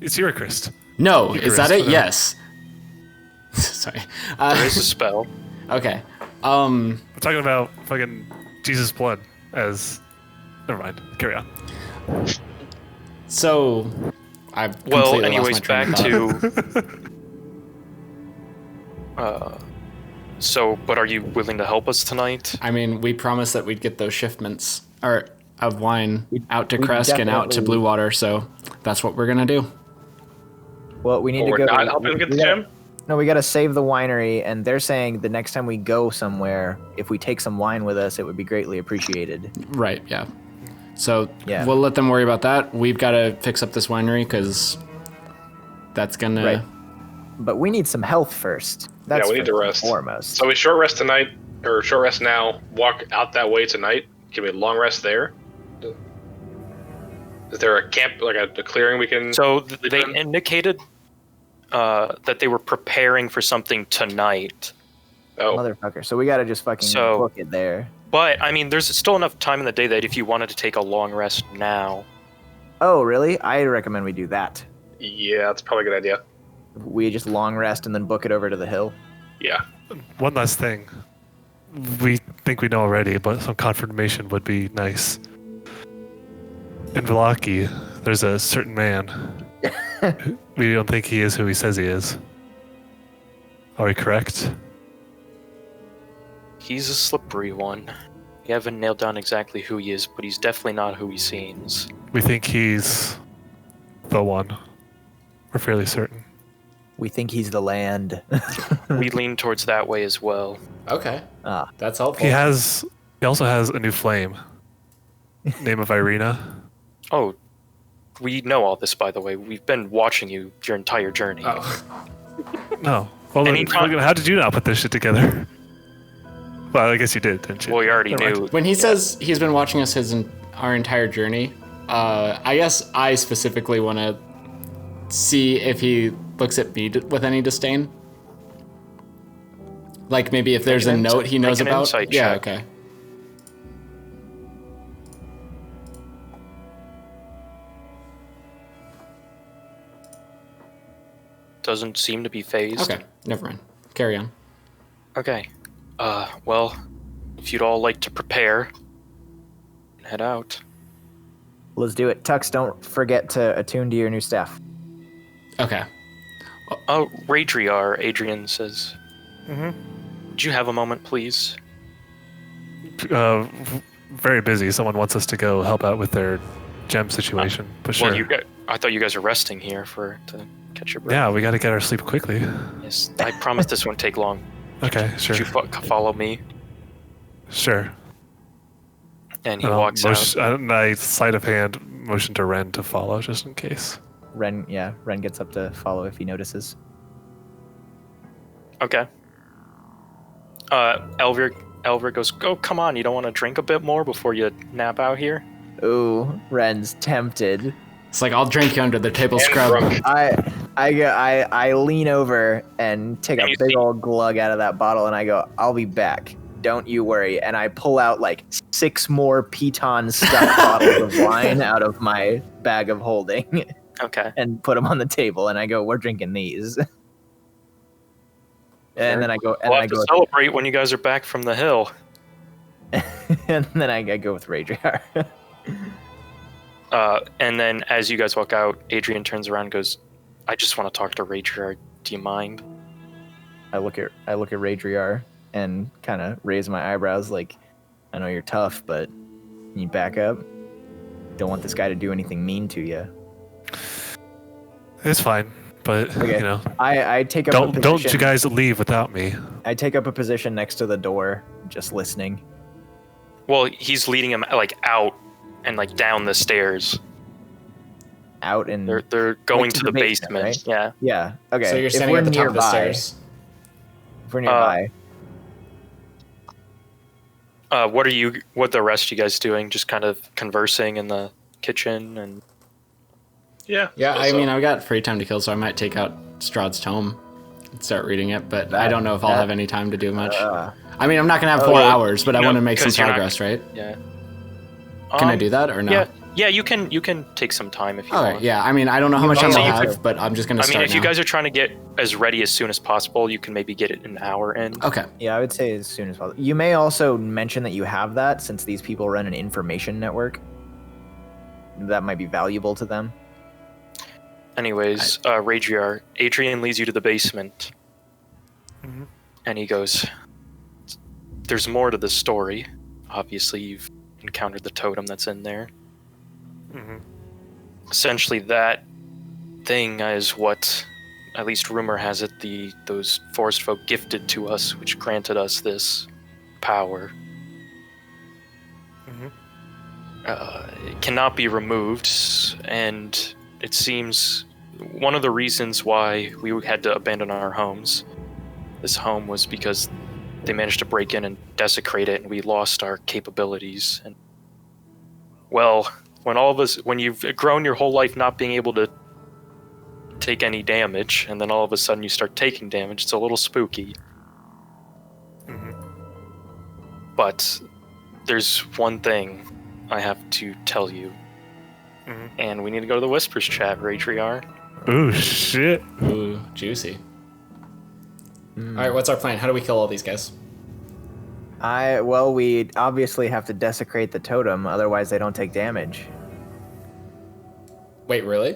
Speaker 5: It's Eucharist.
Speaker 1: No, is that it?
Speaker 5: Eucharist,
Speaker 1: Yes. Sorry.
Speaker 4: There is a spell.
Speaker 1: Okay.
Speaker 5: I'm talking about fucking Jesus' blood as... Never mind. Carry on.
Speaker 1: So... I
Speaker 4: Well,
Speaker 1: completely
Speaker 4: anyways,
Speaker 1: lost my train
Speaker 4: back
Speaker 1: of thought.
Speaker 4: to... but are you willing to help us tonight?
Speaker 1: I mean, we promised that we'd get those shipments of wine out to
Speaker 3: we
Speaker 1: Kresk and out to
Speaker 3: definitely-
Speaker 1: Blue Water, so that's what we're gonna do.
Speaker 3: Well, we need
Speaker 2: Well,
Speaker 3: to
Speaker 2: we're
Speaker 3: go.
Speaker 2: not helping get the
Speaker 3: we gotta-
Speaker 2: gem?
Speaker 3: No, we got to save the winery, and they're saying the next time we go somewhere, if we take some wine with us, it would be greatly appreciated.
Speaker 1: Right, yeah. So
Speaker 3: Yeah.
Speaker 1: we'll let them worry about that. We've got to fix up this winery because that's gonna...
Speaker 3: Right. But we need some health first. That's
Speaker 2: we need to
Speaker 3: first and
Speaker 2: rest.
Speaker 3: Foremost.
Speaker 2: So we short rest tonight, or short rest now, walk out that way tonight. Can we long rest there? Is there a camp, like a clearing we can...
Speaker 4: So they indicated that they were preparing for something tonight.
Speaker 2: Oh,
Speaker 3: Motherfucker. So we got to just fucking
Speaker 4: So-
Speaker 3: book it there.
Speaker 4: But, I mean, there's still enough time in the day that if you wanted to take a long rest now...
Speaker 3: Oh, really? I recommend we do that.
Speaker 2: yeah, that's probably a good idea.
Speaker 3: We just long rest and then book it over to the hill.
Speaker 2: Yeah.
Speaker 5: One last thing. We think we know already, but some confirmation would be nice. In Vallaki, there's a certain man We don't think he is who he says he is. Are we correct?
Speaker 4: He's a slippery one. We haven't nailed down exactly who he is, but he's definitely not who he seems.
Speaker 5: We think he's the one. We're fairly certain.
Speaker 3: We think he's the land.
Speaker 4: We lean towards that way as well.
Speaker 1: Okay.
Speaker 3: Ah.
Speaker 1: That's helpful.
Speaker 5: He also has a new flame. Name of Irina.
Speaker 4: Oh, we know all this, by the way. We've been watching you your entire journey.
Speaker 1: Oh.
Speaker 5: No. Well, then,
Speaker 4: Anytime-
Speaker 5: how did you not put this shit together? Well, I guess you did, didn't you?
Speaker 4: Well, you already
Speaker 5: Never mind.
Speaker 4: knew.
Speaker 1: When he says he's been watching us our entire journey, I guess I specifically want to see if he looks at me with any disdain. Like maybe if there's a note he knows
Speaker 4: an
Speaker 1: about.
Speaker 4: insight
Speaker 1: Yeah,
Speaker 4: check.
Speaker 1: okay.
Speaker 4: Doesn't seem to be phased.
Speaker 1: Okay, never mind. Carry on.
Speaker 4: Okay. Well, if you'd all like to prepare, head out.
Speaker 3: Let's do it. Tux, don't forget to attune to your new staff.
Speaker 1: Okay.
Speaker 4: Oh, Raidriar, Adrian says.
Speaker 5: Mm-hmm.
Speaker 4: Would you have a moment, please?
Speaker 5: Very busy. Someone wants us to go help out with their gem situation. But sure.
Speaker 4: Well, I thought you guys were resting here to catch your breath.
Speaker 5: Yeah, we got to get our sleep quickly.
Speaker 4: Yes, I promise this won't take long.
Speaker 5: Okay, sure.
Speaker 4: Would you follow me?
Speaker 5: Sure.
Speaker 4: And he walks out.
Speaker 5: I sleight of hand motion to Ren to follow just in case.
Speaker 3: Ren gets up to follow if he notices.
Speaker 4: Okay. Elvir goes, oh, come on, you don't want to drink a bit more before you nap out here?
Speaker 3: Ooh, Ren's tempted.
Speaker 1: It's like I'll drink you under the table
Speaker 2: And
Speaker 1: scrub.
Speaker 2: drunk.
Speaker 3: I lean over and take a
Speaker 4: And you
Speaker 3: big
Speaker 4: see-
Speaker 3: old glug out of that bottle, and I go, "I'll be back. Don't you worry." And I pull out like 6 more piton stuffed bottles of wine out of my bag of holding
Speaker 4: Okay.
Speaker 3: and put them on the table. And I go, "We're drinking these." And then I go, and
Speaker 4: We'll
Speaker 3: I
Speaker 4: have to
Speaker 3: go,
Speaker 4: celebrate when you guys are back from the hill.
Speaker 3: and then I go with Raidriar.
Speaker 4: And then as you guys walk out, Adrian turns around and goes, I just want to talk to Raidriar. Do you mind?
Speaker 3: I look at Raidriar and kind of raise my eyebrows, like, I know you're tough, but you back up. Don't want this guy to do anything mean to you.
Speaker 5: It's fine, but
Speaker 3: Okay.
Speaker 5: you know,
Speaker 3: I take up a position.
Speaker 5: don't you guys leave without me.
Speaker 3: I take up a position next to the door, just listening.
Speaker 4: Well, he's leading him like out and like down the stairs.
Speaker 3: Out and
Speaker 4: They're going
Speaker 3: to
Speaker 4: to
Speaker 3: the
Speaker 4: the
Speaker 3: basement,
Speaker 4: basement.
Speaker 3: right?
Speaker 4: Yeah.
Speaker 3: yeah, okay.
Speaker 1: So you're
Speaker 3: If
Speaker 1: standing
Speaker 3: we're
Speaker 1: at the top of the
Speaker 3: nearby-
Speaker 1: stairs.
Speaker 3: If we're nearby,
Speaker 4: What the rest of you guys doing? Just kind of conversing in the kitchen and
Speaker 2: Yeah.
Speaker 1: Yeah, I
Speaker 2: also-
Speaker 1: mean, I've got free time to kill, so I might take out Strahd's tome and start reading it, but I
Speaker 3: That-
Speaker 1: don't know if I'll
Speaker 3: that-
Speaker 1: have any time to do much.
Speaker 3: uh,
Speaker 1: I mean, I'm not going to have
Speaker 3: Oh,
Speaker 1: 4
Speaker 3: well,
Speaker 1: hours, but I
Speaker 4: no,
Speaker 1: want to make some
Speaker 4: 'cause you're not-
Speaker 1: progress, right?
Speaker 4: yeah.
Speaker 1: Can I do that or no?
Speaker 4: Yeah, you can take some time if you
Speaker 1: Okay,
Speaker 4: want.
Speaker 1: yeah, I mean, I don't know how much
Speaker 3: can
Speaker 1: time I'll
Speaker 3: also-
Speaker 1: have, but I'm just going to
Speaker 4: I mean,
Speaker 1: start
Speaker 4: if you
Speaker 1: now.
Speaker 4: guys are trying to get as ready as soon as possible, you can maybe get it an hour in.
Speaker 1: Okay.
Speaker 3: yeah, I would say as soon as possible. You may also mention that you have that, since these people run an information network. That might be valuable to them.
Speaker 4: Anyways, Raidriar, Adrian leads you to the basement.
Speaker 5: Mhm.
Speaker 4: And he goes, there's more to the story. Obviously, you've encountered the totem that's in there.
Speaker 5: Mhm.
Speaker 4: Essentially, that thing is what, at least rumor has it, those forest folk gifted to us, which granted us this power.
Speaker 5: Mhm.
Speaker 4: It cannot be removed, and it seems one of the reasons why we had to abandon our homes, this home, was because they managed to break in and desecrate it, and we lost our capabilities. And well, when you've grown your whole life not being able to take any damage, and then all of a sudden you start taking damage, it's a little spooky.
Speaker 5: Mhm.
Speaker 4: But there's one thing I have to tell you,
Speaker 5: Mhm.
Speaker 4: and we need to go to the Whispers chat, Raidriar.
Speaker 5: Ooh, shit.
Speaker 1: Ooh, juicy. All right, what's our plan? How do we kill all these guys?
Speaker 3: We obviously have to desecrate the totem, otherwise they don't take damage.
Speaker 1: Wait, really?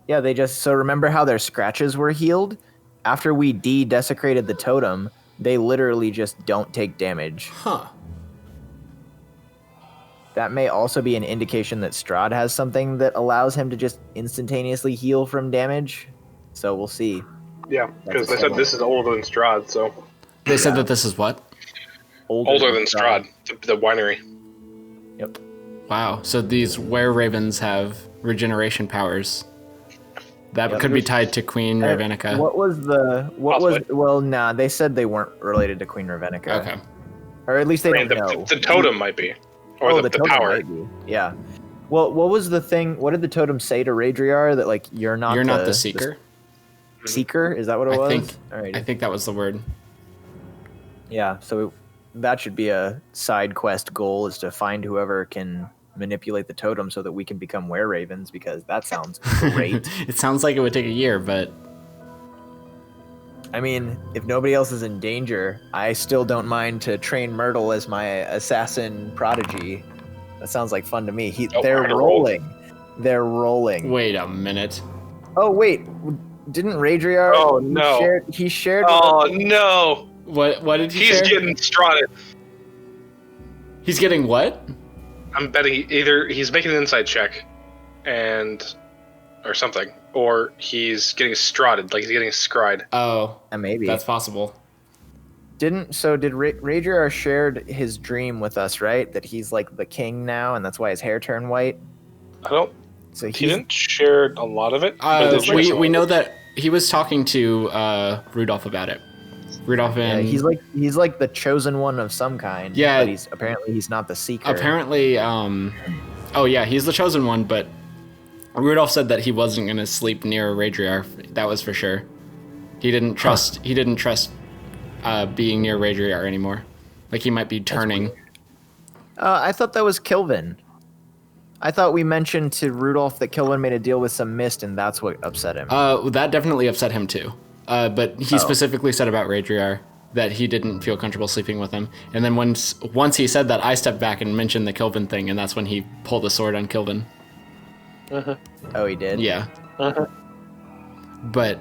Speaker 3: Yeah, they just so remember how their scratches were healed? After we desecrated the totem, they literally just don't take damage.
Speaker 1: Huh.
Speaker 3: That may also be an indication that Strahd has something that allows him to just instantaneously heal from damage. So we'll see.
Speaker 2: Yeah, because they said this is older than Strahd, so
Speaker 1: They said that this is what?
Speaker 2: older than Strahd, the winery.
Speaker 3: Yep.
Speaker 1: Wow. So these were-ravens have regeneration powers. That could be tied to Queen Ravenica.
Speaker 3: What was
Speaker 2: Possibly.
Speaker 3: well, nah, they said they weren't related to Queen Ravenica.
Speaker 1: Okay.
Speaker 3: Or at least they
Speaker 2: I mean,
Speaker 3: don't know.
Speaker 2: the totem might be. Or the
Speaker 3: totem
Speaker 2: power.
Speaker 3: might be. Yeah. Well, what was the thing? What did the totem say to Raidriar? That like you're not
Speaker 1: the seeker.
Speaker 3: Seeker? Is that what it was?
Speaker 1: I think that was the word.
Speaker 3: Yeah. So that should be a side quest goal: is to find whoever can manipulate the totem so that we can become were-ravens, because that sounds great.
Speaker 1: It sounds like it would take a year, but
Speaker 3: I mean, if nobody else is in danger, I still don't mind to train Myrtle as my assassin prodigy. That sounds like fun to me. They're rolling. They're rolling.
Speaker 1: wait a minute.
Speaker 3: Oh wait, didn't Raidriar?
Speaker 2: Oh, no.
Speaker 3: He shared.
Speaker 2: Oh no!
Speaker 1: What did he
Speaker 2: He's
Speaker 1: share?
Speaker 2: getting Strahd.
Speaker 1: He's getting what?
Speaker 2: I'm betting either he's making an inside check, or something, or he's getting Strahded, like he's getting scried.
Speaker 1: Oh,
Speaker 3: Maybe
Speaker 1: that's possible.
Speaker 3: did Raidriar shared his dream with us, right? That he's like the king now, and that's why his hair turned white.
Speaker 2: I don't.
Speaker 3: So
Speaker 2: He didn't share a lot of it. but it's like
Speaker 1: We know that he was talking to Rudolph about it. Rudolph and
Speaker 3: he's like the chosen one of some kind.
Speaker 1: Yeah.
Speaker 3: But he's not the seeker.
Speaker 1: apparently, oh yeah, he's the chosen one. But Rudolph said that he wasn't going to sleep near Raidriar. That was for sure. He didn't trust. He didn't trust being near Raidriar anymore. Like he might be turning.
Speaker 3: I thought that was Kilvin. I thought we mentioned to Rudolph that Kilvin made a deal with some mist, and that's what upset him.
Speaker 1: That definitely upset him too. But he specifically said about Raidriar that he didn't feel comfortable sleeping with him. And then once he said that, I stepped back and mentioned the Kilvin thing, and that's when he pulled the sword on Kilvin.
Speaker 3: Oh, he did?
Speaker 1: Yeah. But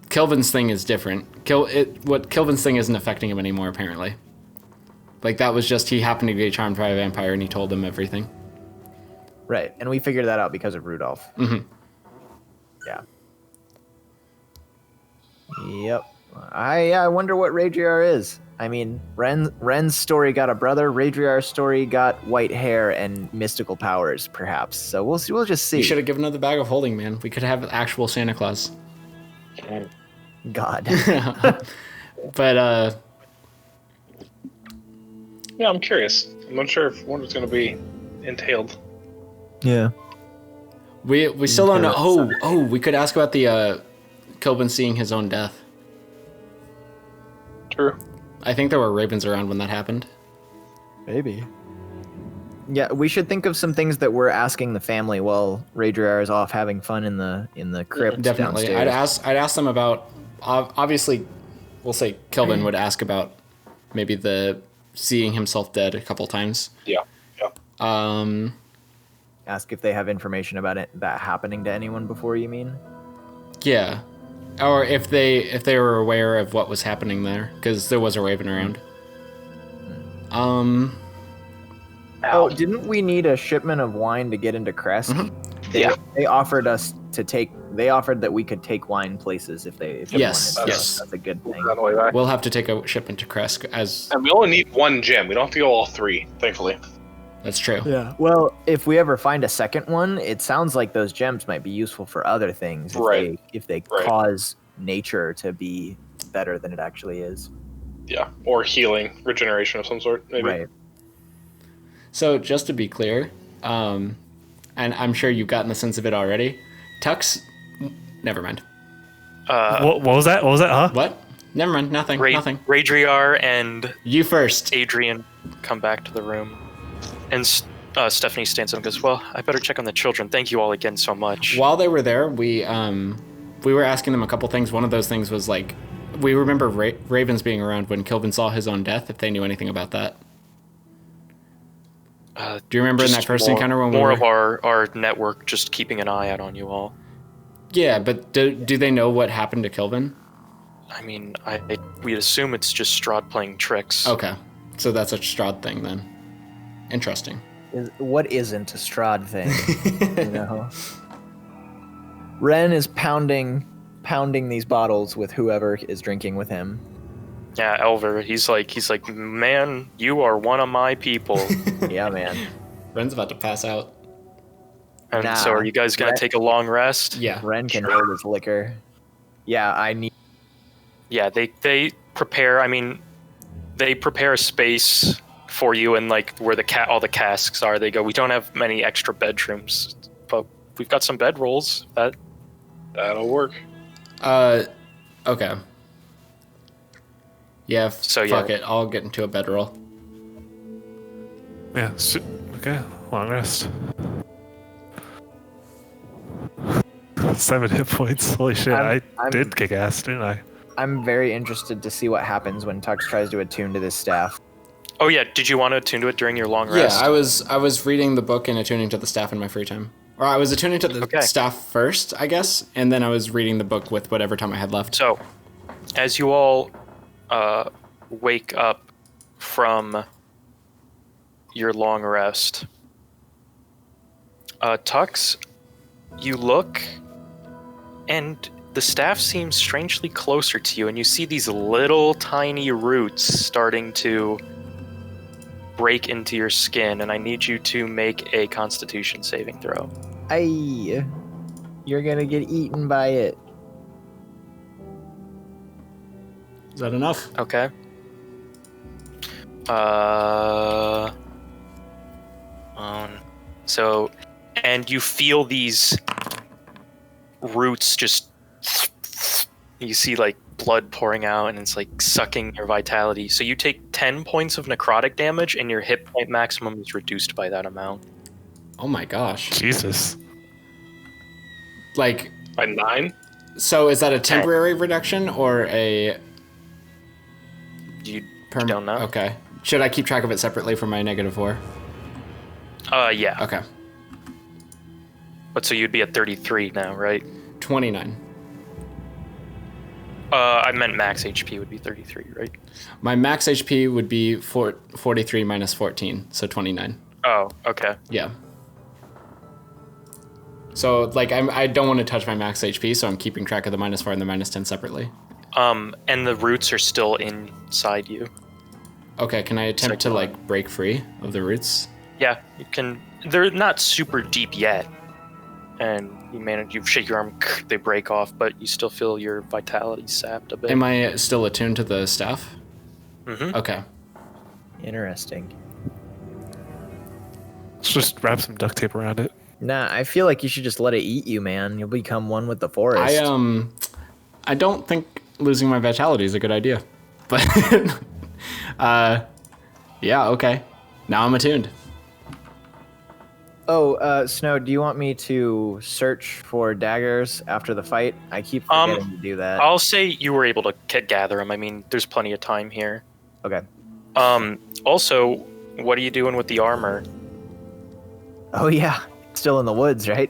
Speaker 1: Kilvin's thing is different. What Kilvin's thing isn't affecting him anymore, apparently. Like, that was just he happened to get charmed by a vampire, and he told him everything.
Speaker 3: Right, and we figured that out because of Rudolph.
Speaker 1: Mm-hmm.
Speaker 3: Yeah. Yep. I wonder what Raidriar is. I mean, Ren's story got a brother. Raidriar's story got white hair and mystical powers, perhaps. So we'll see. We'll just see.
Speaker 1: You should have given her the bag of holding, man. We could have actual Santa Claus.
Speaker 3: God.
Speaker 1: But
Speaker 2: Yeah, I'm curious. I'm not sure if one is going to be entailed.
Speaker 3: Yeah.
Speaker 1: we still don't know. Oh, we could ask about the Kilvin seeing his own death.
Speaker 2: True.
Speaker 1: I think there were ravens around when that happened.
Speaker 3: Maybe. Yeah, we should think of some things that we're asking the family while Raidriar is off having fun in the crypt.
Speaker 1: Definitely.
Speaker 3: Downstairs.
Speaker 1: I'd ask them about, obviously, we'll say Kilvin would ask about maybe the seeing himself dead a couple times.
Speaker 2: Yeah.
Speaker 3: Ask if they have information about it that happening to anyone before, you mean?
Speaker 1: Yeah. Or if they were aware of what was happening there, because there was a raven around.
Speaker 3: Oh, didn't we need a shipment of wine to get into Crest?
Speaker 1: Mm-hmm.
Speaker 3: They offered us to take. They offered that we could take wine places if they
Speaker 1: Yes,
Speaker 3: wanted.
Speaker 1: yes.
Speaker 3: That's a good thing.
Speaker 2: On the way back.
Speaker 1: We'll have to take a shipment to Kresk as
Speaker 2: And we only need one gem. We don't have to go all three, thankfully.
Speaker 1: that's true.
Speaker 3: Yeah. Well, if we ever find a second one, it sounds like those gems might be useful for other things. If they
Speaker 2: Right.
Speaker 3: cause nature to be better than it actually is.
Speaker 2: Yeah. Or healing, regeneration of some sort, maybe.
Speaker 3: Right.
Speaker 1: So just to be clear, and I'm sure you've gotten the sense of it already, Tux, never mind.
Speaker 5: What was that? What was that? Huh?
Speaker 1: What? Never mind. Nothing. Nothing.
Speaker 4: Raidriar and
Speaker 1: You first.
Speaker 4: Adrian come back to the room, and Stephanie stands up and goes, "Well, I better check on the children. Thank you all again so much."
Speaker 1: While they were there, we were asking them a couple things. One of those things was like, we remember ravens being around when Kilvin saw his own death. If they knew anything about that. Do you remember in
Speaker 4: Just
Speaker 1: that first
Speaker 4: more,
Speaker 1: encounter when we
Speaker 4: more
Speaker 1: were...
Speaker 4: of our network just keeping an eye out on you all?
Speaker 1: Yeah, but do they know what happened to Kilvin?
Speaker 4: I mean, we'd assume it's just Strahd playing tricks.
Speaker 1: Okay, so that's a Strahd thing then. Interesting.
Speaker 3: What isn't a Strahd thing? You know? Ren is pounding these bottles with whoever is drinking with him.
Speaker 4: Yeah, Elver, he's like, man, you are one of my people.
Speaker 3: Yeah, man.
Speaker 1: Ren's about to pass out.
Speaker 4: And
Speaker 3: Nah,
Speaker 4: so are you guys going to take a long rest?
Speaker 1: Yeah.
Speaker 3: Ren can hold his liquor. Yeah, I need.
Speaker 4: Yeah, they prepare, I mean, they prepare a space for you and like where all the casks are. They go, we don't have many extra bedrooms, but we've got some bedrolls.
Speaker 2: That'll work.
Speaker 1: Okay. Yeah,
Speaker 4: So,
Speaker 1: fuck
Speaker 4: yeah.
Speaker 1: it. I'll get into a bedroll.
Speaker 5: Yeah. Okay. Long rest. 7 hit points. Holy shit! I did kick ass, didn't I?
Speaker 3: I'm very interested to see what happens when Tux tries to attune to this staff.
Speaker 4: Oh yeah, did you want to attune to it during your long rest?
Speaker 1: Yeah, I was reading the book and attuning to the staff in my free time. Or I was attuning to the staff first, I guess, and then I was reading the book with whatever time I had left.
Speaker 4: So, as you all wake up from your long rest, Tux, you look, and the staff seems strangely closer to you, and you see these little tiny roots starting to break into your skin, and I need you to make a Constitution saving throw.
Speaker 3: Aye, you're gonna get eaten by it.
Speaker 1: Is that enough?
Speaker 4: Okay. So, and you feel these roots just, you see like blood pouring out and it's like sucking your vitality. So you take 10 points of necrotic damage and your hit point maximum is reduced by that amount.
Speaker 1: Oh my gosh.
Speaker 5: Jesus.
Speaker 1: Like,
Speaker 2: By 9?
Speaker 1: so is that a temporary reduction or a
Speaker 4: You don't know?
Speaker 1: Okay. Should I keep track of it separately from my -4?
Speaker 4: Yeah.
Speaker 1: Okay.
Speaker 4: But so you'd be at 33 now, right?
Speaker 1: 29.
Speaker 4: I meant max HP would be 33, right?
Speaker 1: My max HP would be 43 minus 14, so 29.
Speaker 4: Oh, okay.
Speaker 1: Yeah. So, like, I don't want to touch my max HP, so I'm keeping track of the -4 and the -10 separately.
Speaker 4: And the roots are still inside you.
Speaker 1: Okay, can I attempt to, like, break free of the roots?
Speaker 4: Yeah, you can. They're not super deep yet, and you shake your arm, they break off, but you still feel your vitality sapped a bit.
Speaker 1: Am I still attuned to the staff?
Speaker 4: Mm-hmm.
Speaker 1: Okay.
Speaker 3: Interesting.
Speaker 5: Let's just wrap some duct tape around it.
Speaker 3: Nah, I feel like you should just let it eat you, man. You'll become one with the forest.
Speaker 1: I don't think losing my vitality is a good idea, but yeah, okay. Now I'm attuned.
Speaker 3: Oh, Snow, do you want me to search for daggers after the fight? I keep forgetting to do that.
Speaker 4: I'll say you were able to gather them. I mean, there's plenty of time here.
Speaker 3: Okay.
Speaker 4: Also, what are you doing with the armor?
Speaker 3: Oh yeah, still in the woods, right?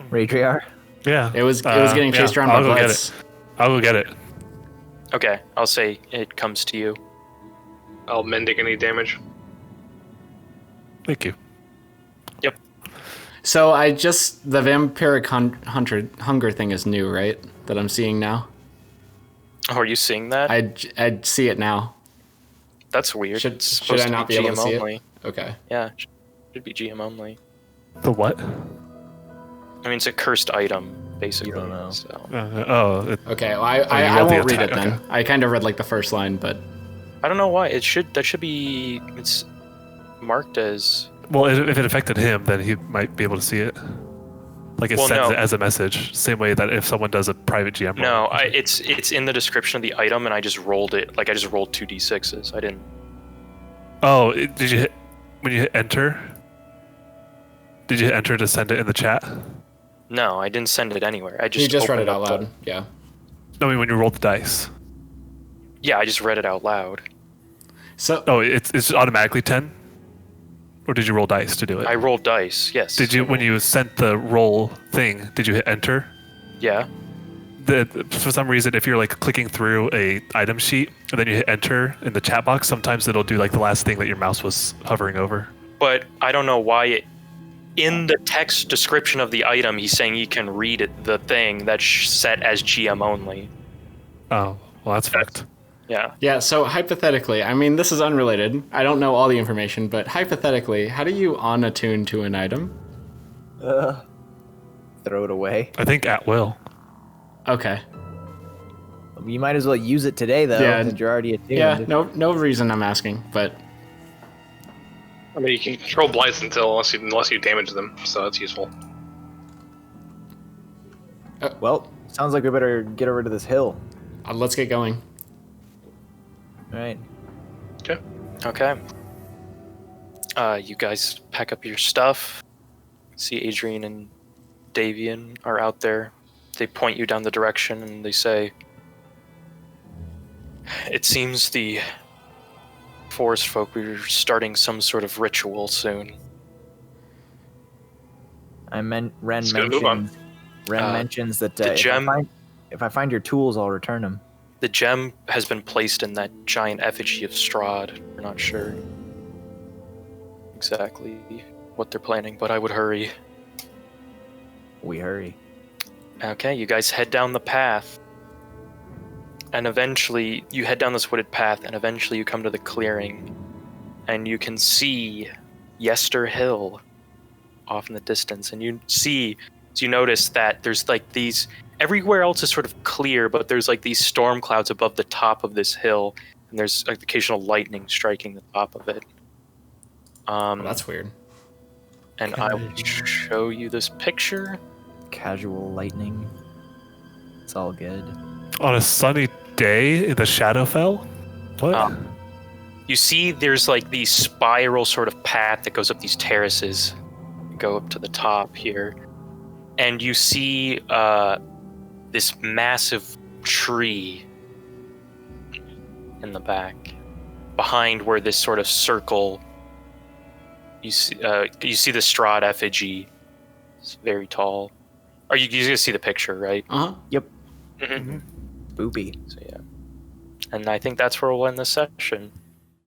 Speaker 3: Raidriar?
Speaker 5: Yeah.
Speaker 1: It was getting chased around by
Speaker 5: I'll go get
Speaker 1: bloods.
Speaker 5: it. I'll go get it.
Speaker 4: Okay, I'll say it comes to you.
Speaker 2: I'll mending any damage.
Speaker 5: Thank you.
Speaker 4: Yep.
Speaker 1: So the vampiric hunger thing is new, right? That I'm seeing now.
Speaker 4: Oh, are you seeing that?
Speaker 1: I'd see it now.
Speaker 4: That's weird.
Speaker 1: Should
Speaker 4: It's supposed
Speaker 1: I
Speaker 4: to
Speaker 1: not be
Speaker 4: GM
Speaker 1: able to see
Speaker 4: only.
Speaker 1: it? Okay.
Speaker 4: Yeah, should be GM only.
Speaker 5: The what?
Speaker 4: I mean, it's a cursed item, basically.
Speaker 3: You don't know.
Speaker 4: So.
Speaker 1: Okay, well, I
Speaker 5: you rolled the
Speaker 1: won't read it
Speaker 5: attack,
Speaker 1: then.
Speaker 5: okay.
Speaker 1: I kind of read like the first line, but
Speaker 4: I don't know why. That should be. It's marked as.
Speaker 5: Well, if it affected him, then he might be able to see it. Like it
Speaker 4: Well,
Speaker 5: sends
Speaker 4: no.
Speaker 5: it as a message, same way that if someone does a private GM.
Speaker 4: No,
Speaker 5: roll.
Speaker 4: it's in the description of the item, and I just rolled it. Like I just rolled 2d6s. I didn't.
Speaker 5: Oh, did you hit when you hit enter? Did you hit enter to send it in the chat?
Speaker 4: No, I didn't send it anywhere. I just.
Speaker 1: you just read it
Speaker 4: opened
Speaker 1: out
Speaker 4: up
Speaker 1: loud. Yeah.
Speaker 5: No, I mean when you rolled the dice.
Speaker 4: Yeah, I just read it out loud.
Speaker 1: So
Speaker 5: Oh, it's automatically 10? Or did you roll dice to do it?
Speaker 4: I rolled dice. Yes.
Speaker 5: Did you, when you sent the roll thing, did you hit enter?
Speaker 4: Yeah.
Speaker 5: For some reason, if you're like clicking through a item sheet and then you hit enter in the chat box, sometimes it'll do like the last thing that your mouse was hovering over.
Speaker 4: But I don't know why in the text description of the item, he's saying you can read it, the thing that's set as GM only.
Speaker 5: Oh, well, that's fucked.
Speaker 4: Yeah.
Speaker 1: yeah, so hypothetically, I mean, this is unrelated. I don't know all the information, but hypothetically, how do you on-attune to an item?
Speaker 3: Throw it away.
Speaker 5: I think at will.
Speaker 1: Okay.
Speaker 3: You might as well use it today, though,
Speaker 1: Yeah.
Speaker 3: since you're already attuned.
Speaker 1: Yeah, no reason I'm asking, but
Speaker 2: I mean, you can control blights unless you damage them, so that's useful.
Speaker 3: Well, sounds like we better get over to this hill.
Speaker 1: let's get going.
Speaker 3: All right.
Speaker 2: Okay.
Speaker 4: Okay. You guys pack up your stuff. See Adrian and Davian are out there. They point you down the direction and they say, "It seems the forest folk are starting some sort of ritual soon."
Speaker 3: Ren
Speaker 2: Let's go move on.
Speaker 3: mentions that
Speaker 4: the gem-
Speaker 3: if I find your tools, I'll return them.
Speaker 4: The gem has been placed in that giant effigy of Strahd. We're not sure exactly what they're planning, but I would hurry.
Speaker 3: We hurry.
Speaker 4: Okay, you guys head down the path. And eventually, you head down this wooded path, and eventually you come to the clearing. And you can see Yester Hill off in the distance. And you notice that there's like these... Everywhere else is sort of clear, but there's like these storm clouds above the top of this hill. And there's like occasional lightning striking the top of it.
Speaker 1: That's weird.
Speaker 4: And I will show you this picture.
Speaker 3: Casual lightning. It's all good.
Speaker 5: On a sunny day in the Shadowfell? What?
Speaker 4: You see there's like these spiral sort of path that goes up these terraces, go up to the top here. And you see this massive tree in the back, behind where this sort of circle. You see the Strahd effigy. It's very tall. Are you gonna see the picture, right?
Speaker 3: Yep.
Speaker 4: Mm-hmm.
Speaker 3: Booby.
Speaker 4: So yeah, and I think that's where we'll end this session.